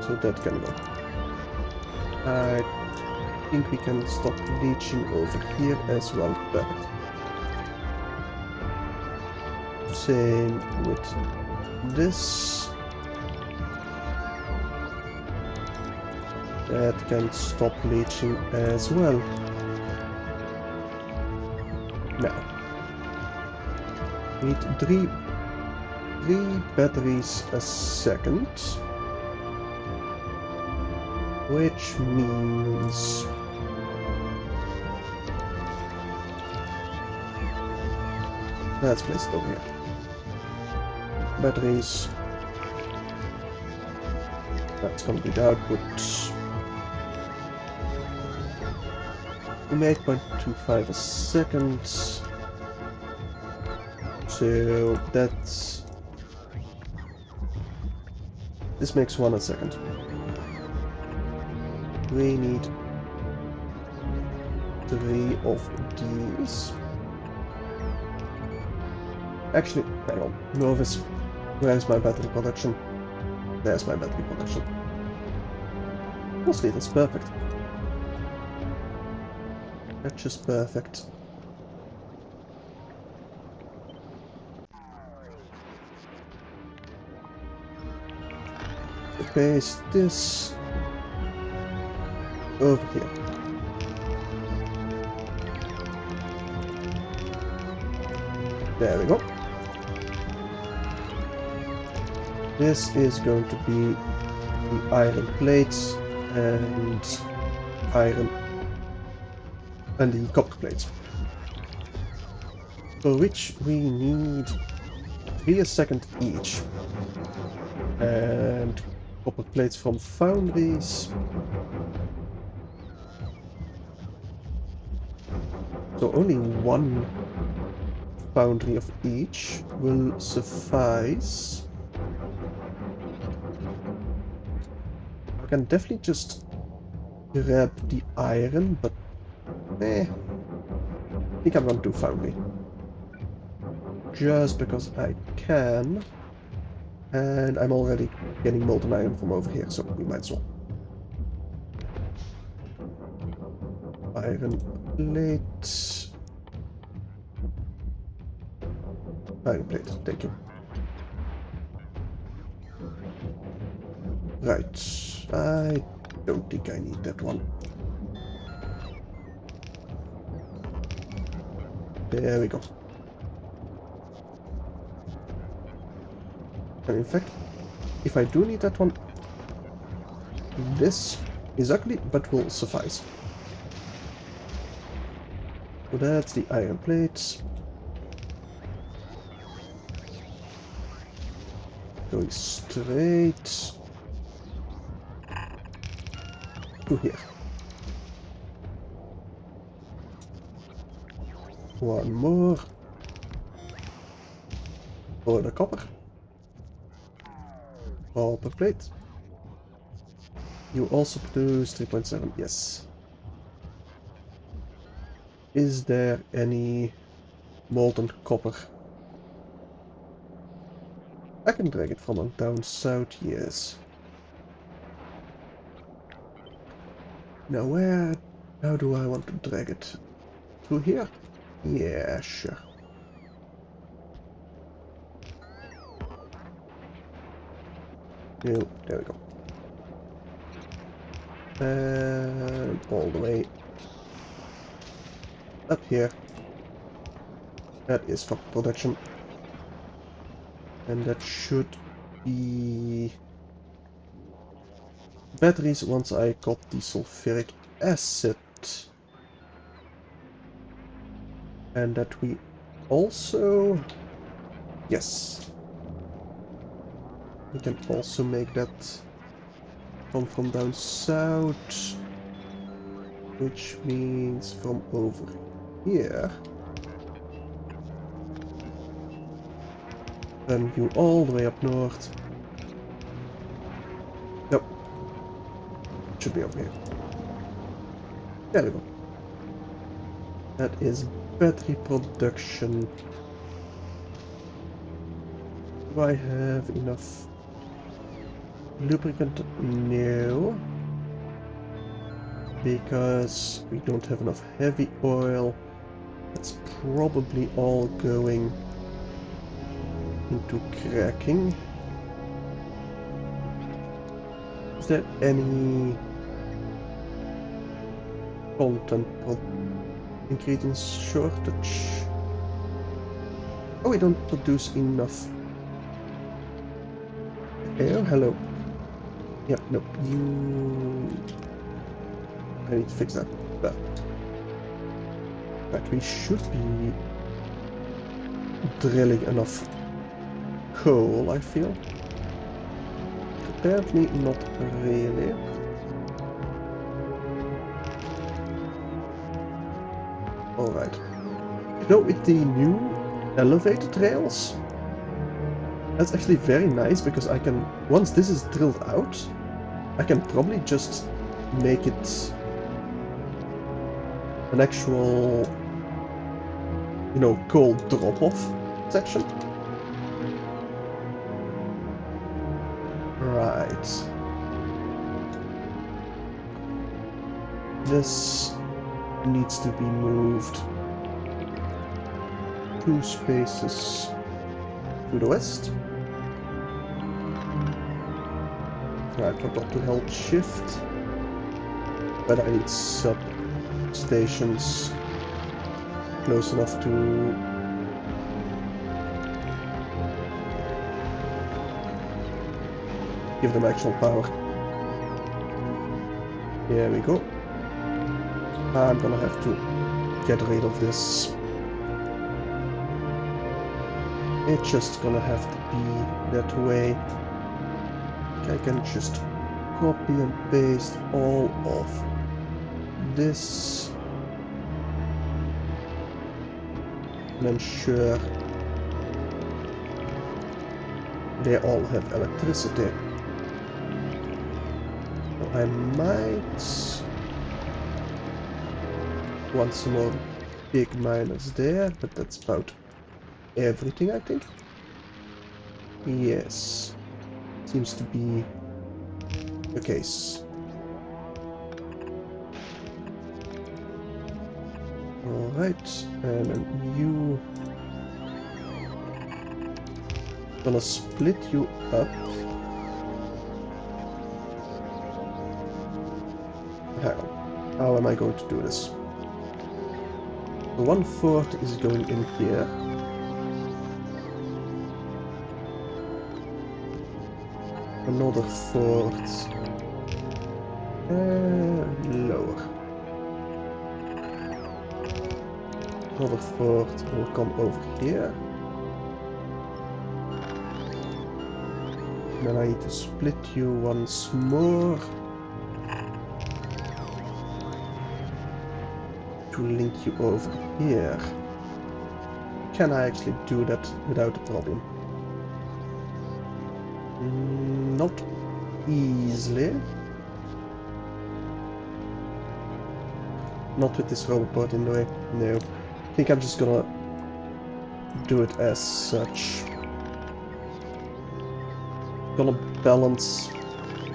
so that can go. I think we can stop leaching over here as well. Perfect. Same with this. That can stop leaching as well. Now, we need three batteries a second, which means let's place it over here. Batteries. That's gonna be the output. 8.25 a second. So that's... this makes 1 a second. We need 3 of these. Actually, hang on. Novice, where's my battery production? There's my battery production. Mostly that's perfect. That's just perfect. Paste this over here. There we go. This is going to be the iron plates and iron and the copper plates, for which we need 3 a second each. And copper plates from foundries. So only 1 foundry of each will suffice. I can definitely just grab the iron, but I think I'm gonna do foundry. Just because I can. And I'm already getting molten iron from over here, so we might as well. Iron plate. Iron plate, thank you. Right, I don't think I need that one. There we go. And in fact, if I do need that one, this is ugly, but will suffice. So that's the iron plates. Going straight to here. One more for the copper. Copper plate. You also produce 3.7, yes. Is there any molten copper? I can drag it from down south, yes. Now how do I want to drag it? Through here? Yeah, sure. No, there we go. And all the way up here. That is for production. And that should be batteries once I got the sulfuric acid. And that we also... Yes. We can also make that come from down south. Which means from over here. Run you all the way up north. Nope. Should be over here. There we go. That is battery production. Do I have enough lubricant? No. Because we don't have enough heavy oil. That's probably all going into cracking. Is there any content ingredients shortage? Oh, we don't produce enough. Oh, hello. Yep, nope, you... I need to fix that. But we should be drilling enough coal, I feel. Apparently not really. Alright. You know, with the new elevated rails, that's actually very nice because I can, once this is drilled out, I can probably just make it an actual, you know, coal drop-off section. Right. This needs to be moved 2 spaces to the west. Right, forgot to hold shift. But I need substations close enough to give them actual power. Here we go. I'm gonna have to get rid of this. It's just gonna have to be that way. I can just copy and paste all of this and ensure they all have electricity. So I might want some more big miners there, but that's about everything, I think. Yes, seems to be the case. Alright, and then you... gonna split you up. Hang on. How am I going to do this? The 1/4 is going in here. Another 1/4 lower. Another 1/4 will come over here. Then I need to split you once more to link you over here. Can I actually do that without a problem? Not easily. Not with this robot in the way. No. I think I'm just gonna do it as such. Gonna balance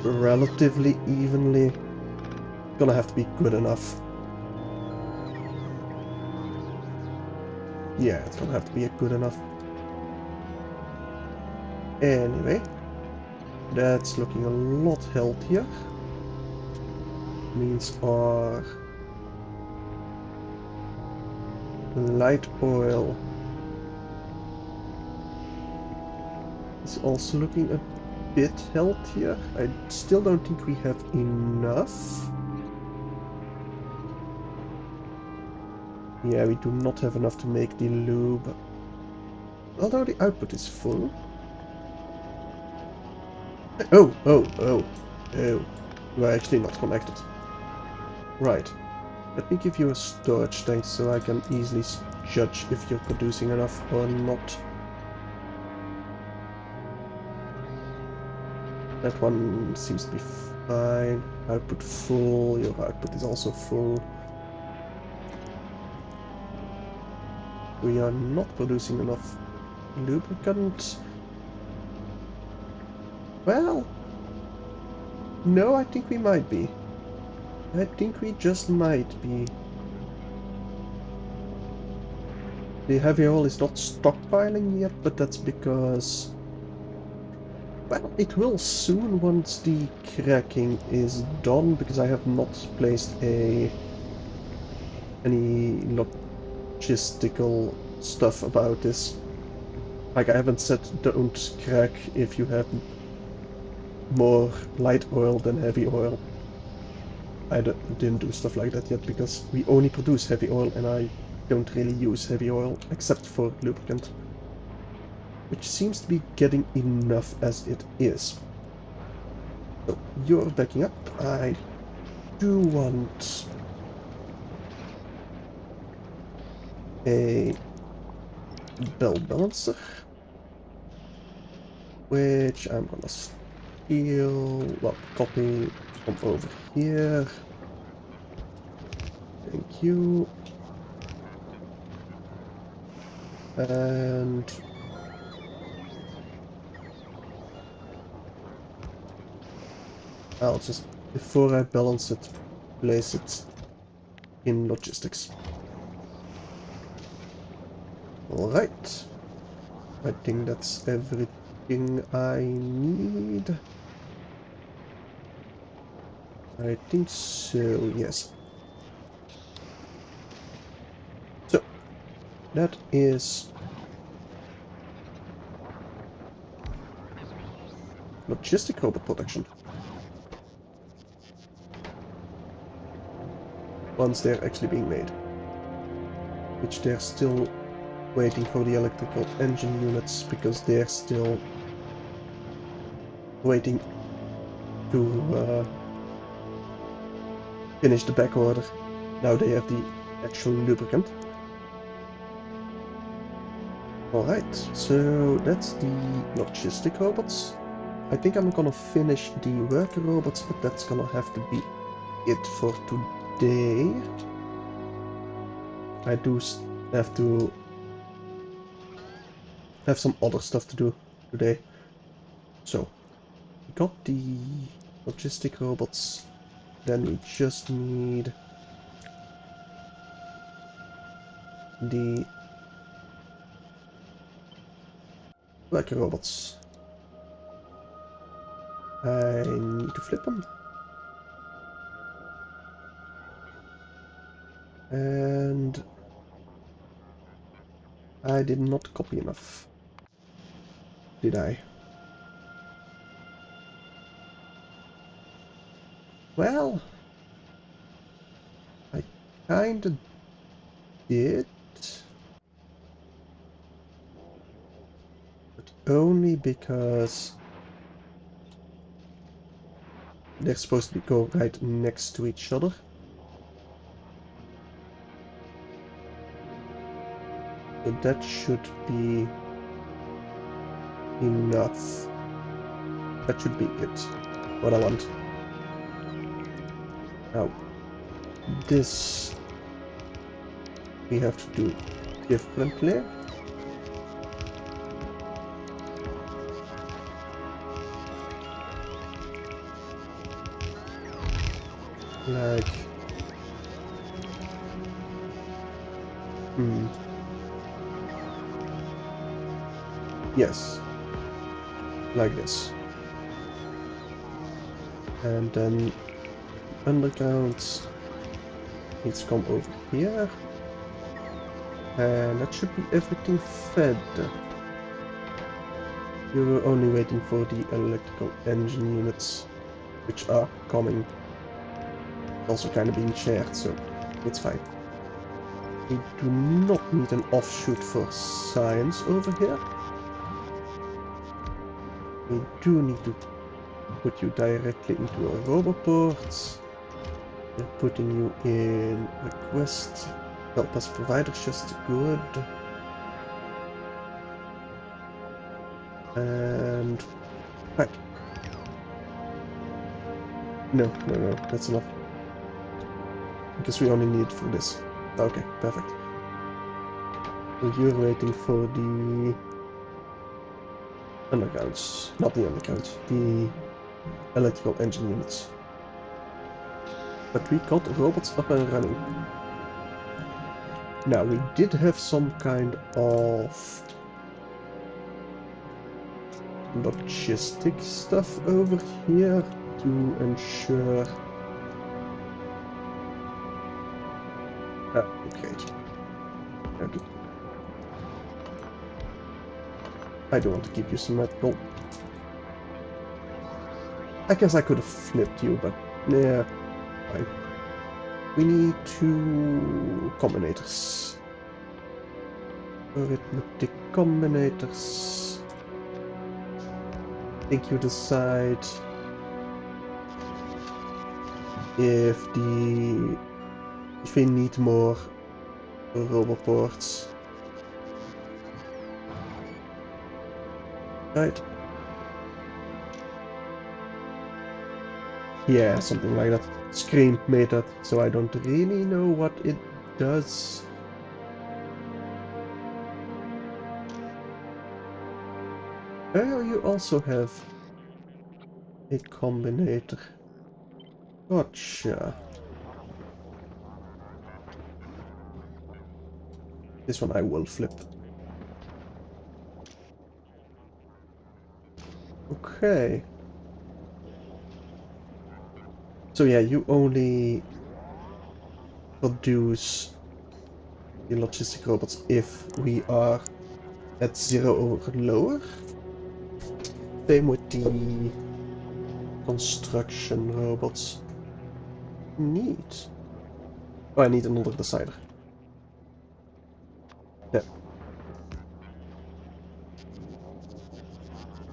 relatively evenly. Gonna have to be good enough. Yeah, it's gonna have to be good enough. Anyway, that's looking a lot healthier. Means our light oil is also looking a bit healthier. I still don't think we have enough. Yeah, we do not have enough to make the lube. Although the output is full. Oh, oh, oh, oh. You are actually not connected. Right. Let me give you a storage tank so I can easily judge if you're producing enough or not. That one seems to be fine. Output full. Your output is also full. We are not producing enough lubricant. Well, no, I think we might be. I think we just might be. The heavy oil is not stockpiling yet, but that's because... well, it will soon once the cracking is done, because I have not placed any logistical stuff about this. Like, I haven't said don't crack if you have more light oil than heavy oil. I didn't do stuff like that yet because we only produce heavy oil and I don't really use heavy oil except for lubricant, which seems to be getting enough as it is. So you're backing up. I do want a bell balancer, which I'm gonna steal, well, copy from over here. Thank you. And I'll just, before I balance it, place it in logistics. Alright. I think that's everything I need. I think so, yes. So, that is logistic robot production. Once they're actually being made. Which they're still waiting for the electrical engine units, because they're still waiting to finish the back order. Now they have the actual lubricant. Alright, so that's the logistic robots. I think I'm gonna finish the worker robots, but that's gonna have to be it for today. I do have to have some other stuff to do today. So, we got the logistic robots, then we just need the worker robots. I need to flip them. And I did not copy enough. Did I? Well, I kinda did. But only because they're supposed to go right next to each other. So that should be enough. That should be it. What I want. Now, this we have to do differently. Like, yes, like this. And then underground needs to come over here. And that should be everything fed. You were only waiting for the electrical engine units, which are coming. Also kind of being shared, so it's fine. We do not need an offshoot for science over here. We do need to put you directly into a roboport. We're putting you in request. Help us providers, just good. And back. No, that's enough. Because we only need it for this. Okay, perfect. So you're waiting for the undergrounds. Not the undergrounds, the electrical engine units. But we got robots up and running. Now, we did have some kind of logistic stuff over here to ensure... great. Okay. I do want to give you some medical. I guess I could have flipped you, but yeah, fine. We need 2 combinators. Arithmetic combinators. I think you decide if we need more roboports. Right? Yeah, something like that. Screen made that, so I don't really know what it does. Oh, you also have a combinator. Gotcha. This one I will flip. Okay. So yeah, you only produce the logistic robots if we are at 0 or lower. Same with the construction robots. Neat. Oh, I need another decider. Yeah.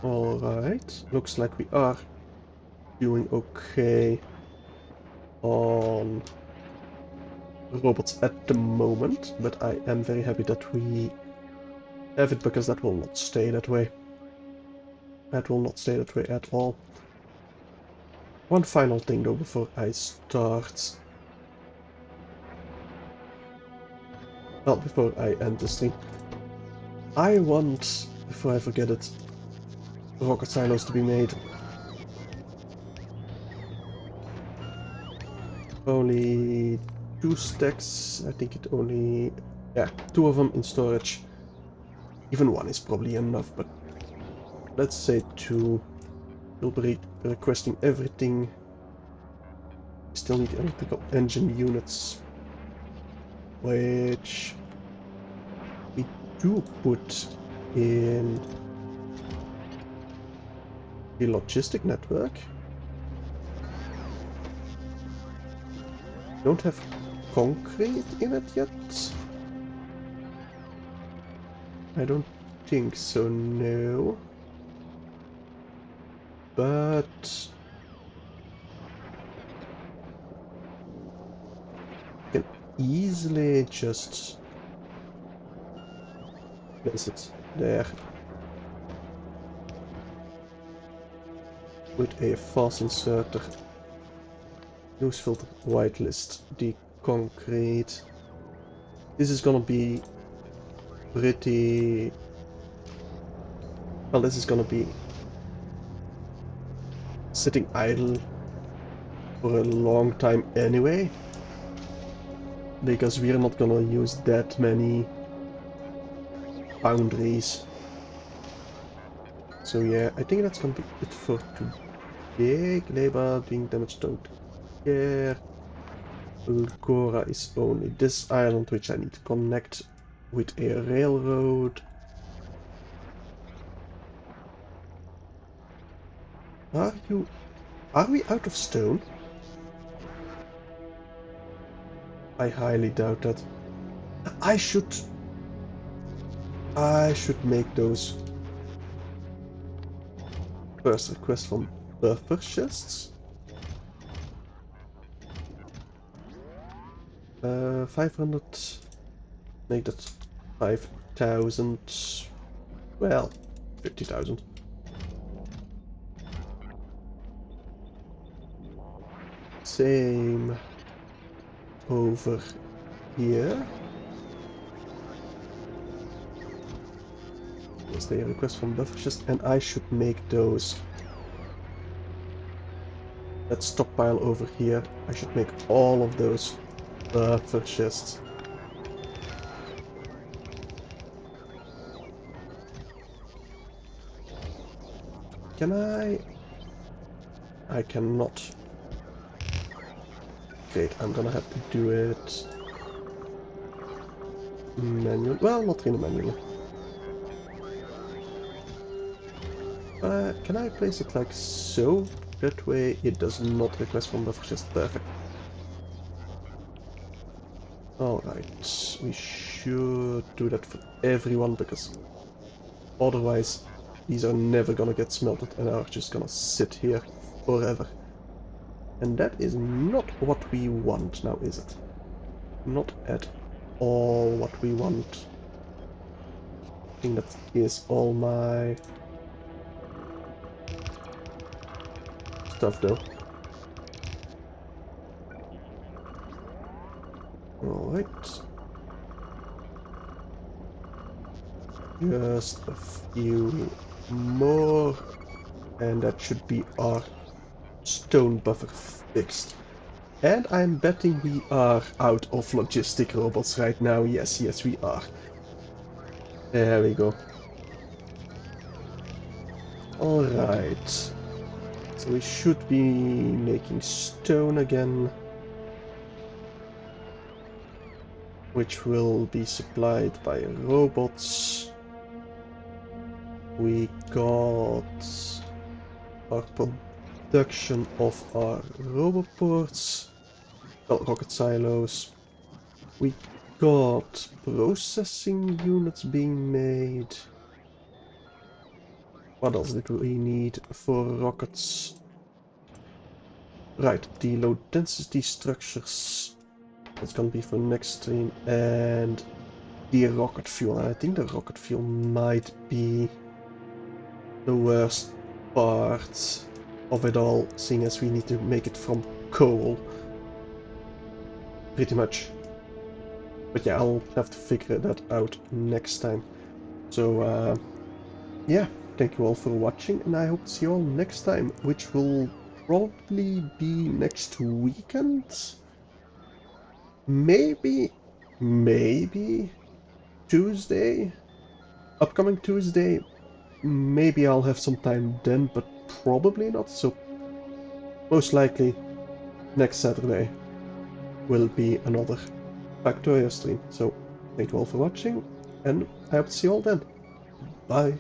Alright. Looks like we are doing okay on robots at the moment, but I am very happy that we have it because that will not stay that way. That will not stay that way at all. One final thing though before I start. Well, before I end this thing. I want, before I forget it, rocket silos to be made. Only 2 stacks. I think it only... yeah, 2 of them in storage. Even 1 is probably enough, but let's say 2. We'll be requesting everything. Still need electrical engine units, which we do put in the logistic network. Don't have concrete in it yet. I don't think so, no. But I can easily just place it there with a fast inserter. Use filter whitelist the concrete. This is gonna be pretty... well, this is gonna be sitting idle for a long time anyway, because we're not gonna use that many foundries. So yeah, I think that's gonna be it for today. Labor being damaged, don't care. Ulcora is only this island, which I need to connect with a railroad. Are you... Are we out of stone? I highly doubt that. I should... I should make those first requests from buffer chests. 500... Make that 5,000... Well, 50,000. Same over here. Yes, they request from buffer chest, and I should make those. That stockpile over here. I should make all of those buffer chests. Can I? I cannot. Great, I'm gonna have to do it manually. Well, not really manually. Can I place it like so? That way it does not request from buffer chest. Perfect. Alright, we should do that for everyone because otherwise these are never gonna get smelted and are just gonna sit here forever. And that is not what we want now, is it? Not at all what we want. I think that is all my stuff though. Alright. Just a few more. And that should be our stone buffer fixed. And I'm betting we are out of logistic robots right now. Yes, yes we are. There we go. Alright. So we should be making stone again. Which will be supplied by robots. We got our production of our roboports, well, rocket silos. We got processing units being made. What else did we need for rockets? Right, the low density structures. That's gonna be for next stream. And the rocket fuel. And I think the rocket fuel might be the worst part of it all, seeing as we need to make it from coal. Pretty much. But yeah, I'll have to figure that out next time. So, yeah, thank you all for watching, and I hope to see you all next time, which will probably be next weekend? Maybe Tuesday? Upcoming Tuesday? Maybe I'll have some time then, but probably not, so most likely next Saturday will be another Factorio stream. So, thank you all for watching, and I hope to see you all then. Bye.